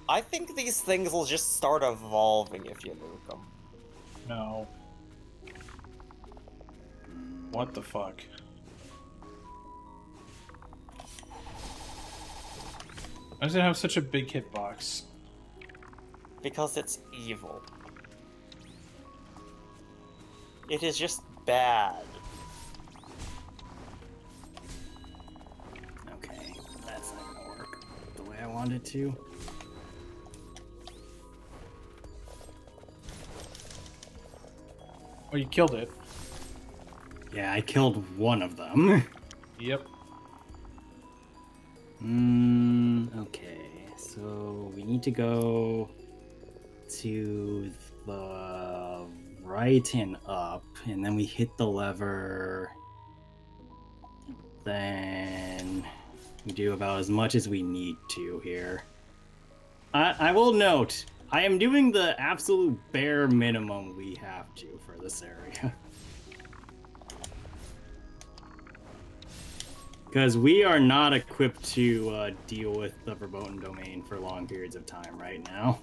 I think these things will just start evolving if you nuke them. No. What the fuck? Why does it have such a big hitbox? Because it's evil. It is just bad. Okay, that's not gonna work the way I want it to. Oh, you killed it. Yeah, I killed one of them. Yep. Okay, so we need to go to the right and up, and then we hit the lever. Then we do about as much as we need to here. I will note, I am doing the absolute bare minimum we have to for this area. Because we are not equipped to deal with the verboten domain for long periods of time right now.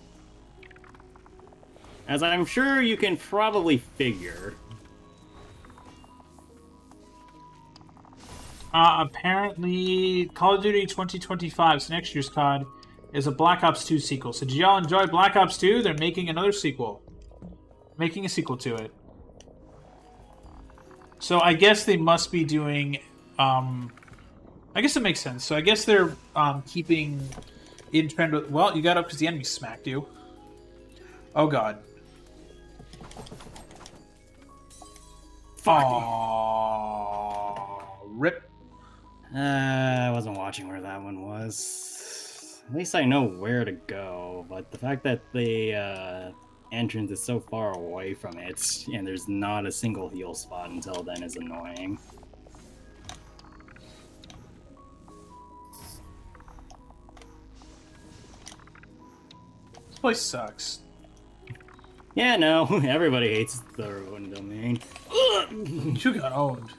As I'm sure you can probably figure. Apparently, Call of Duty 2025's next year's COD is a Black Ops 2 sequel. So did y'all enjoy Black Ops 2? They're making another sequel. Making a sequel to it. So I guess they must be doing... I guess it makes sense. So I guess they're keeping it independent. Well, you got up because the enemy smacked you. Oh, God. Aww. Rip. I wasn't watching where that one was. At least I know where to go, but the fact that the entrance is so far away from it, and there's not a single heal spot until then is annoying. This place sucks. Yeah, no, everybody hates the Verboten domain. You got owned.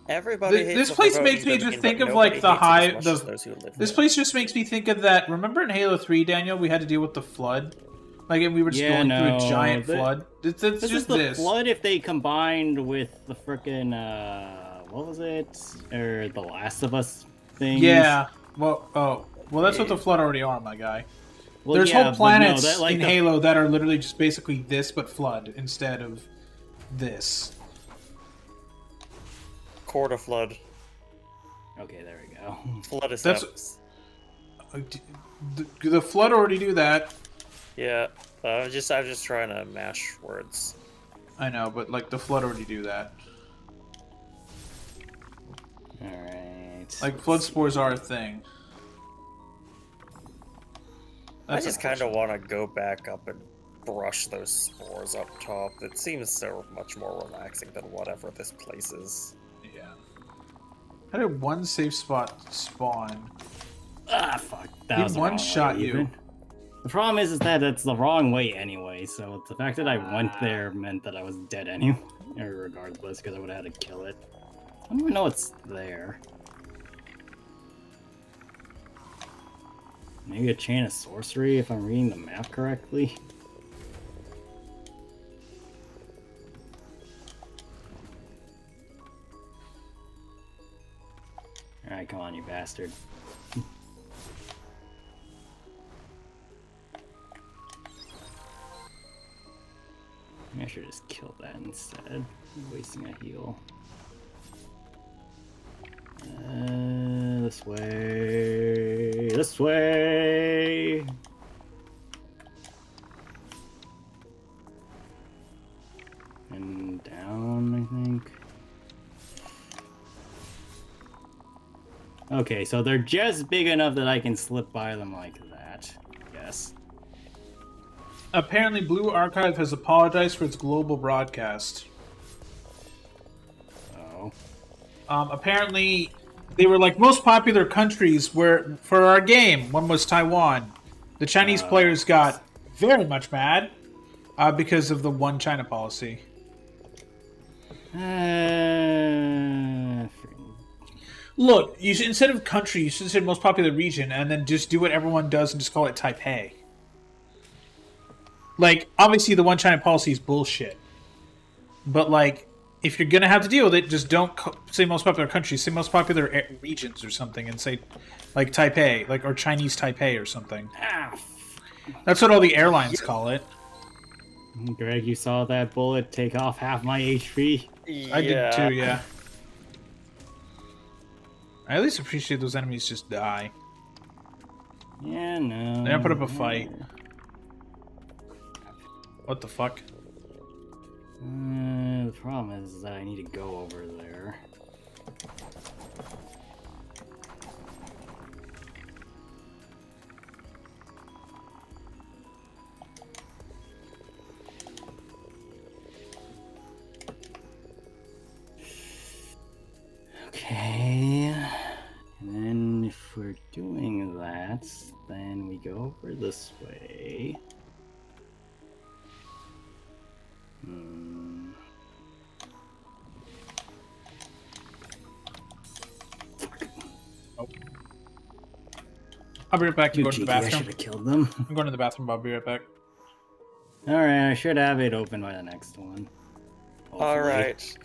Everybody hates This the place Verboten makes me domain, just think but of like nobody the hates it high. as much as those who live This there. place just makes me think of that. Remember in Halo 3, Daniel, we had to deal with the flood. Like, and we were just going through a giant flood. It's This just is the this. flood if they combined with the frickin' what was it? Or the Last of Us thing? Yeah. Well, that's what the flood already are, my guy. Well, There's yeah, whole but planets no, that, like, in Halo that are literally just basically this, but flood instead of this. Quarter flood. Okay, there we go. Flood is That's- The flood already do that. Yeah. I'm just trying to mash words. I know, but like the flood already do that. Alright. Like flood spores are a thing. I That's just kind of want to go back up and brush those spores up top. It seems so much more relaxing than whatever this place is. Yeah. How did one safe spot spawn? Ah, fuck. That He was the wrong one-shot way, you. even. The problem is that it's the wrong way anyway, so the fact that I went there meant that I was dead anyway, regardless, because I would have had to kill it. I don't even know it's there. Maybe a chain of sorcery, if I'm reading the map correctly. Alright, come on, you bastard. I should just kill that instead. Wasting a heal. This way. This way. And down, I think. Okay, so they're just big enough that I can slip by them like that. Yes. Apparently, Blue Archive has apologized for its global broadcast. Oh. Apparently, they were like most popular countries where for our game. One was Taiwan. The Chinese players got very much mad because of the one China policy. Look, you should, instead of country, you should say most popular region, and then just do what everyone does and just call it Taipei. Like, obviously, the one China policy is bullshit. But like, if you're gonna have to deal with it, just don't say most popular countries. Say most popular regions or something, and say like Taipei, like or Chinese Taipei or something. That's what all the airlines call it. Greg, you saw that bullet take off half my HP? Yeah. I did too, yeah. I at least appreciate those enemies just die. Yeah, no. They don't put up a fight. What the fuck? The problem is that I need to go over there. Okay. And then if we're doing that, then we go over this way. I'll be right back to Too go to the cheeky, I bathroom. should have killed them. I'm going to the bathroom. I'll be right back. Alright, I should have it open by the next one. Hopefully. Alright.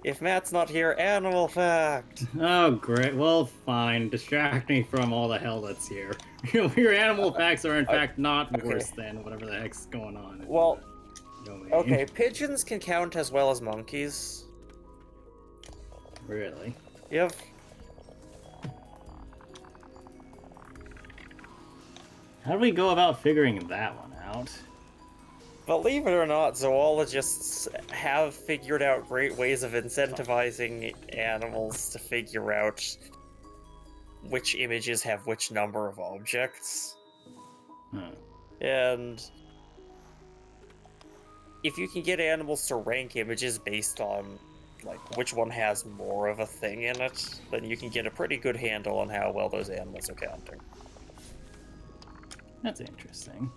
If Matt's not here, animal fact! Oh, great. Well, fine. Distract me from all the hell that's here. Your animal facts are, in fact, not okay. worse than whatever the heck's going on. Well, domain. okay, pigeons can count as well as monkeys. Really? Yep. How do we go about figuring that one out? Believe it or not, zoologists have figured out great ways of incentivizing animals to figure out which images have which number of objects. Huh. And if you can get animals to rank images based on like which one has more of a thing in it, then you can get a pretty good handle on how well those animals are counting. That's interesting.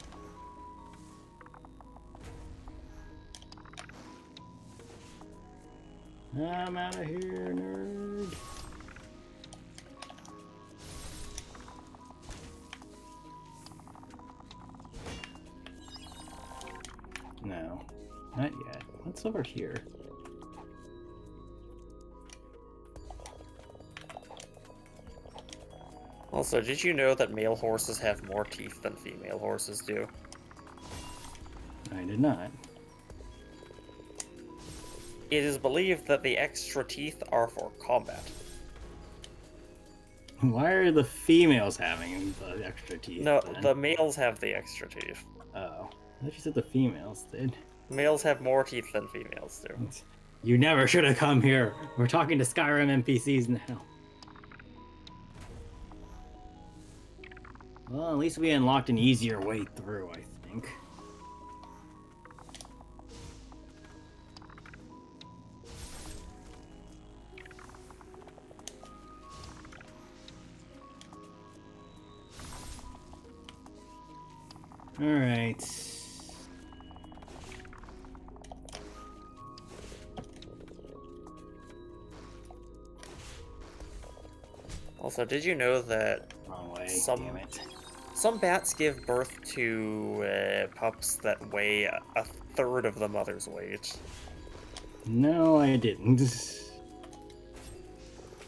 I'm out of here, nerd. No, not yet. What's over here? Also, did you know that male horses have more teeth than female horses do? I did not. It is believed that the extra teeth are for combat. Why are the females having the extra teeth? No, then? the males have the extra teeth. Oh, I thought you said the females did. Males have more teeth than females do. You never should have come here. We're talking to Skyrim NPCs now. Well, at least we unlocked an easier way through, I think. Alright. Also, did you know that Wrong way, Some- damn it. some bats give birth to pups that weigh a third of the mother's weight? No, I didn't.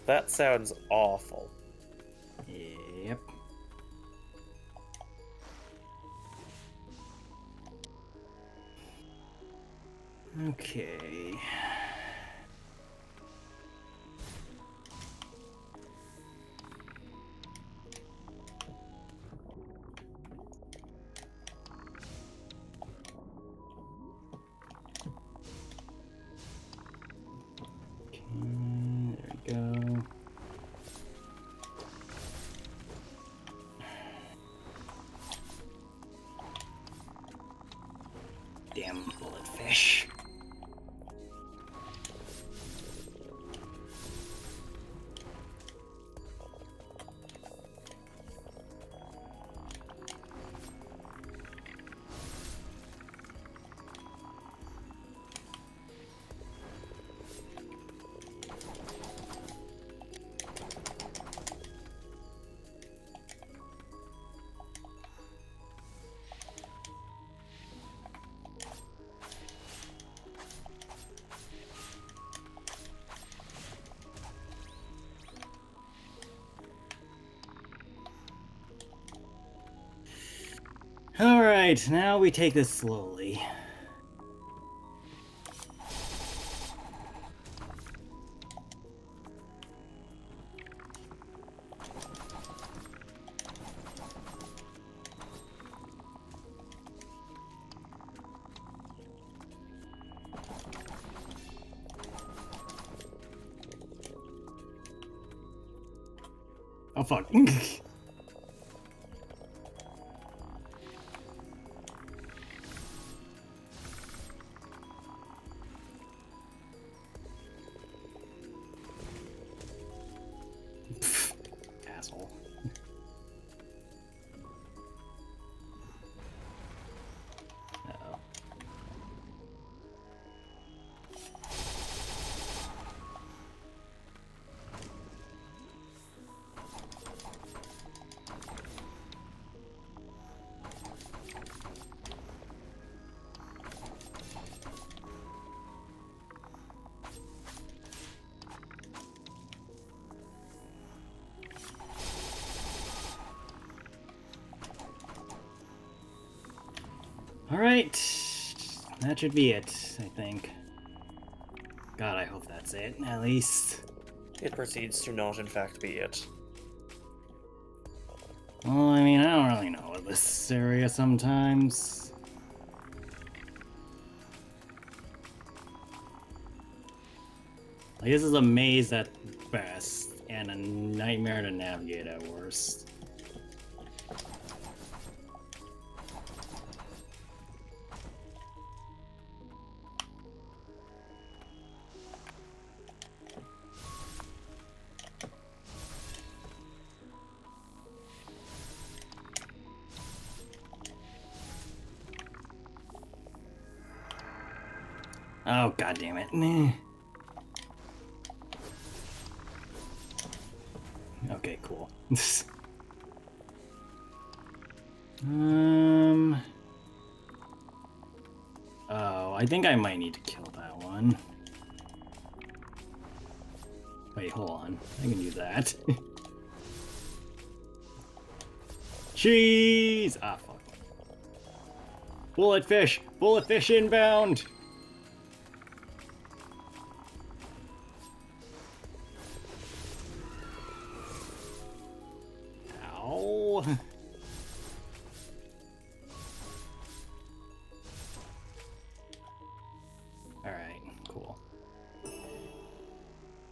That sounds awful. Yep. Okay. There we go. Damn bullet fish. Alright, now we take this slowly. Oh fuck. Asshole. Uh-oh. Alright. That should be it, I think. God, I hope that's it, at least. It proceeds to not, in fact, be it. Well, I mean, I don't really know this area sometimes. Like, this is a maze at best, and a nightmare to navigate at worst. Oh, god damn it. Okay, cool. Oh, I think I might need to kill that one. Wait, hold on. I can do that. Cheese! Ah, fuck. Bullet fish! Bullet fish inbound! Ow. Alright, cool.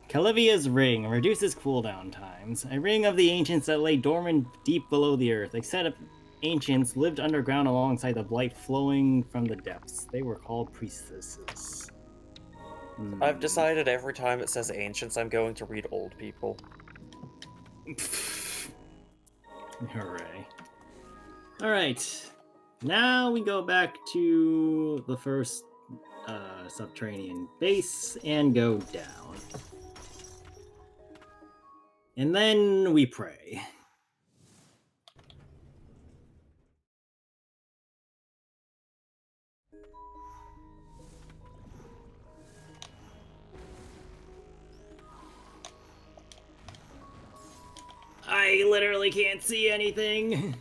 Calivia's ring reduces cooldown times. A ring of the ancients that lay dormant deep below the earth. A set of ancients lived underground alongside the blight flowing from the depths. They were called priestesses. I've decided every time it says ancients, I'm going to read old people. Hooray. Alright. Now we go back to the first subterranean base and go down. And then we pray. I literally can't see anything.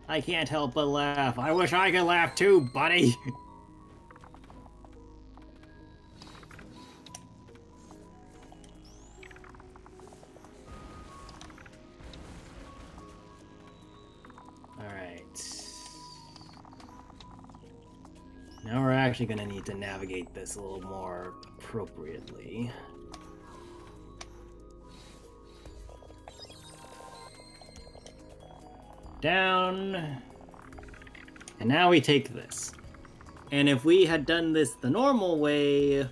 I can't help but laugh. I wish I could laugh too, buddy. Alright. Now we're actually going to need to navigate this a little more appropriately. Down. And now we take this. And if we had done this the normal way,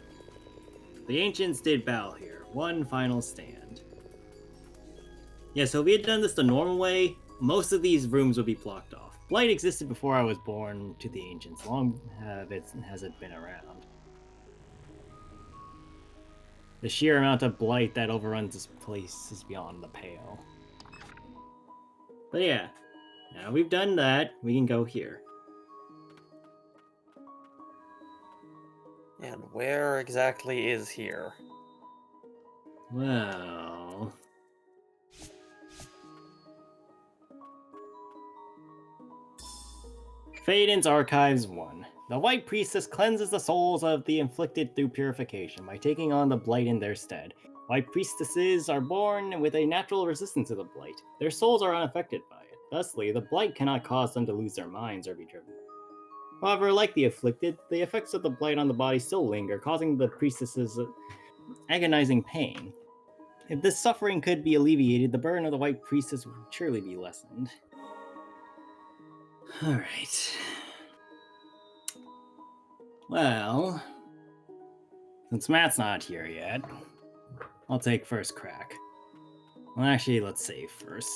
the ancients did bow here. One final stand. Yeah, so if we had done this the normal way, most of these rooms would be blocked off. Blight existed before I was born to the ancients. Long has it been around. The sheer amount of blight that overruns this place is beyond the pale. But yeah, now we've done that, we can go here. And where exactly is here? Well... Phaeton's Archives 1. The White Priestess cleanses the souls of the inflicted through purification by taking on the blight in their stead. White Priestesses are born with a natural resistance to the blight. Their souls are unaffected by it. Thusly, the blight cannot cause them to lose their minds or be driven. However, like the afflicted, the effects of the blight on the body still linger, causing the priestesses agonizing pain. If this suffering could be alleviated, the burden of the White Priestess would surely be lessened. Alright. Well, since Matt's not here yet, I'll take first crack. Well, actually, let's save first.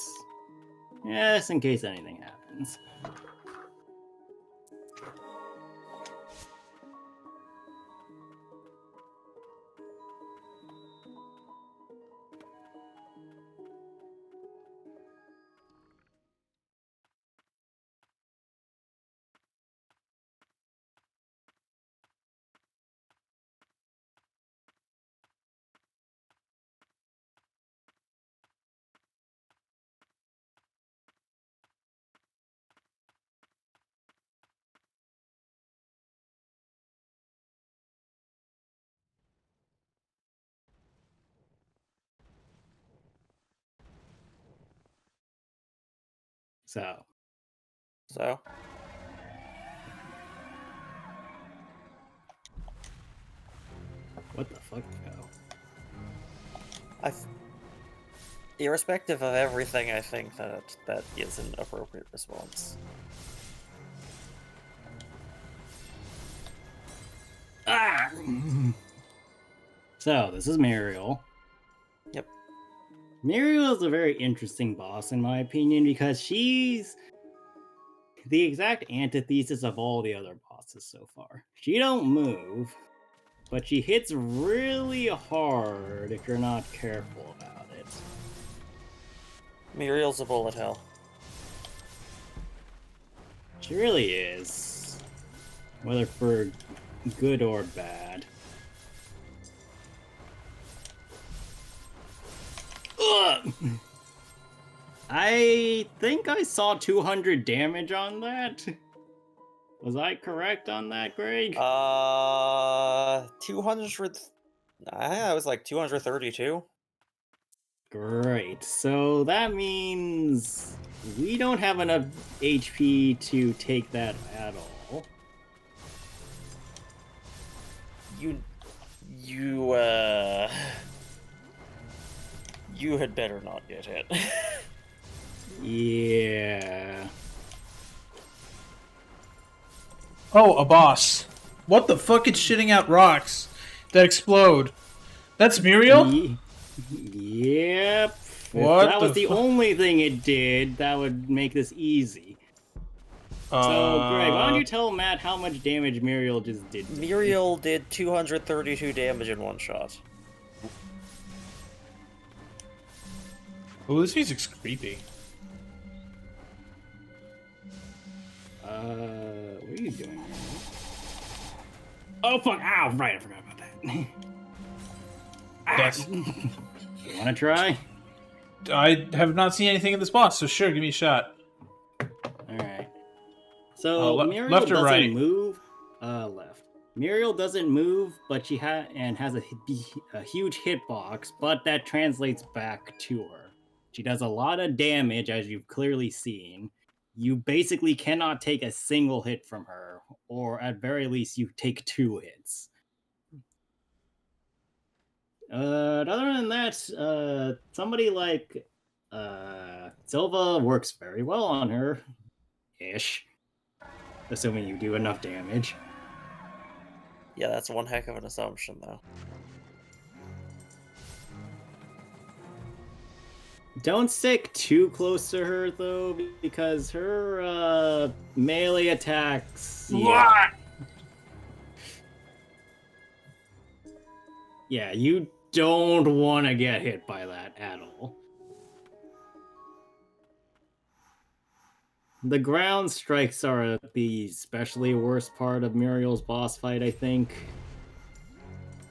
Just in case anything happens. So, So, what the fuck? Oh. irrespective of everything, I think that is an appropriate response. Ah! So, this is Muriel. Yep. Muriel is a very interesting boss, in my opinion, because she's the exact antithesis of all the other bosses so far. She don't move, but she hits really hard if you're not careful about it. Muriel's a bullet hell. She really is. Whether for good or bad. Ugh! I think I saw 200 damage on that. Was I correct on that, Greg? 200. I was like 232. Great. So that means we don't have enough HP to take that at all. You had better not get hit. Yeah. Oh, a boss. What the fuck is shitting out rocks that explode? That's Muriel? Yep. What If that was the the only thing it did, that would make this easy. So, Greg, why don't you tell Matt how much damage Muriel just did to me? Muriel did 232 damage in one shot. Oh, this music's creepy. What are you doing here? Oh, fuck! Ow! Right, I forgot about that. Yes. You wanna try? I have not seen anything in this boss, so sure, give me a shot. Alright. So, Muriel left or doesn't right? move. Left. Muriel doesn't move, but she has a huge hitbox, but that translates back to her. She does a lot of damage, as you've clearly seen. You basically cannot take a single hit from her, or at very least, you take 2 hits. Other than that, somebody like Silva works very well on her, ish, assuming you do enough damage. Yeah, that's one heck of an assumption, though. Don't stick too close to her though, because her melee attacks. Yeah, yeah, you don't want to get hit by that at all. The ground strikes are the especially worst part of Muriel's boss fight, I think.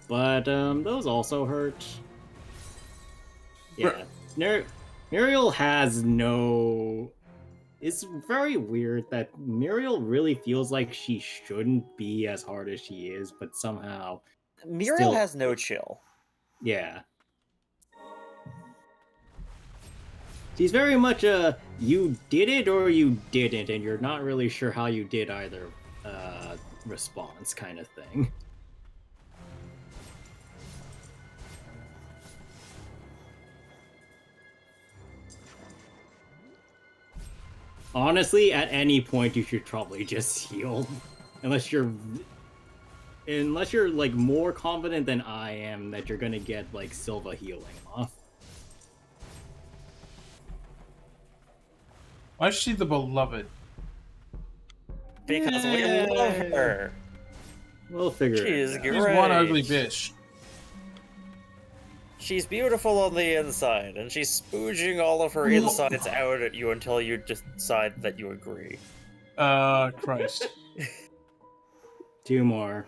But those also hurt. Yeah, Muriel has no. It's very weird that Muriel really feels like she shouldn't be as hard as she is, but somehow. Muriel Still- has no chill. Yeah. She's very much a you did it or you didn't, and you're not really sure how you did either response kind of thing. Honestly, at any point you should probably just heal. Unless you're like more confident than I am that you're gonna get like Silva healing off. Why is she the beloved? Because we love her. We'll figure She's it out. She's great. one ugly bitch. She's beautiful on the inside, and she's spooging all of her insides out at you until you decide that you agree. Christ. 2 more.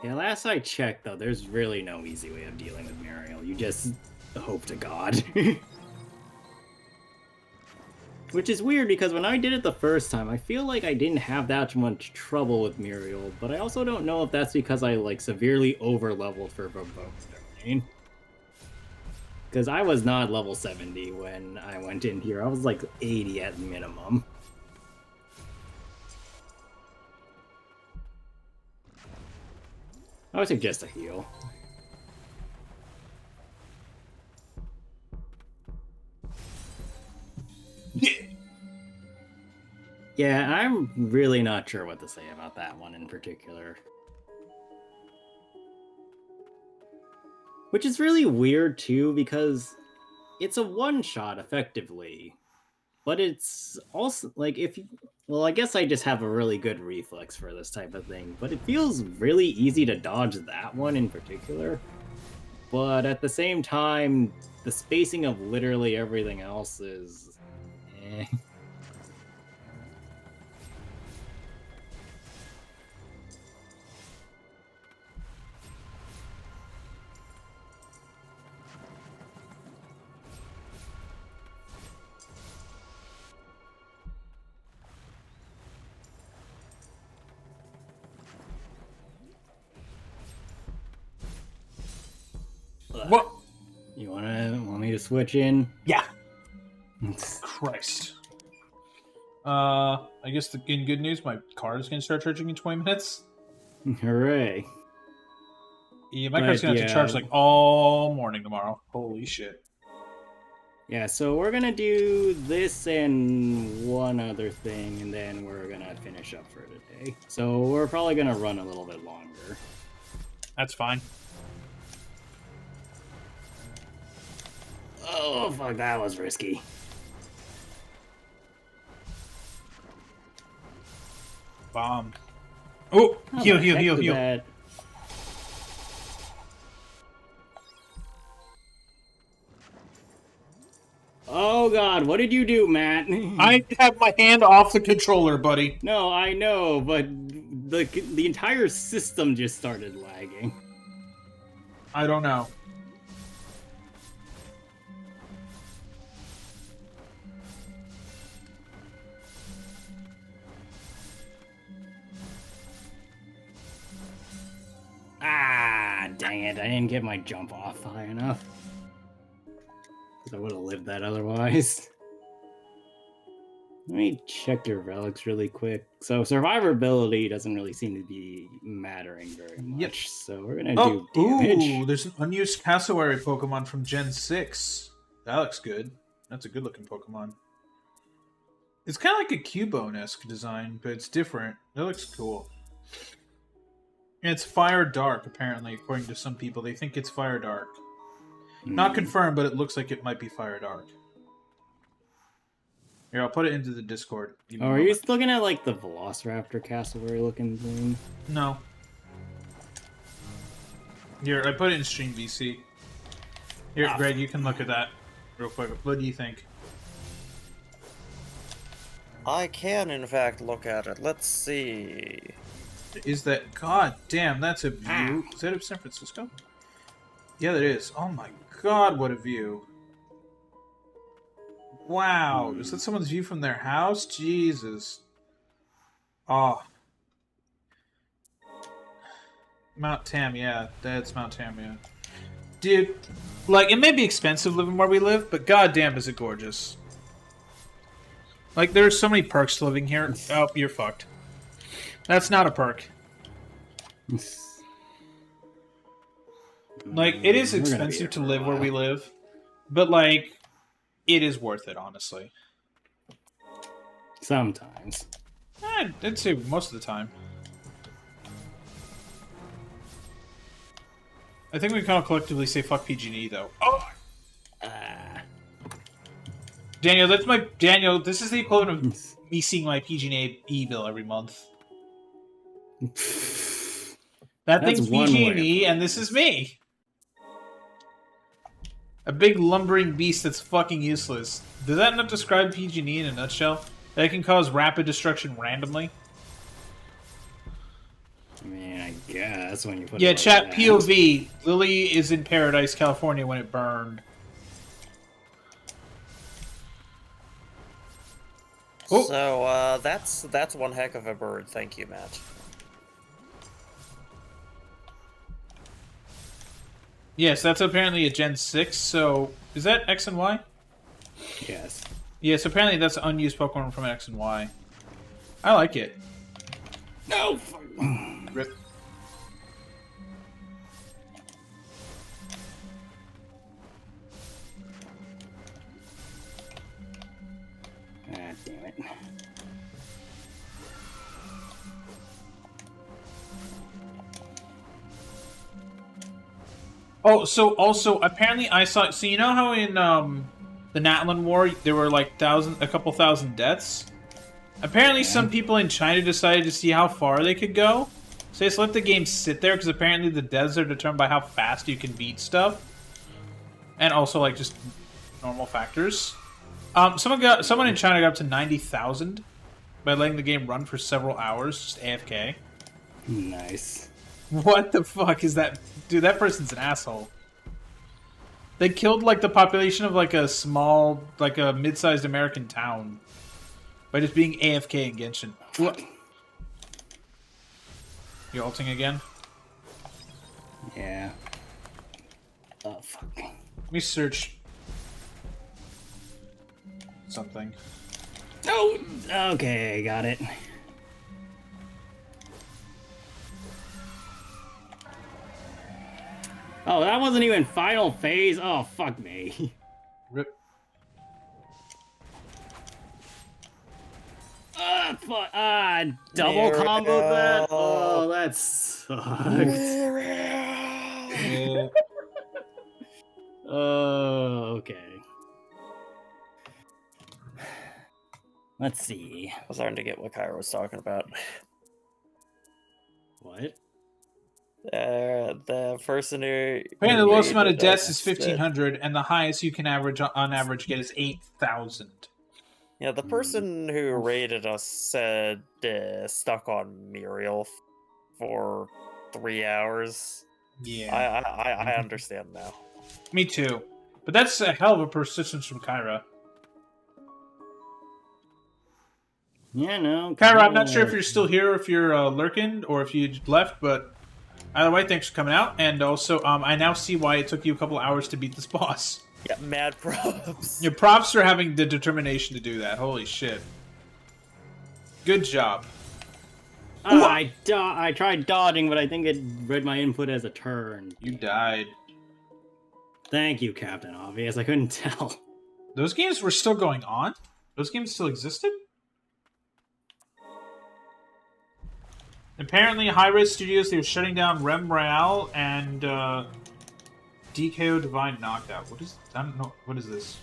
Yeah, last I checked, though, there's really no easy way of dealing with Muriel. You just hope to God. Which is weird because when I did it the first time, I feel like I didn't have that much trouble with Muriel, but I also don't know if that's because I like severely over-leveled for Verbose Domain. Because I was not level 70 when I went in here. I was like 80 at minimum. I would suggest a heal. Yeah, I'm really not sure what to say about that one in particular. Which is really weird too, because it's a one-shot effectively. But it's also like if you, well, I guess I just have a really good reflex for this type of thing, but it feels really easy to dodge that one in particular. But at the same time, the spacing of literally everything else is eh. What? You want me to switch in? Yeah. Christ. I guess in good news, my car is gonna start charging in 20 minutes. Hooray. Yeah, my car's gonna have to charge like all morning tomorrow. Holy shit. Yeah, so we're gonna do this and one other thing, and then we're gonna finish up for today. So we're probably gonna run a little bit longer. That's fine. Oh, fuck, that was risky. Bomb. Oh, heal. That? Oh god, what did you do, Matt? I have my hand off the controller, buddy. No, I know, but the entire system just started lagging. I don't know. Ah, dang it, I didn't get my jump off high enough. I would have lived that otherwise. Let me check your relics really quick. So survivability doesn't really seem to be mattering very much. Yep. So we're gonna do damage. Ooh, there's an unused cassowary Pokemon from Gen 6. That looks good. That's a good looking Pokemon. It's kind of like a Cubone-esque design, but it's different. That looks cool. And it's Fire Dark, apparently, according to some people. They think it's Fire Dark. Not confirmed, but it looks like it might be Fire Dark. Here, I'll put it into the Discord. Oh, are you looking at like the Velociraptor cassowary looking thing? No. Here, I put it in Stream VC. Here, Greg, you can look at that real quick. What do you think? I can, in fact, look at it. Let's see. Is that... God damn, that's a view. Is that of San Francisco? Yeah, that is. Oh my god, what a view. Wow. Is that someone's view from their house? Jesus. Oh. Mount Tam, yeah. That's Mount Tam, yeah. Dude, like, it may be expensive living where we live, but goddamn is it gorgeous. Like, there's so many perks to living here. Oh, you're fucked. That's not a perk. Like, it is expensive to live where we live, but, like, it is worth it, honestly. Sometimes. I'd say most of the time. I think we kind of collectively say fuck PG&E, though. Oh! Daniel, this is the equivalent of me seeing my PG&E bill every month. That thing's PG&E, and this is me. A big lumbering beast that's fucking useless. Does that not describe PG&E in a nutshell? That it can cause rapid destruction randomly? I mean, I guess when you put Yeah, it like chat that. POV. Lily is in Paradise, California when it burned. Oh. So that's one heck of a bird. Thank you, Matt. Yes, that's apparently a Gen 6, so... Is that X and Y? Yes. Yes, apparently that's unused Pokemon from X and Y. I like it. No! Rip. Ah, damn it. Oh, so also, apparently I saw... So you know how in the Natlan War there were like a couple thousand deaths? Apparently some people in China decided to see how far they could go. So they just let the game sit there, because apparently the deaths are determined by how fast you can beat stuff. And also, like, just normal factors. Someone in China got up to 90,000 by letting the game run for several hours, just AFK. Nice. What the fuck is that? Dude, that person's an asshole. They killed, like, the population of, like, a small, like, a mid-sized American town by just being AFK in Genshin. What? You ulting again? Yeah. Oh, fuck. Let me search something. Oh! Okay, got it. Oh, that wasn't even final phase? Oh, fuck me. Rip. Fuck. Double combo that? Muriel. Oh, that sucked. Yeah. Oh, okay. Let's see. I was starting to get what Kyra was talking about. What? The person who... Apparently, the lowest amount of rated deaths us is 1,500, and the highest you can on average get is 8,000. Yeah, the person who rated us said stuck on Muriel for 3 hours. Yeah, I understand now. me too. But that's a hell of a persistence from Kyra. Yeah, no. Kyra, I'm not sure if you're still here, or if you're lurking, or if you left, but either way, thanks for coming out. And also, I now see why it took you a couple hours to beat this boss. Yeah, mad props. Your props for having the determination to do that. Holy shit. Good job. I tried dodging, but I think it read my input as a turn. You died. Thank you, Captain Obvious. I couldn't tell. Those games were still going on? Those games still existed? Apparently, High-Res Studios, they were shutting down Rem Royale and DKO Divine Knockout. What is... I don't know. What is this?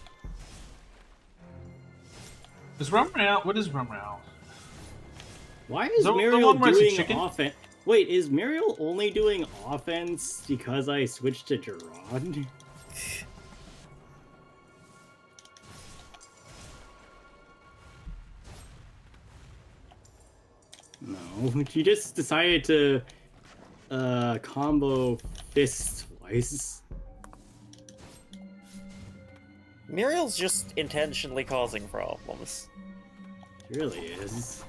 Is Rem Royale... What is Rem Royale? Why is The Muriel one where it's a doing chicken? offense? Wait, is Muriel only doing offense because I switched to Gerard? No, she just decided to combo fist twice. Muriel's just intentionally causing problems. She really is.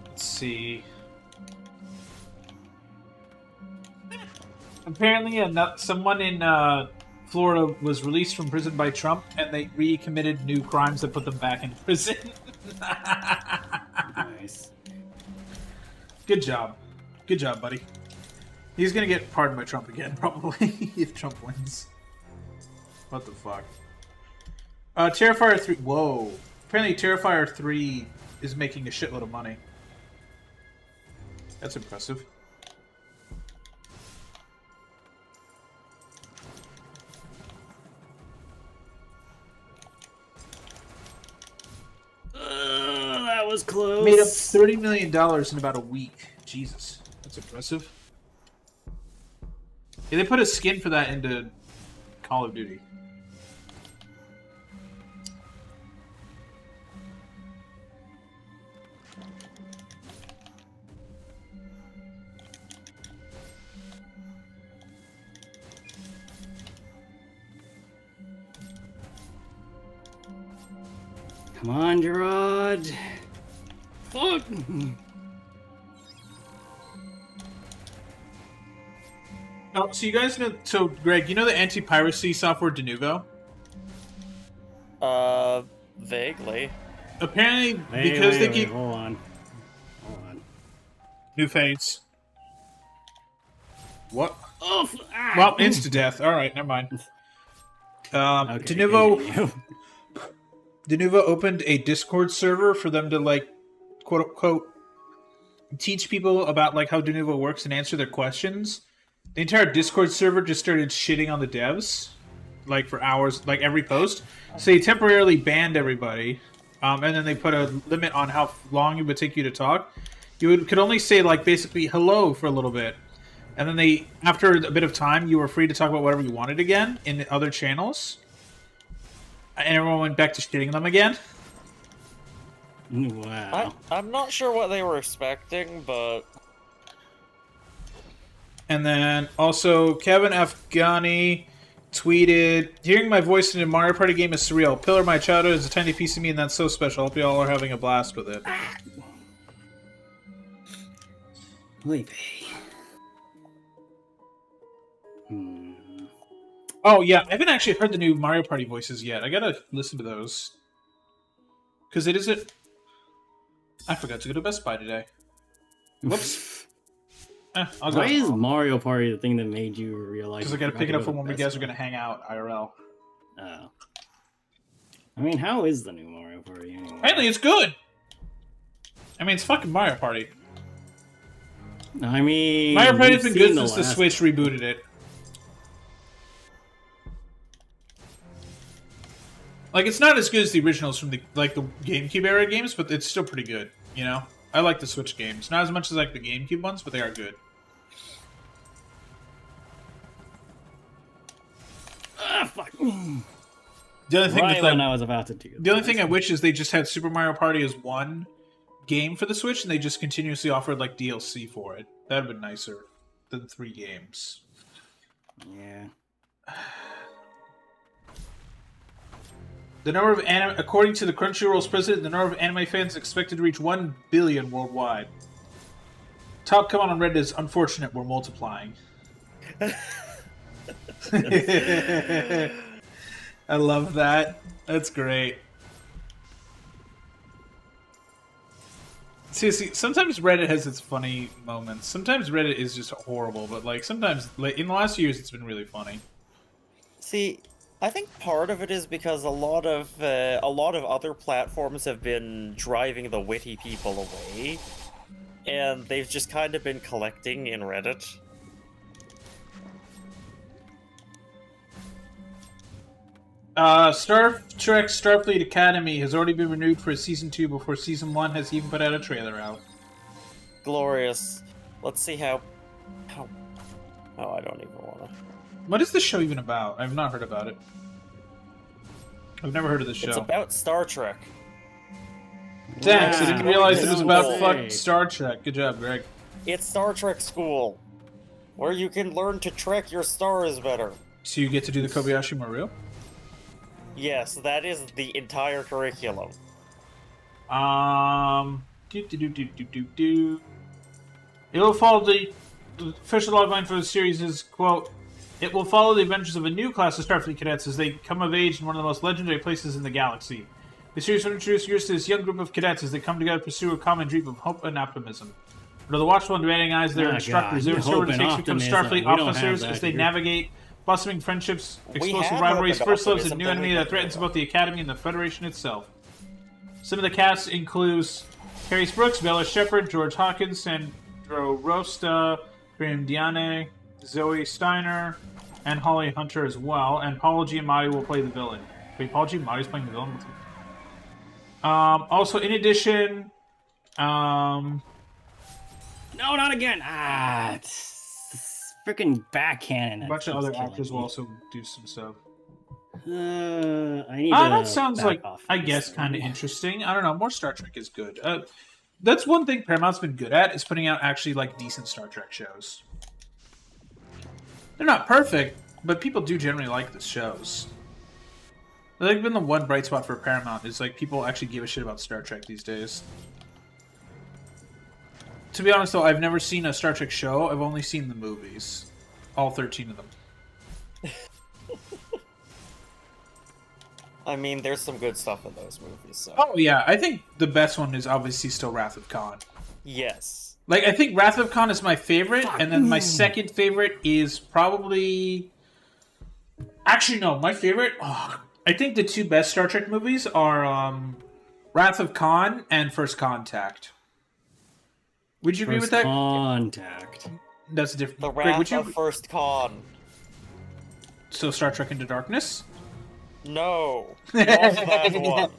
Let's see. Apparently, someone in Florida was released from prison by Trump, and they recommitted new crimes that put them back in prison. Nice. Good job. Good job, buddy. He's gonna get pardoned by Trump again, probably, if Trump wins. What the fuck? Terrifier 3... Whoa. Apparently Terrifier 3 is making a shitload of money. That's impressive. That was close. Made up $30 million in about a week. Jesus. That's impressive. Yeah, they put a skin for that into Call of Duty. Come on, Gerard. Fuck. Oh, so you guys know... So, Greg, you know the anti-piracy software Denuvo? Vaguely. Apparently, Wait, because they wait, keep... Hold on. New fates. What? Oh, Well, insta-death. Alright, never mind. Okay, Denuvo... continue. Denuvo opened a Discord server for them to, like, quote-unquote, teach people about, like, how Denuvo works and answer their questions. The entire Discord server just started shitting on the devs, like, for hours, like, every post. So they temporarily banned everybody, and then they put a limit on how long it would take you to talk. Could only say, like, basically, hello for a little bit. And then they, after a bit of time, you were free to talk about whatever you wanted again in other channels. And everyone went back to shitting them again. Wow. I'm not sure what they were expecting, but... And then also Kevin Afghani tweeted, "Hearing my voice in a Mario Party game is surreal. Pillar of my childhood is a tiny piece of me, and that's so special. Hope you all are having a blast with it." Oy vey. Oh yeah, I haven't actually heard the new Mario Party voices yet. I gotta listen to those. Because it isn't... I forgot to go to Best Buy today. Whoops. I'll go. Why is Mario Party the thing that made you realize? Because I gotta pick it up for when we guys are gonna hang out IRL. Oh. I mean, how is the new Mario Party anyway? Apparently it's good! I mean, it's fucking Mario Party. I mean... Mario Party's been good since the last- Switch rebooted it. Like, it's not as good as the originals from the GameCube era games, but it's still pretty good, you know? I like the Switch games. Not as much as, like, the GameCube ones, but they are good. Ah, fuck. The only thing Right with when that, I was about to do the only thing I wish is they just had Super Mario Party as one game for the Switch, and they just continuously offered, like, DLC for it. That would have been nicer than 3 games. Yeah. The number of anime, according to the Crunchyroll's president, the number of anime fans is expected to reach 1 billion worldwide. Top comment on Reddit is, "Unfortunate, we're multiplying." I love that. That's great. See, sometimes Reddit has its funny moments. Sometimes Reddit is just horrible, but like sometimes, like, in the last years, it's been really funny. See, I think part of it is because a lot of other platforms have been driving the witty people away, and they've just kind of been collecting in Reddit. Star Trek Starfleet Academy has already been renewed for Season 2 before Season 1 has even put out a trailer out. Glorious. Let's see how... Oh, I don't even wanna... What is this show even about? I've not heard about it. I've never heard of this show. It's about Star Trek. Thanks, I didn't realize it was about Hey. fucking Star Trek. Good job, Greg. It's Star Trek School, where you can learn to trek your stars better. So you get to do the Kobayashi Maru? Yes, that is the entire curriculum. It will follow the official logline for the series is, quote, "It will follow the adventures of a new class of Starfleet cadets as they come of age in one of the most legendary places in the galaxy. The series will introduce viewers to this young group of cadets as they come together to pursue a common dream of hope and optimism. Under the watchful and demanding eyes of their instructors, they will Hope what it and takes to become optimism. Starfleet We don't have officers that as they here. navigate blossoming friendships, We explosive have rivalries, hope and first loves, and optimism, new then enemy we that can threatens do both the Academy and the Federation itself. Some of the cast includes Harry Brooks, Bella Shepard, George Hawkins, Sandro Rosta, Graham Diane, Zoe Steiner, and Holly Hunter as well. And Paul Giamatti will play the villain. Wait, Paul Giamatti's playing the villain? Also, in addition, No, not again! Ah, it's freaking backcannon. a bunch of other actors will also do some stuff. I need That to sounds back like, off I this. guess, kind of interesting. I don't know. More Star Trek is good. That's one thing Paramount's been good at, is putting out actually like decent Star Trek shows. They're not perfect, but people do generally like the shows. Like, been the one bright spot for Paramount is like people actually give a shit about Star Trek these days. To be honest, though, I've never seen a Star Trek show. I've only seen the movies, all 13 of them. I mean, there's some good stuff in those movies. So. Oh yeah, I think the best one is obviously still Wrath of Khan. Yes. Like, I think Wrath of Khan is my favorite, and then my second favorite is probably... Actually, no, my favorite... Oh, I think the two best Star Trek movies are Wrath of Khan and First Contact. Would you agree with that? Contact. That's different. The Greg, Wrath would you... of First Khan. So Star Trek Into Darkness? No. Not that one.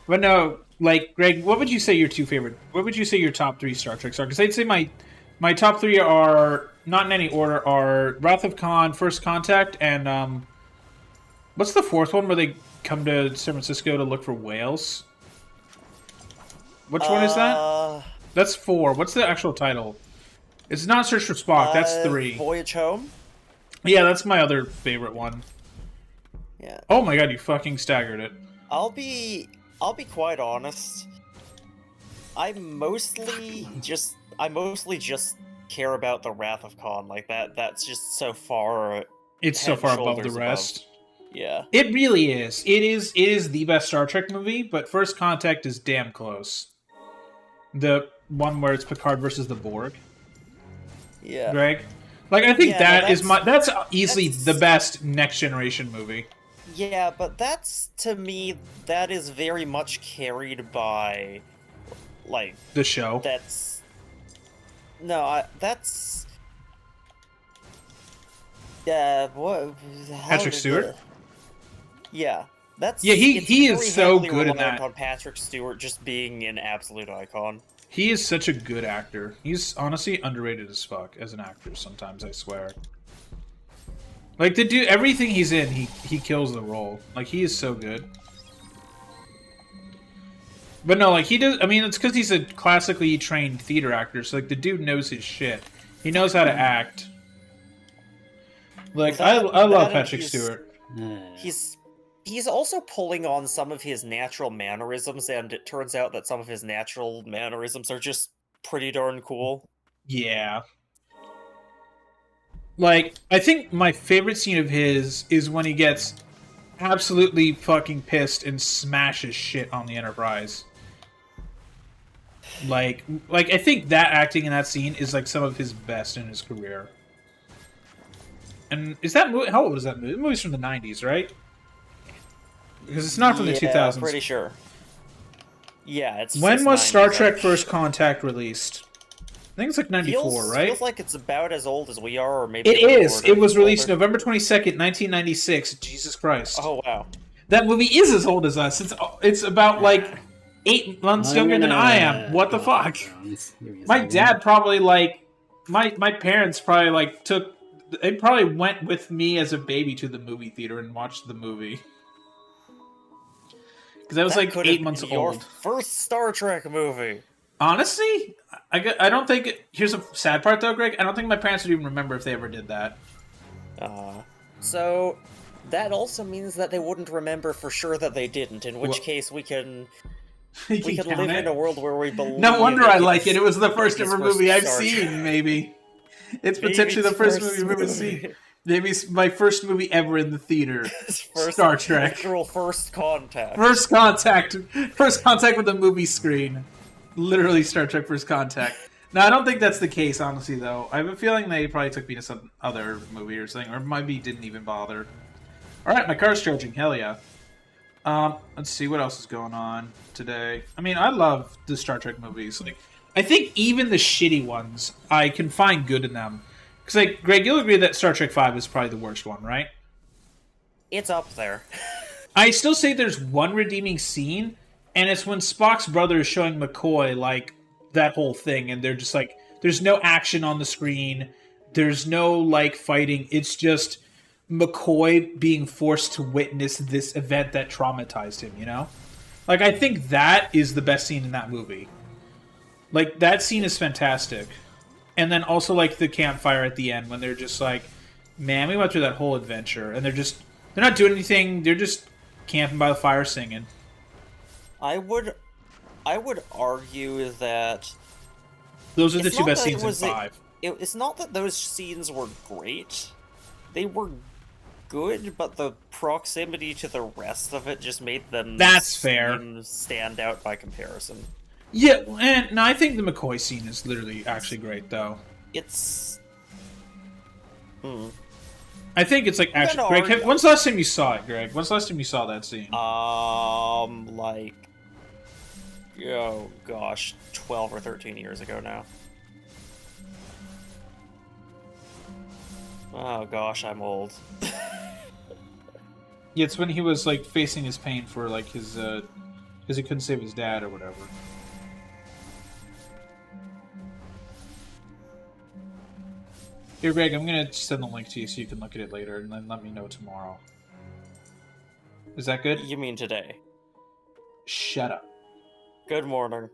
But no, like, Greg, what would you say your two favorite... What would you say your top three Star Treks are? Because I'd say my top three are, not in any order, are Wrath of Khan, First Contact, and, what's the fourth one where they come to San Francisco to look for whales? Which one is that? That's 4. What's the actual title? It's not Search for Spock, that's 3. Voyage Home? Yeah, that's my other favorite one. Yeah. Oh my god, you fucking staggered it. I'll be quite honest. I mostly just care about the Wrath of Khan. Like that's just so far. It's so far above the rest. Yeah. It really is. It is the best Star Trek movie, but First Contact is damn close. The one where it's Picard versus the Borg. Yeah. Greg? Like, I think Yeah, that's easily the best Next Generation movie. Yeah, but that's, to me, that is very much carried by, like... The show? That's... No, that's... what... Patrick Stewart? Yeah. That's... Yeah, he is very so heavily good in reliant that. on Patrick Stewart just being an absolute icon. He is such a good actor. He's honestly underrated as fuck as an actor sometimes, I swear. Like, to do everything he's in, he kills the role. Like, he is so good. But no, like, he does... I mean, it's because he's a classically trained theater actor, so, like, the dude knows his shit. He knows how to act. Like, I love Patrick Stewart. He's also pulling on some of his natural mannerisms, and it turns out that some of his natural mannerisms are just pretty darn cool. Yeah. Like, I think my favorite scene of his is when he gets absolutely fucking pissed and smashes shit on the Enterprise. Like I think that acting in that scene is, like, some of his best in his career. And is that movie... How old is that movie? The movie's from the 90s, right? Because it's not from the 2000s. Yeah, pretty sure. Yeah, it's... When was 90s, Star Trek First Contact released? I think it's like 94, right? Feels like it's about as old as we are, or maybe... It is! It was released November 22nd, 1996. Jesus Christ. Oh, wow. That movie is as old as us. It's about, like, 8 months younger than I am. What the fuck? My dad probably, like... My parents probably, like, took... They probably went with me as a baby to the movie theater and watched the movie. Because I was That like 8 months your old. first Star Trek movie. Honestly, I don't think... Here's a sad part, though, Greg. I don't think my parents would even remember if they ever did that. So, that also means that they wouldn't remember for sure that they didn't, in which Well, case we can we live count it. in a world where we believe... No wonder that I like it. It was the first his ever first movie I've Star seen, Trek. maybe. It's Maybe potentially the it's first first movie I've ever movie. seen. Maybe it's my first movie ever in the theater. First, Star Trek. literal first contact. First contact with the movie screen. Literally Star Trek First Contact. No, I don't think that's the case, honestly, though. I have a feeling they probably took me to some other movie or something, or maybe didn't even bother. Alright, my car's charging. Hell yeah. Let's see what else is going on today. I mean, I love the Star Trek movies. Like, I think even the shitty ones, I can find good in them. Because, like, Greg, you'll agree that Star Trek V is probably the worst one, right? It's up there. I still say there's one redeeming scene, and it's when Spock's brother is showing McCoy, like, that whole thing, and they're just like, there's no action on the screen, there's no, like, fighting, it's just McCoy being forced to witness this event that traumatized him, you know? Like, I think that is the best scene in that movie. Like, that scene is fantastic. And then also, like, the campfire at the end when they're just like, man, we went through that whole adventure. And they're They're not doing anything. They're just camping by the fire singing. I would argue that Those are the it's two not best that it scenes in was 5. it's not that those scenes were great. They were good, but the proximity to the rest of it just made them That's fair. Stand out by comparison. Yeah, and no, I think the McCoy scene is literally actually great, though. It's... I think it's like actually... Greg, when's the last time you saw it, Greg? When's the last time you saw that scene? Like... Oh, gosh. 12 or 13 years ago now. Oh, gosh, I'm old. Yeah, it's when he was, like, facing his pain for, like, his, because he couldn't save his dad or whatever. Here, Greg, I'm gonna send the link to you so you can look at it later, and then let me know tomorrow. Is that good? You mean today? Shut up. Good morning.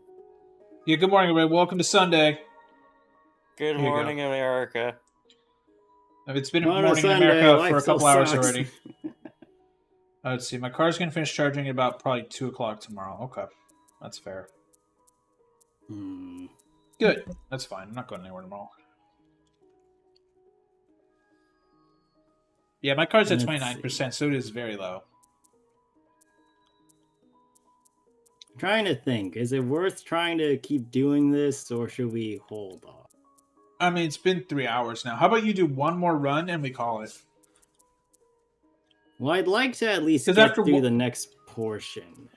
Yeah, good morning, everybody. Welcome to Sunday. Good morning, America. It's been a morning in America for a couple hours already. Let's see. My car's going to finish charging at about probably 2 o'clock tomorrow. Okay. That's fair. Good. That's fine. I'm not going anywhere tomorrow. Yeah, my car's at 29%, so it is very low. I'm trying to think. Is it worth trying to keep doing this, or should we hold off? I mean, it's been 3 hours now. How about you do one more run and we call it? Well, I'd like to at least get through the next portion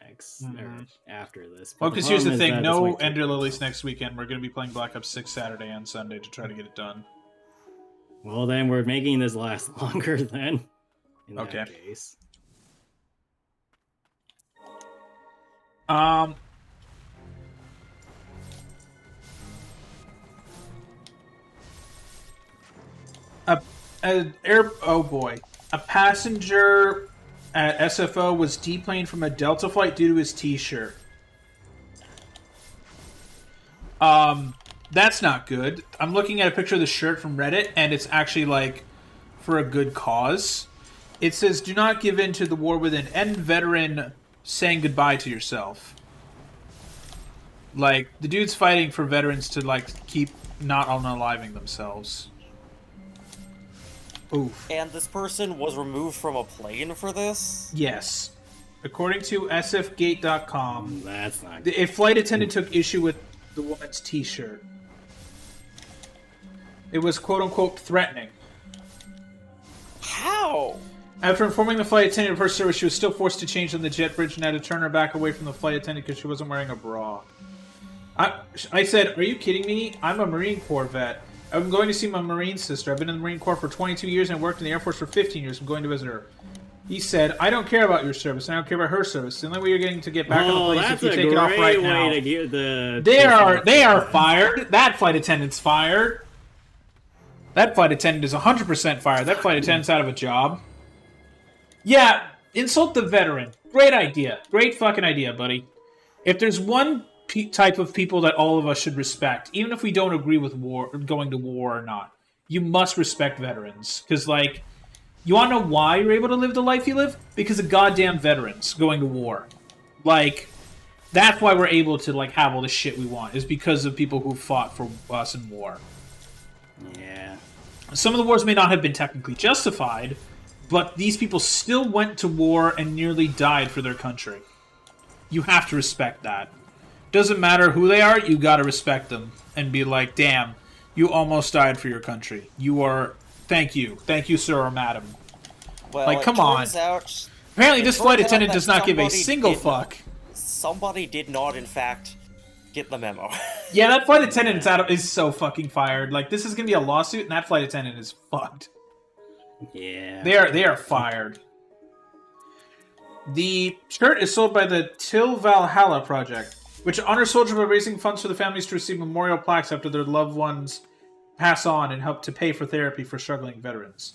after this. Well, because here's the thing. No Ender Lilies next weekend. We're going to be playing Black Ops 6 Saturday and Sunday to try to get it done. Well, then we're making this last longer then. In that case. Oh boy. A passenger at SFO was deplaned from a Delta flight due to his t-shirt. That's not good. I'm looking at a picture of the shirt from Reddit, and it's actually, like, for a good cause. It says, do not give in to the war with an end veteran saying goodbye to yourself. Like, the dude's fighting for veterans to, like, keep not unaliving themselves. Oof. And this person was removed from a plane for this? Yes. According to sfgate.com, that's not good. A flight attendant took issue with the woman's t-shirt. It was quote-unquote threatening. How? After informing the flight attendant of her service, she was still forced to change on the jet bridge and had to turn her back away from the flight attendant because she wasn't wearing a bra. I said, are you kidding me? I'm a Marine Corps vet. I'm going to see my Marine sister. I've been in the Marine Corps for 22 years and I worked in the Air Force for 15 years. I'm going to visit her. He said, I don't care about your service, and I don't care about her service. The only way you're getting to get back on the plane is if you take it off right now. To get the they are fired. That flight attendant's fired. That flight attendant is 100% fired. That flight attendant's out of a job. Yeah, insult the veteran. Great idea. Great fucking idea, buddy. If there's one type of people that all of us should respect, even if we don't agree with war, going to war or not, you must respect veterans. Because, like, you want to know why you're able to live the life you live? Because of goddamn veterans going to war. Like, that's why we're able to, like, have all the shit we want, is because of people who fought for us in war. Yeah. Some of the wars may not have been technically justified, but these people still went to war and nearly died for their country. You have to respect that. Doesn't matter who they are, you gotta respect them. And be like, damn, you almost died for your country. You are... Thank you. Thank you, sir or madam. Well, like, come on. Apparently this flight attendant does not give a single fuck. Somebody did not, in fact, get the memo. Yeah, that flight attendant is so fucking fired. Like, this is gonna be a lawsuit, and that flight attendant is fucked. Yeah. They are fired. The shirt is sold by the Till Valhalla Project, which honors soldiers by raising funds for the families to receive memorial plaques after their loved ones pass on and help to pay for therapy for struggling veterans.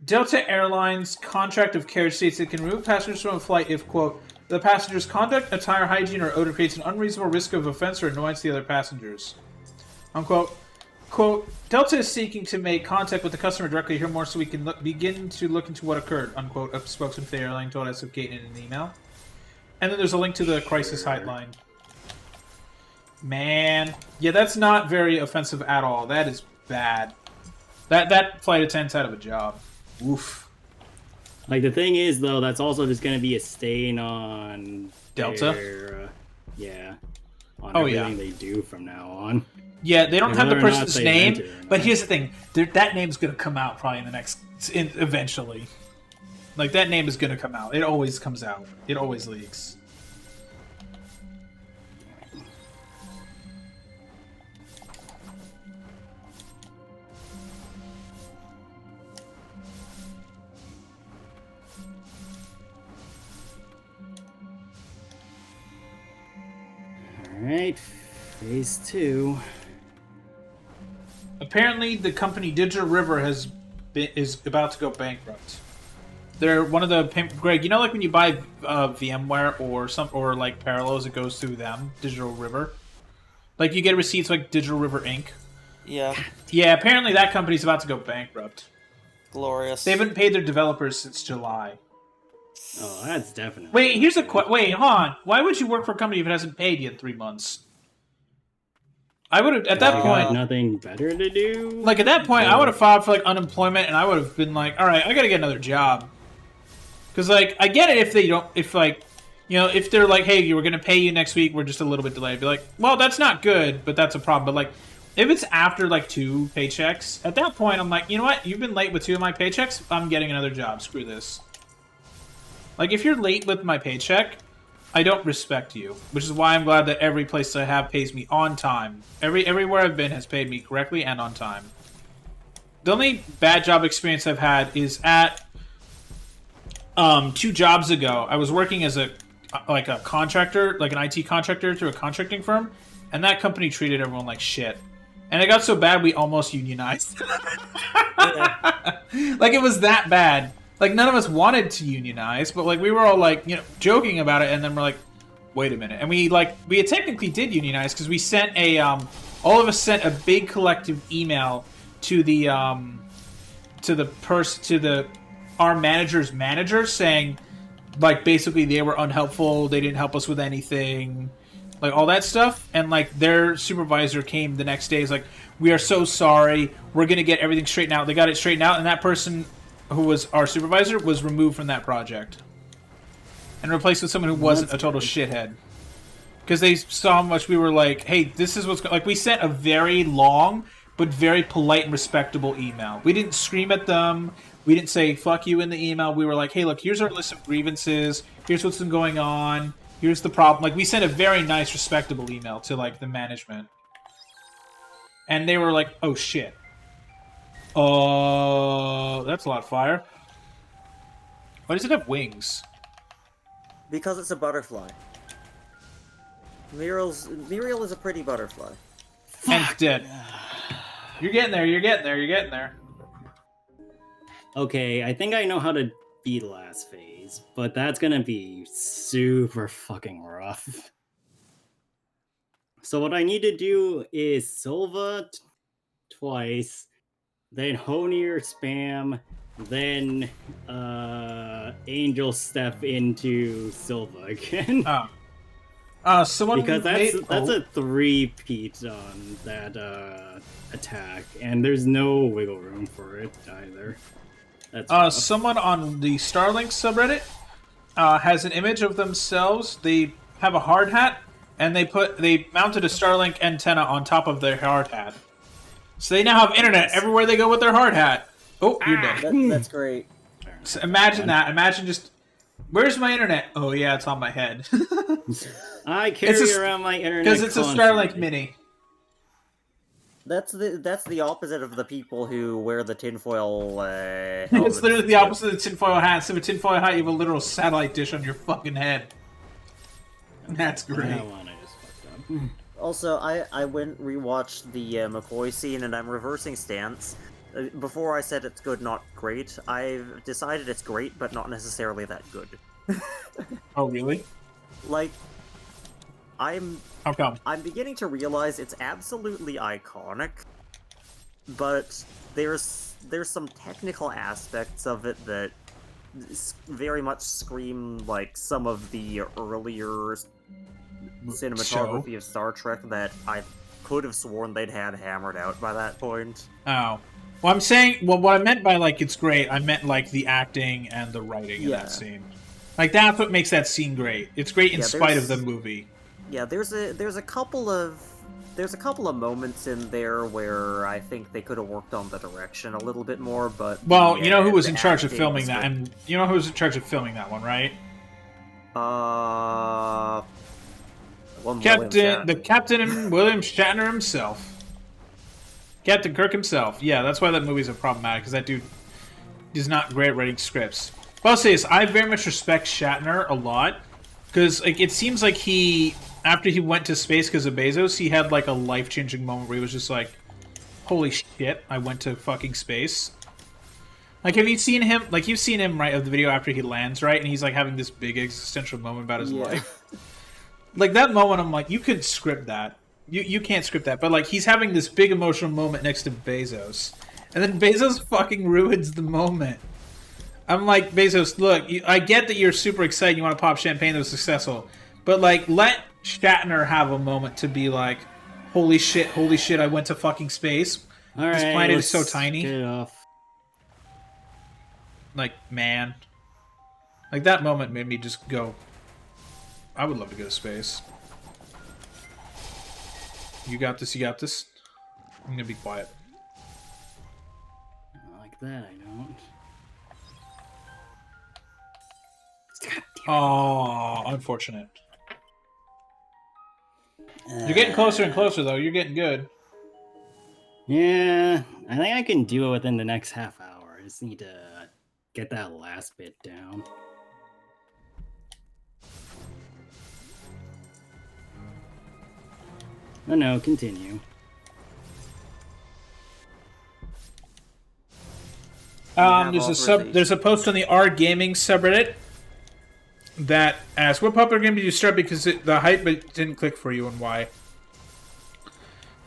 Delta Airlines contract of carriage states it can remove passengers from a flight if, quote, the passenger's conduct, attire, hygiene, or odor creates an unreasonable risk of offense or annoyance to the other passengers. Unquote. quote, Delta is seeking to make contact with the customer directly here more so we can begin to look into what occurred, unquote, a spokesman for the airline told us of Kate in an email. And then there's a link to the crisis hotline. Man. Yeah, that's not very offensive at all. That is bad. That flight attendant's out of a job. Oof. Like, the thing is, though, that's also just going to be a stain on Delta? Their, yeah. On Oh, everything yeah. they do from now on. Yeah, they don't And have the whether or not person's they name, meant it or but not. here's the thing. That name's going to come out probably eventually. Like, that name is going to come out. It always comes out. It always leaks. Alright, phase 2. Apparently, the company Digital River is about to go bankrupt. They're one of the Greg. You know, like when you buy VMware or like Parallels, it goes through them, Digital River. Like you get receipts like Digital River Inc. Yeah, Yeah, apparently that company's about to go bankrupt. glorious. They haven't paid their developers since July. Oh, that's definitely... Wait, here's a wait, hold on. Why would you work for a company if it hasn't paid you in 3 months? I would have at that They point. got nothing better to do? Like at that point, I would have filed for like unemployment, and I would have been like, "All right, I got to get another job." Because like I get it if they don't, if like, you know, if they're like, "Hey, we're gonna pay you next week, we're just a little bit delayed." Be like, "Well, that's not good, but that's a problem." But like, if it's after like 2 paychecks, at that point, I'm like, you know what? You've been late with 2 of my paychecks. I'm getting another job. Screw this. Like if you're late with my paycheck, I don't respect you, which is why I'm glad that every place I have pays me on time. Everywhere I've been has paid me correctly and on time. The only bad job experience I've had is at 2 jobs ago. I was working as a contractor, like an IT contractor through a contracting firm, and that company treated everyone like shit. And it got so bad we almost unionized. Like it was that bad. Like none of us wanted to unionize, but like we were all like, you know, joking about it, and then we're like, wait a minute. And we technically did unionize because we sent a all of us sent a big collective email to the our manager's manager saying like basically they were unhelpful, they didn't help us with anything, like all that stuff. And like their supervisor came the next day, is like, we are so sorry, we're gonna get everything straightened out. They got it straightened out, and that person who was our supervisor was removed from that project and replaced with someone who wasn't a total shithead. Because they saw how much we were like, hey, this is what's... Like, we sent a very long, but very polite and respectable email. We didn't scream at them. We didn't say, fuck you in the email. We were like, hey, look, here's our list of grievances. Here's what's been going on. Here's the problem. Like, we sent a very nice, respectable email to, like, the management. And they were like, oh, shit. That's a lot of fire. Why does it have wings? Because it's a butterfly. Muriel is a pretty butterfly. And it's dead. You're getting there, you're getting there, you're getting there. Okay, I think I know how to beat the last phase, but that's gonna be super fucking rough. So what I need to do is Silva twice, then Honir spam, then Angel step into Silva again. Someone Because that's a 3-peat on that attack, and there's no wiggle room for it either. That's rough. someone on the Starlink subreddit has an image of themselves. They have a hard hat, and they mounted a Starlink antenna on top of their hard hat. So they now have internet everywhere they go with their hard hat. Oh, you're dead. That's great. So imagine that. Imagine just, where's my internet? Oh yeah, it's on my head. I carry around my internet because it's a constantly. Starlink Mini. That's the opposite of the people who wear the tinfoil. It's literally the opposite of the tinfoil hat. Instead of a tinfoil hat, you have a literal satellite dish on your fucking head. And that's great. That one I just fucked up. Also, I went rewatched the McCoy scene, and I'm reversing stance. Before I said it's good, not great. I've decided it's great, but not necessarily that good. Oh really? Like, How come? I'm beginning to realize it's absolutely iconic, but there's some technical aspects of it that very much scream like some of the earlier cinematography of Star Trek that I could have sworn they'd had hammered out by that point. Oh. Well, I'm saying, well, what I meant by, like, it's great, I meant, like, the acting and the writing in that scene. Like, that's what makes that scene great. It's great in spite of the movie. Yeah, there's a couple of moments in there where I think they could have worked on the direction a little bit more, but... Well, you know who was in charge of filming that, and you know who was in charge of filming that one, right? Captain William Shatner himself. Captain Kirk himself. Yeah, that's why that movie's a problematic, because that dude is not great at writing scripts. But I'll say this, I very much respect Shatner a lot, because like, it seems like after he went to space because of Bezos, he had like a life-changing moment where he was just like, holy shit, I went to fucking space. Like, have you seen him, like, you've seen him, right, of the video after he lands, right, and he's like having this big existential moment about his life. Like, that moment, I'm like, you could script that. You can't script that, but like he's having this big emotional moment next to Bezos, and then Bezos fucking ruins the moment. I'm like, Bezos, look, I get that you're super excited, you want to pop champagne that was successful, but like let Shatner have a moment to be like, holy shit, I went to fucking space. All right, this planet is so tiny. Get it off. Like, man, like that moment made me just go, I would love to go to space. You got this, you got this. I'm gonna be quiet. Not like that, I don't. Oh, unfortunate. You're getting closer and closer, though. You're getting good. Yeah, I think I can do it within the next half hour. I just need to get that last bit down. Oh no, continue. There's a post on the R Gaming subreddit that asks, what popular game did you start because the hype didn't click for you and why?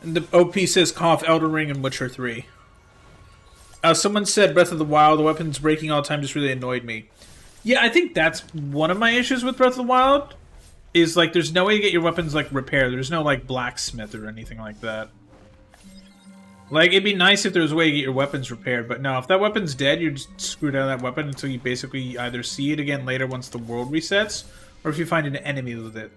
And the OP says Call of Elden Ring and Witcher 3. Someone said Breath of the Wild, the weapons breaking all the time just really annoyed me. Yeah, I think that's one of my issues with Breath of the Wild. Is like there's no way to get your weapons like repaired. There's no like blacksmith or anything like that. Like it'd be nice if there was a way to get your weapons repaired, but no, if that weapon's dead, you're just screwed out of that weapon until you basically either see it again later once the world resets, or if you find an enemy with it.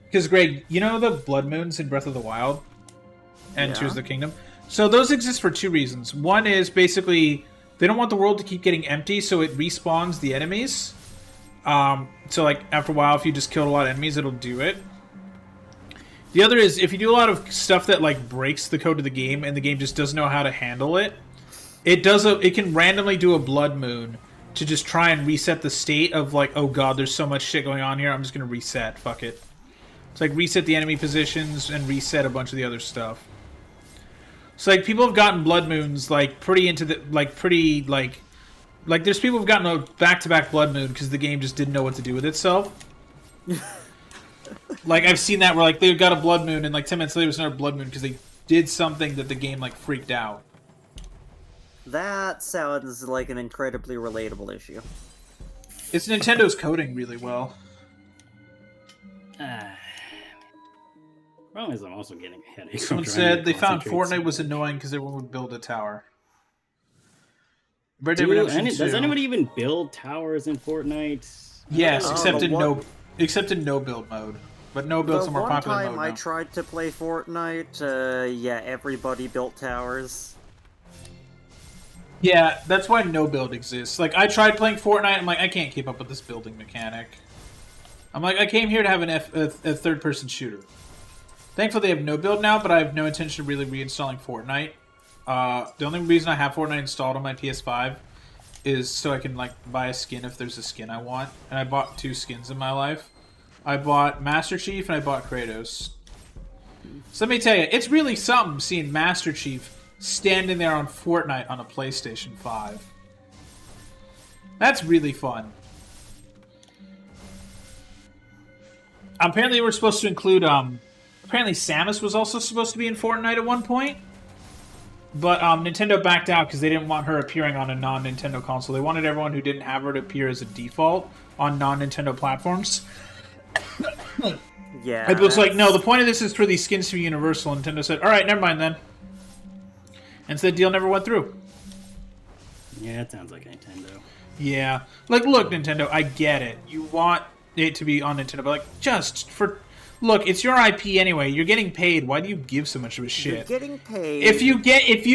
Because Greg, you know the blood moons in Breath of the Wild and Tears of the Kingdom? So those exist for two reasons. One is basically they don't want the world to keep getting empty, so it respawns the enemies. So like after a while, if you just killed a lot of enemies, it'll do it. The other is if you do a lot of stuff that like breaks the code of the game and the game just doesn't know how to handle it, it can randomly do a blood moon to just try and reset the state of like, oh god, there's so much shit going on here, I'm just gonna reset, fuck it. It's like reset the enemy positions and reset a bunch of the other stuff. So like people have gotten blood moons like pretty into the like there's people who've gotten a back-to-back blood moon because the game just didn't know what to do with itself. Like I've seen that where like they got a blood moon and like 10 minutes later it was another blood moon because they did something that the game like freaked out. That sounds like an incredibly relatable issue. It's Nintendo's coding really well. Problem is I'm also getting a headache. Someone said they found Fortnite was annoying because everyone would build a tower. Does anybody even build towers in Fortnite? Yes, except in no build mode. But no build's a more popular mode now. One time I tried to play Fortnite, yeah, everybody built towers. Yeah, that's why no build exists. Like, I tried playing Fortnite, I'm like, I can't keep up with this building mechanic. I'm like, I came here to have a third-person shooter. Thankfully, they have no build now, but I have no intention of really reinstalling Fortnite. The only reason I have Fortnite installed on my PS5 is so I can, like, buy a skin if there's a skin I want. And I bought 2 skins in my life. I bought Master Chief and I bought Kratos. So let me tell you, it's really something seeing Master Chief standing there on Fortnite on a PlayStation 5. That's really fun. Apparently we're supposed to include Apparently Samus was also supposed to be in Fortnite at one point. But Nintendo backed out because they didn't want her appearing on a non-Nintendo console. They wanted everyone who didn't have her to appear as a default on non-Nintendo platforms. Yeah. It was like, no, the point of this is for these skins to be universal. Nintendo said, all right, never mind then. And so the deal never went through. Yeah, it sounds like Nintendo. Yeah. Like, look, Nintendo, I get it. You want it to be on Nintendo, but, like, just for... Look, it's your IP anyway. You're getting paid. Why do you give so much of a shit? You're getting paid. If you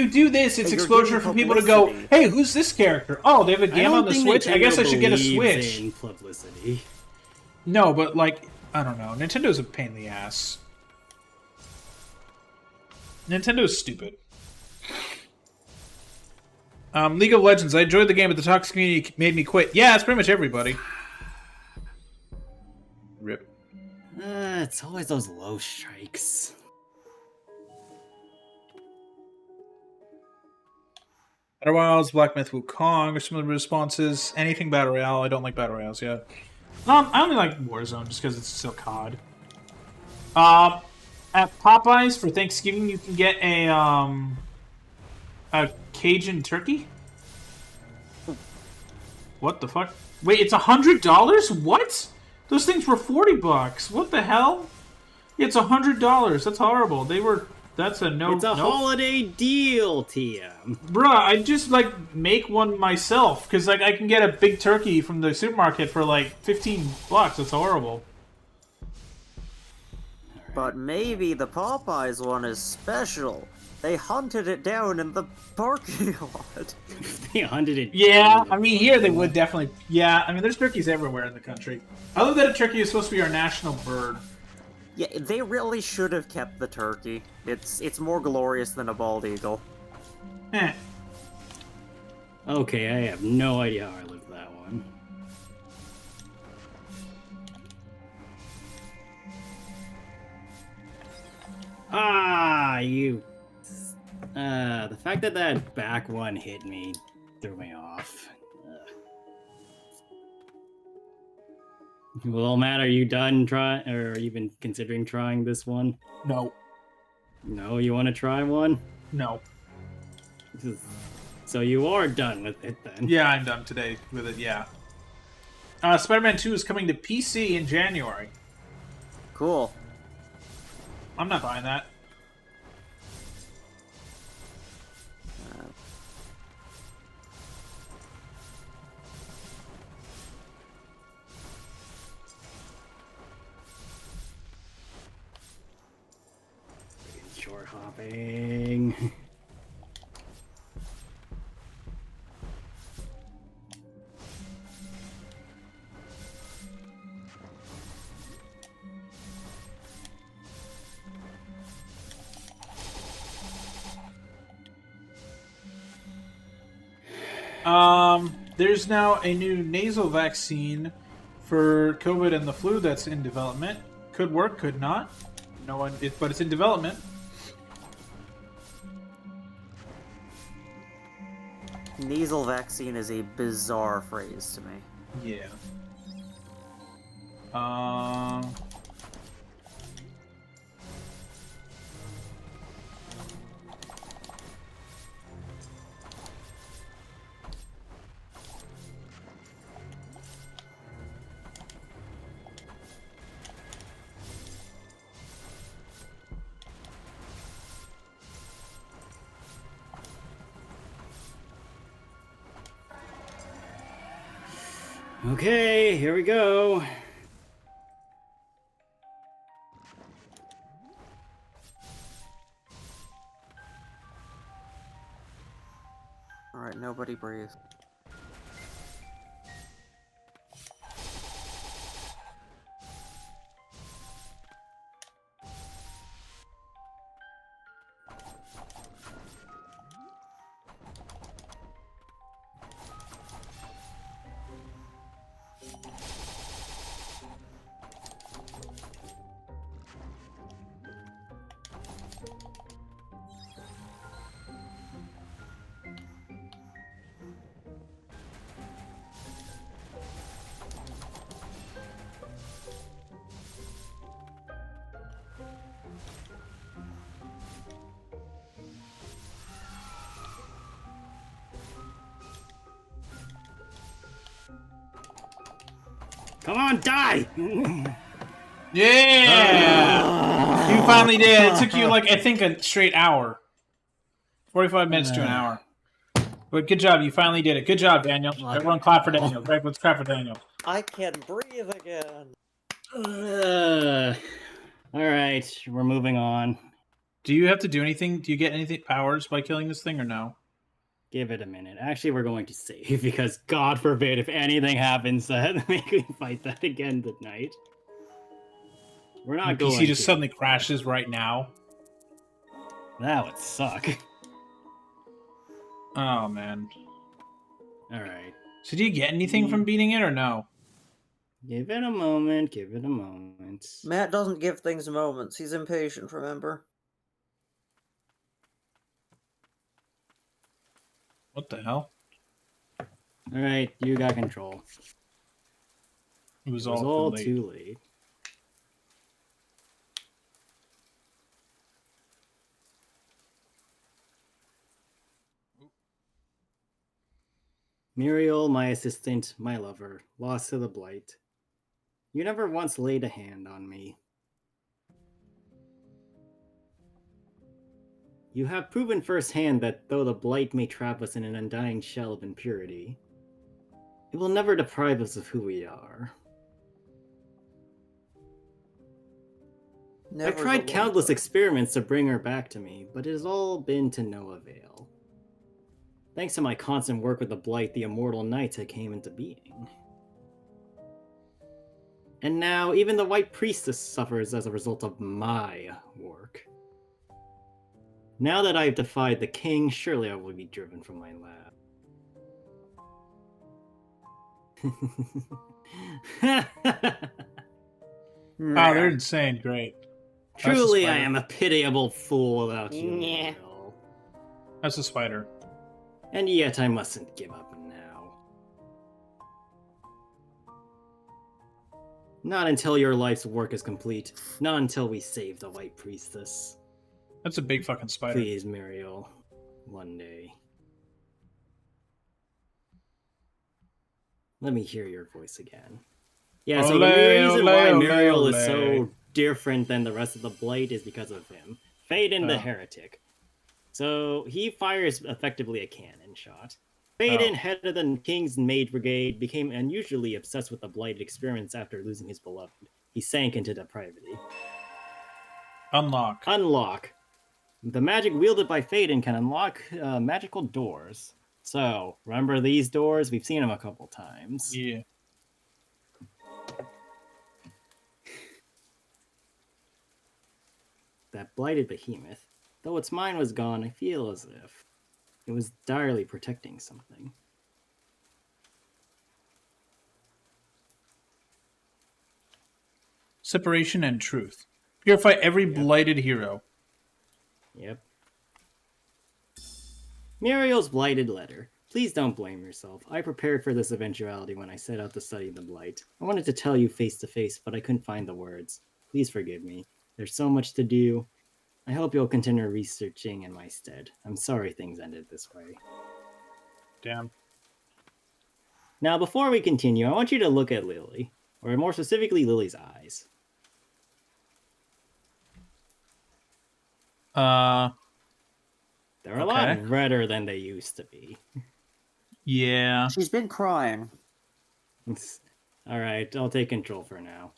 do this, it's And you're exposure getting for people to go, publicity. hey, who's this character? Oh, they have a game don't on the think Switch? I guess I should get a believes Switch. in publicity. No, but, like, I don't know. Nintendo's a pain in the ass. Nintendo's stupid. League of Legends. I enjoyed the game, but the toxic community made me quit. Yeah, it's pretty much everybody. Rip. It's always those low strikes. Battle Royales, Black Myth Wukong are some of the responses. Anything Battle Royale. I don't like Battle Royales yet. I only like Warzone just because it's still COD. At Popeyes for Thanksgiving, you can get a Cajun turkey. What the fuck? Wait, it's $100? What? Those things were $40. What the hell? It's $100. That's horrible. That's a no. It's a holiday deal, TM. Bruh, I just like make one myself because like I can get a big turkey from the supermarket for like $15. That's horrible. But maybe the Popeyes one is special. They hunted it down in the parking lot. They hunted it. Yeah, down. I mean here they would definitely. Yeah, I mean there's turkeys everywhere in the country. Other than a turkey is supposed to be our national bird. Yeah, they really should have kept the turkey. It's more glorious than a bald eagle. Eh. Okay, I have no idea how I lived that one. Ah, you. The fact that that back one hit me threw me off. Well, Matt, are you done trying, or are you even considering trying this one? No. No, you want to try one? No. So you are done with it then? Yeah, I'm done today with it. Yeah. Spider-Man 2 is coming to PC in January. Cool. I'm not buying that. Short hopping. There's now a new nasal vaccine for COVID and the flu that's in development. Could work, could not. No one, but it's in development. Nasal vaccine is a bizarre phrase to me. Yeah. Okay, here we go. Alright, nobody breathe. Come on, die! Yeah! You finally did. It took you, like, I think a straight hour. 45 minutes to an hour. But good job. You finally did it. Good job, Daniel. Everyone clap for Daniel. Greg, let's clap for Daniel. I can breathe again. Alright, we're moving on. Do you have to do anything? Do you get anything powers by killing this thing or no? Give it a minute. Actually, we're going to save because God forbid if anything happens that make me fight that again tonight. We're not The going PC just to. suddenly crashes right now. That would suck. Oh, man. Alright. So do you get anything from beating it or no? Give it a moment. Give it a moment. Matt doesn't give things moments. He's impatient, remember? What the hell? Alright, you got control. It was It was all all too late. too late. Muriel, my assistant, my lover, lost to the blight. You never once laid a hand on me. You have proven firsthand that though the blight may trap us in an undying shell of impurity, it will never deprive us of who we are. Never I've tried the countless one. experiments to bring her back to me, but it has all been to no avail. Thanks to my constant work with the Blight, the immortal knights had came into being. And now, even the White Priestess suffers as a result of my work. Now that I have defied the king, surely I will be driven from my lab. Wow, they're insane. Great. Truly, That's a I spider. am a pitiable fool without you, Nyeh. Muriel. That's a spider. And yet I mustn't give up now. Not until your life's work is complete. Not until we save the White Priestess. That's a big fucking spider. Please, Muriel. One day. Let me hear your voice again. Yeah, so the Ole, reason ole, why ole, Muriel is ole. so different than the rest of the Blight is because of him. Phaedon the Oh. Heretic. So he fires effectively a cannon shot. Phaedon, Oh. head of the King's Maid Brigade, became unusually obsessed with the Blighted experience after losing his beloved. He sank into depravity. Unlock. Unlock. The magic wielded by Phaedon can unlock magical doors. So, remember these doors? We've seen them a couple times. Yeah. That blighted behemoth, though its mind was gone, I feel as if it was direly protecting something. Separation and truth. Purify every Yep. blighted hero. Yep. Muriel's blighted letter. Please don't blame yourself. I prepared for this eventuality when I set out to study the blight. I wanted to tell you face to face, but I couldn't find the words. Please forgive me. There's so much to do. I hope you'll continue researching in my stead. I'm sorry things ended this way. Damn. Now, before we continue, I want you to look at Lily, or more specifically, Lily's eyes. They're a lot Okay. redder than they used to be. Yeah. She's been crying. Alright, I'll take control for now.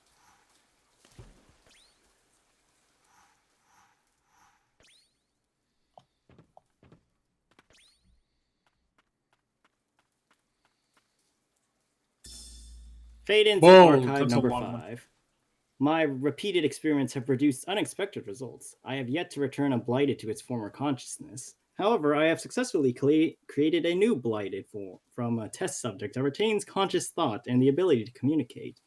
Fade-ins Whoa, archive that's a number long one. 5. My repeated experiments have produced unexpected results. I have yet to return a blighted to its former consciousness. However, I have successfully created a new blighted from a test subject that retains conscious thought and the ability to communicate.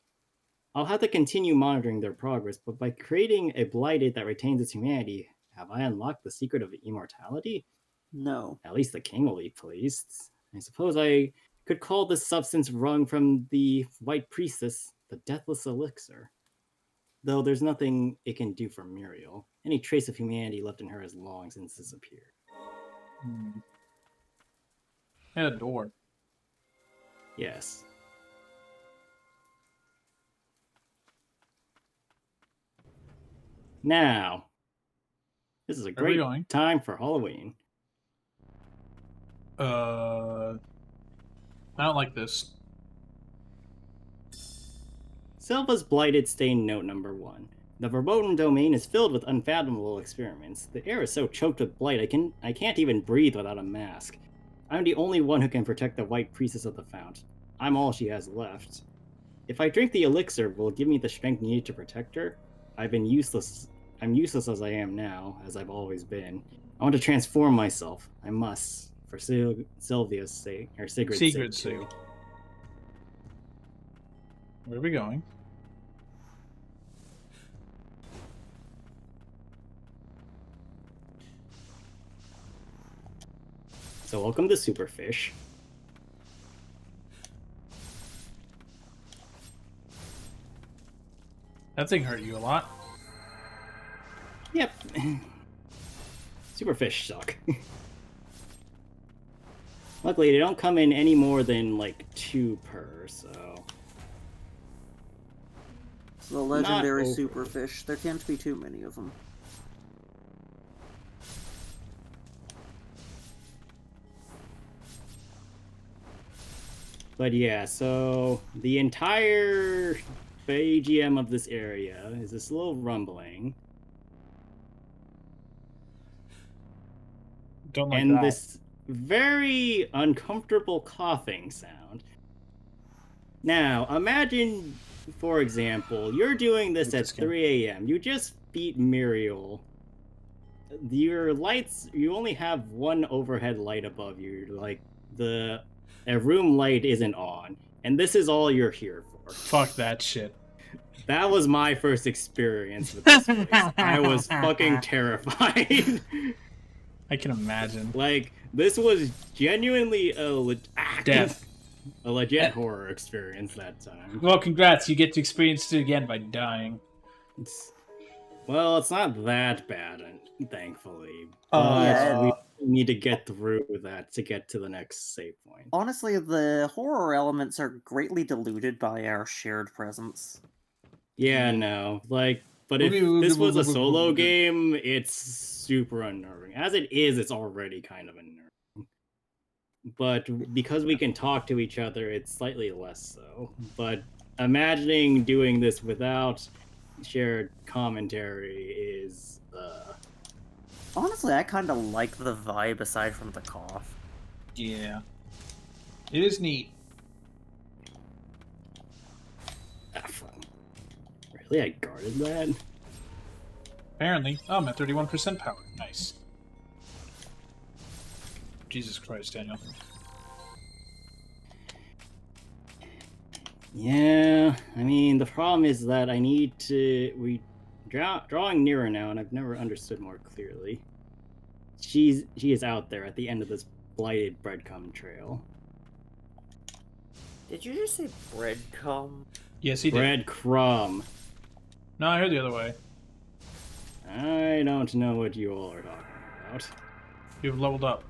I'll have to continue monitoring their progress, but by creating a blighted that retains its humanity, have I unlocked the secret of immortality? No. At least the king will be pleased. I suppose I could call this substance wrung from the White Priestess the Deathless Elixir. Though there's nothing it can do for Muriel. Any trace of humanity left in her has long since disappeared. Hit a door. Yes. Now, this is a Where are we great going? time for Halloween. I don't like this. Silva's Blighted Stain Note number 1. The verboten domain is filled with unfathomable experiments. The air is so choked with blight I can't even breathe without a mask. I'm the only one who can protect the White Priestess of the Fount. I'm all she has left. If I drink the elixir, will it give me the strength needed to protect her? I'm useless as I am now, as I've always been. I want to transform myself. I must, for Sylvia's sake, or Sigrid's sake, too. Where are we going? So welcome to Superfish. That thing hurt you a lot. Yep. Superfish suck. Luckily, they don't come in any more than like 2 per, so. It's the legendary Not over. superfish. There can't be too many of them. But yeah, so the entire AGM of this area is this little rumbling. Don't like And that. this very uncomfortable coughing sound. Now, imagine, for example, you're doing this at 3 a.m. You just beat Muriel. Your lights, you only have one overhead light above you. Like, a room light isn't on. And this is all you're here for. Fuck that shit. That was my first experience with this place. I was fucking terrified. I can imagine. Like, this was genuinely a Death. a legit horror experience that time. Well, congrats. You get to experience it again by dying. Well, it's not that bad, thankfully. Yeah. But we need to get through that to get to the next save point. Honestly, the horror elements are greatly diluted by our shared presence. Yeah, no. Like, but if this was a solo game, it's super unnerving. As it is, it's already kind of unnerving. But because we can talk to each other, it's slightly less so. But imagining doing this without shared commentary is Honestly, I kind of like the vibe aside from the cough. Yeah. It is neat. fun. Really, I guarded that? Apparently. Oh, I'm at 31% power. Nice. Jesus Christ, Daniel. Yeah, I mean, the problem is that I need to... Drawing nearer now, and I've never understood more clearly. She is out there at the end of this blighted breadcrumb trail. Did you just say breadcrumb? Yes, he did. Breadcrumb. No, I heard the other way. I don't know what you all are talking about. You've leveled up.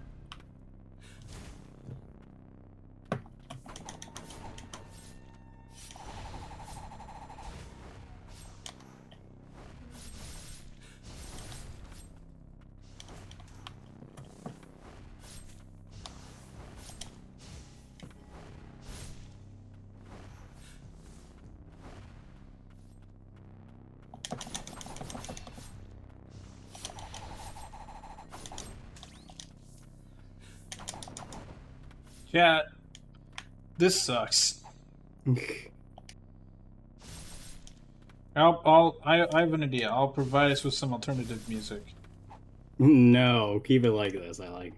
Yeah, this sucks. I have an idea. I'll provide us with some alternative music. No, keep it like this. I like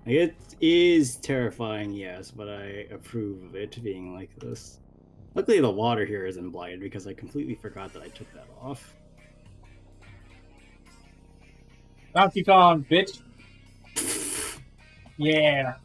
it is terrifying, yes, but I approve of it being like this. Luckily, the water here isn't blighted because I completely forgot that I took that off. Donkey Kong, bitch. Yeah.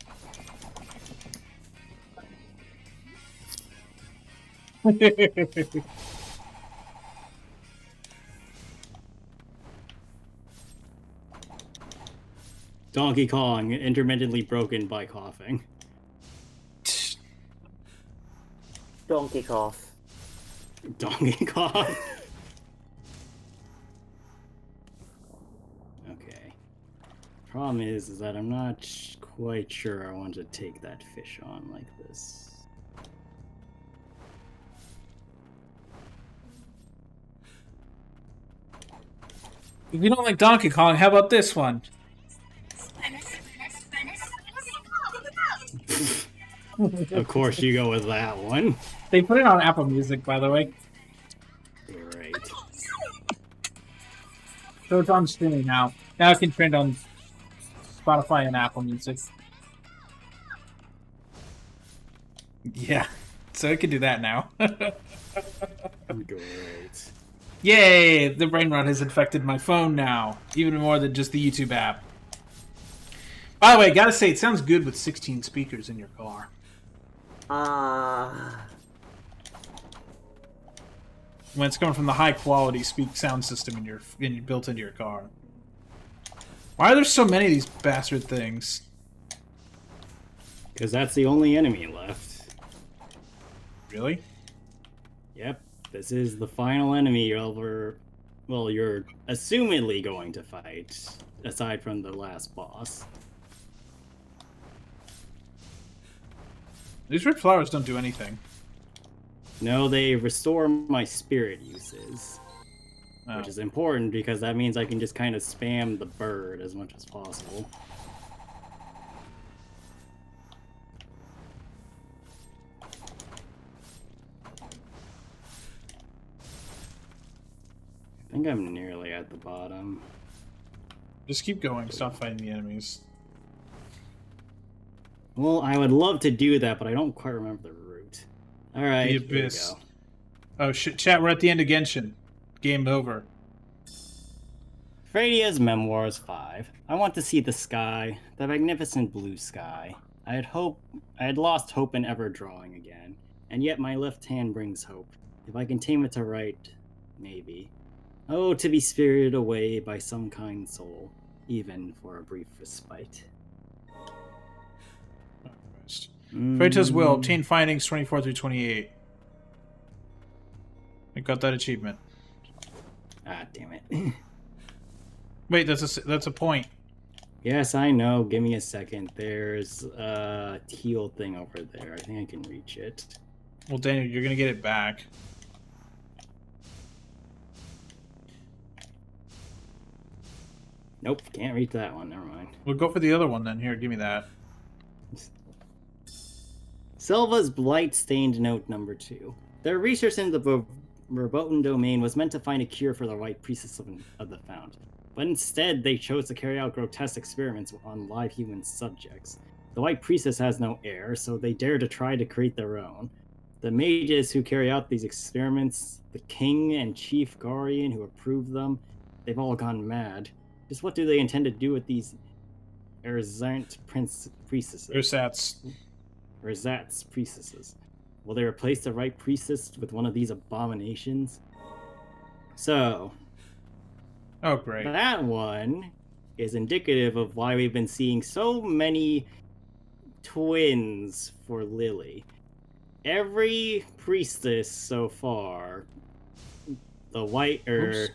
Donkey Kong, intermittently broken by coughing. Donkey cough. Donkey Kong. Problem is that I'm not quite sure I want to take that fish on like this. If you don't like Donkey Kong, how about this one? Of course you go with that one. They put it on Apple Music, by the way. Great. So it's on streaming now. Now it can trend on Spotify and Apple Music. Yeah. So it can do that now. Great. Yay! The brain rot has infected my phone now. Even more than just the YouTube app. By the way, gotta say, it sounds good with 16 speakers in your car. When it's coming from the high quality sound system built into your car. Why are there so many of these bastard things? Because that's the only enemy left. Really? Yep. This is the final enemy you're assumedly going to fight, aside from the last boss. These red flowers don't do anything. No, they restore my spirit uses. Oh. Which is important because that means I can just kind of spam the bird as much as possible. I think I'm nearly at the bottom. Just keep going. Stop fighting the enemies. Well, I would love to do that, but I don't quite remember the route. Alright, The here we abyss. go. Oh shit, chat, we're at the end of Genshin. Game over. Fradia's Memoirs 5. I want to see the sky, the magnificent blue sky. I had lost hope in ever drawing again, and yet my left hand brings hope. If I can tame it to write, maybe. Oh, to be spirited away by some kind soul, even for a brief respite. Freyta's will. Obtain findings 24 through 28. I got that achievement. Ah, damn it. Wait, that's a point. Yes, I know. Give me a second. There's a teal thing over there. I think I can reach it. Well, Daniel, you're gonna get it back. Nope, can't reach that one. Never mind. We'll go for the other one then. Here, give me that. Silva's blight-stained note number 2. Their research into the verboten domain was meant to find a cure for the White Priestess of the Fount, but instead they chose to carry out grotesque experiments on live human subjects. The White Priestess has no heir, so they dare to try to create their own. The mages who carry out these experiments, the king and chief guardian who approve them, they've all gone mad. Just what do they intend to do with these Erzant priestesses? Ersatz priestesses. Will they replace the right priestess with one of these abominations? So, Oh, great. that one is indicative of why we've been seeing so many twins for Lily. Every priestess so far, the white Oops.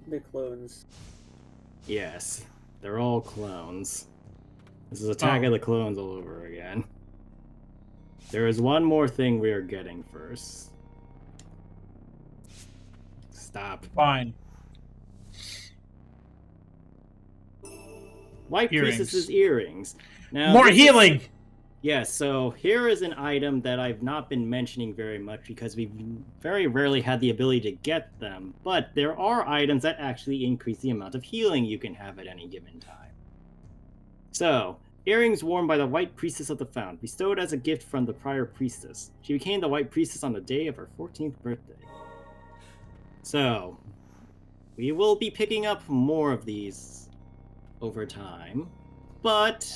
The clones. Yes, they're all clones. This is Attack of the Clones all over again. There is one more thing we are getting first. Stop. Fine. White Earrings. Priestess's earrings. Now, More this is- healing! Yes, so here is an item that I've not been mentioning very much because we've very rarely had the ability to get them, but there are items that actually increase the amount of healing you can have at any given time. So, earrings worn by the White Priestess of the Fount, bestowed as a gift from the prior priestess. She became the White Priestess on the day of her 14th birthday. So, we will be picking up more of these over time, but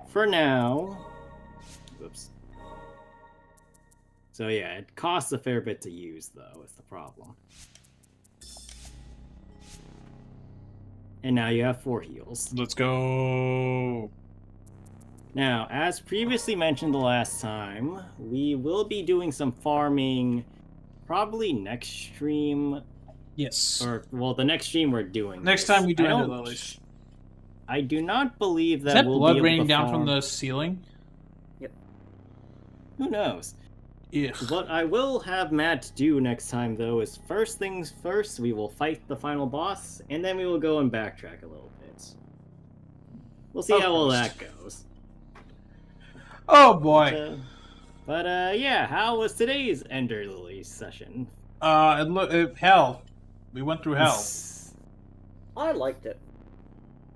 for now... Whoops. So yeah, it costs a fair bit to use, though, is the problem. And now you have 4 heals. Let's go. Now, as previously mentioned the last time, we will be doing some farming probably next stream. Yes. Or, well, the next stream we're doing. Next this. time we do I Ender don't- Lilies. I do not believe Is that that we'll blood be able raining to down farm... from the ceiling? Who knows? Ugh. What I will have Matt do next time, though, is first things first, we will fight the final boss, and then we will go and backtrack a little bit. We'll see Of how all course. that goes. Oh boy. But yeah, how was today's Ender Lily session? Hell. We went through hell. I liked it.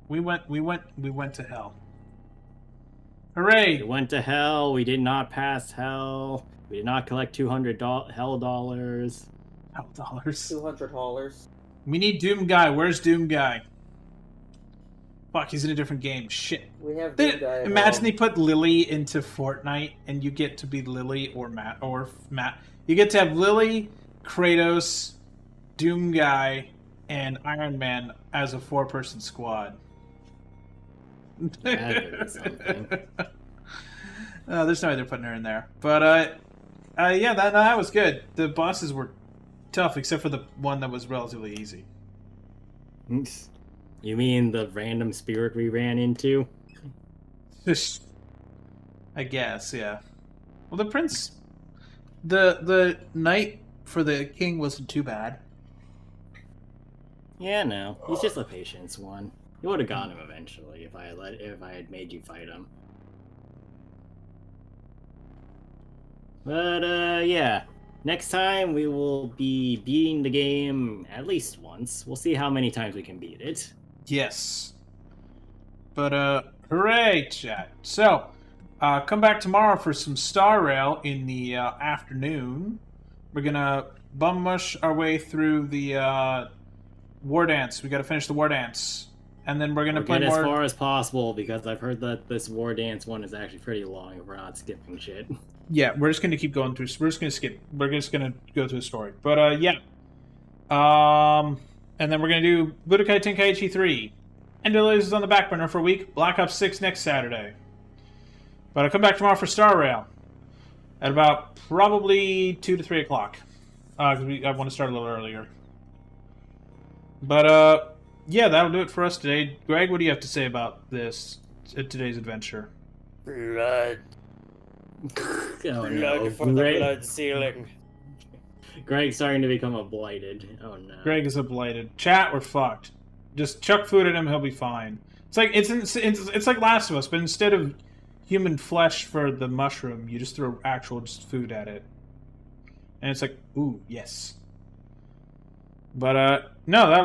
We went to hell. We Hooray! went to hell. We did not pass hell. We did not collect $200 hell dollars. Hell dollars. $200. We need Doom Guy. Where's Doom Guy? Fuck, he's in a different game. Shit. We have They- Doom Guy at imagine home. they put Lily into Fortnite, and you get to be Lily or Matt You get to have Lily, Kratos, Doom Guy, and Iron Man as a 4-person squad. That is something. There's no way they're putting her in there, but yeah, that was good. The bosses were tough, except for the one that was relatively easy. You mean the random spirit we ran into? I guess, yeah. Well, the prince, the knight for the king wasn't too bad. Yeah, no. He's just a patience one. You would have gotten him eventually if I had made you fight him. But yeah. Next time we will be beating the game at least once. We'll see how many times we can beat it. Yes. But hooray, chat. So, come back tomorrow for some Star Rail in the afternoon. We're gonna bum mush our way through the war dance. We gotta finish the war dance. And then we're gonna play Get more. as far as possible because I've heard that this War Dance one is actually pretty long if we're not skipping shit. Yeah, we're just gonna keep going through. We're just gonna skip. We're just gonna go through the story. But yeah. And then we're gonna do Budokai Tenkaichi 3. Ender Lilies is on the back burner for a week. Black Ops 6 next Saturday. But I'll come back tomorrow for Star Rail at about probably 2 to 3 o'clock. Because I want to start a little earlier. But yeah, that'll do it for us today. Greg, what do you have to say about this today's adventure? Blood. Oh no. Blood for the blood ceiling. Greg's starting to become a blighted. Oh no. Greg is a blighted. Chat, we're fucked. Just chuck food at him, he'll be fine. It's like it's like Last of Us, but instead of human flesh for the mushroom, you just throw actual just food at it, and it's like, ooh, yes. But no, that.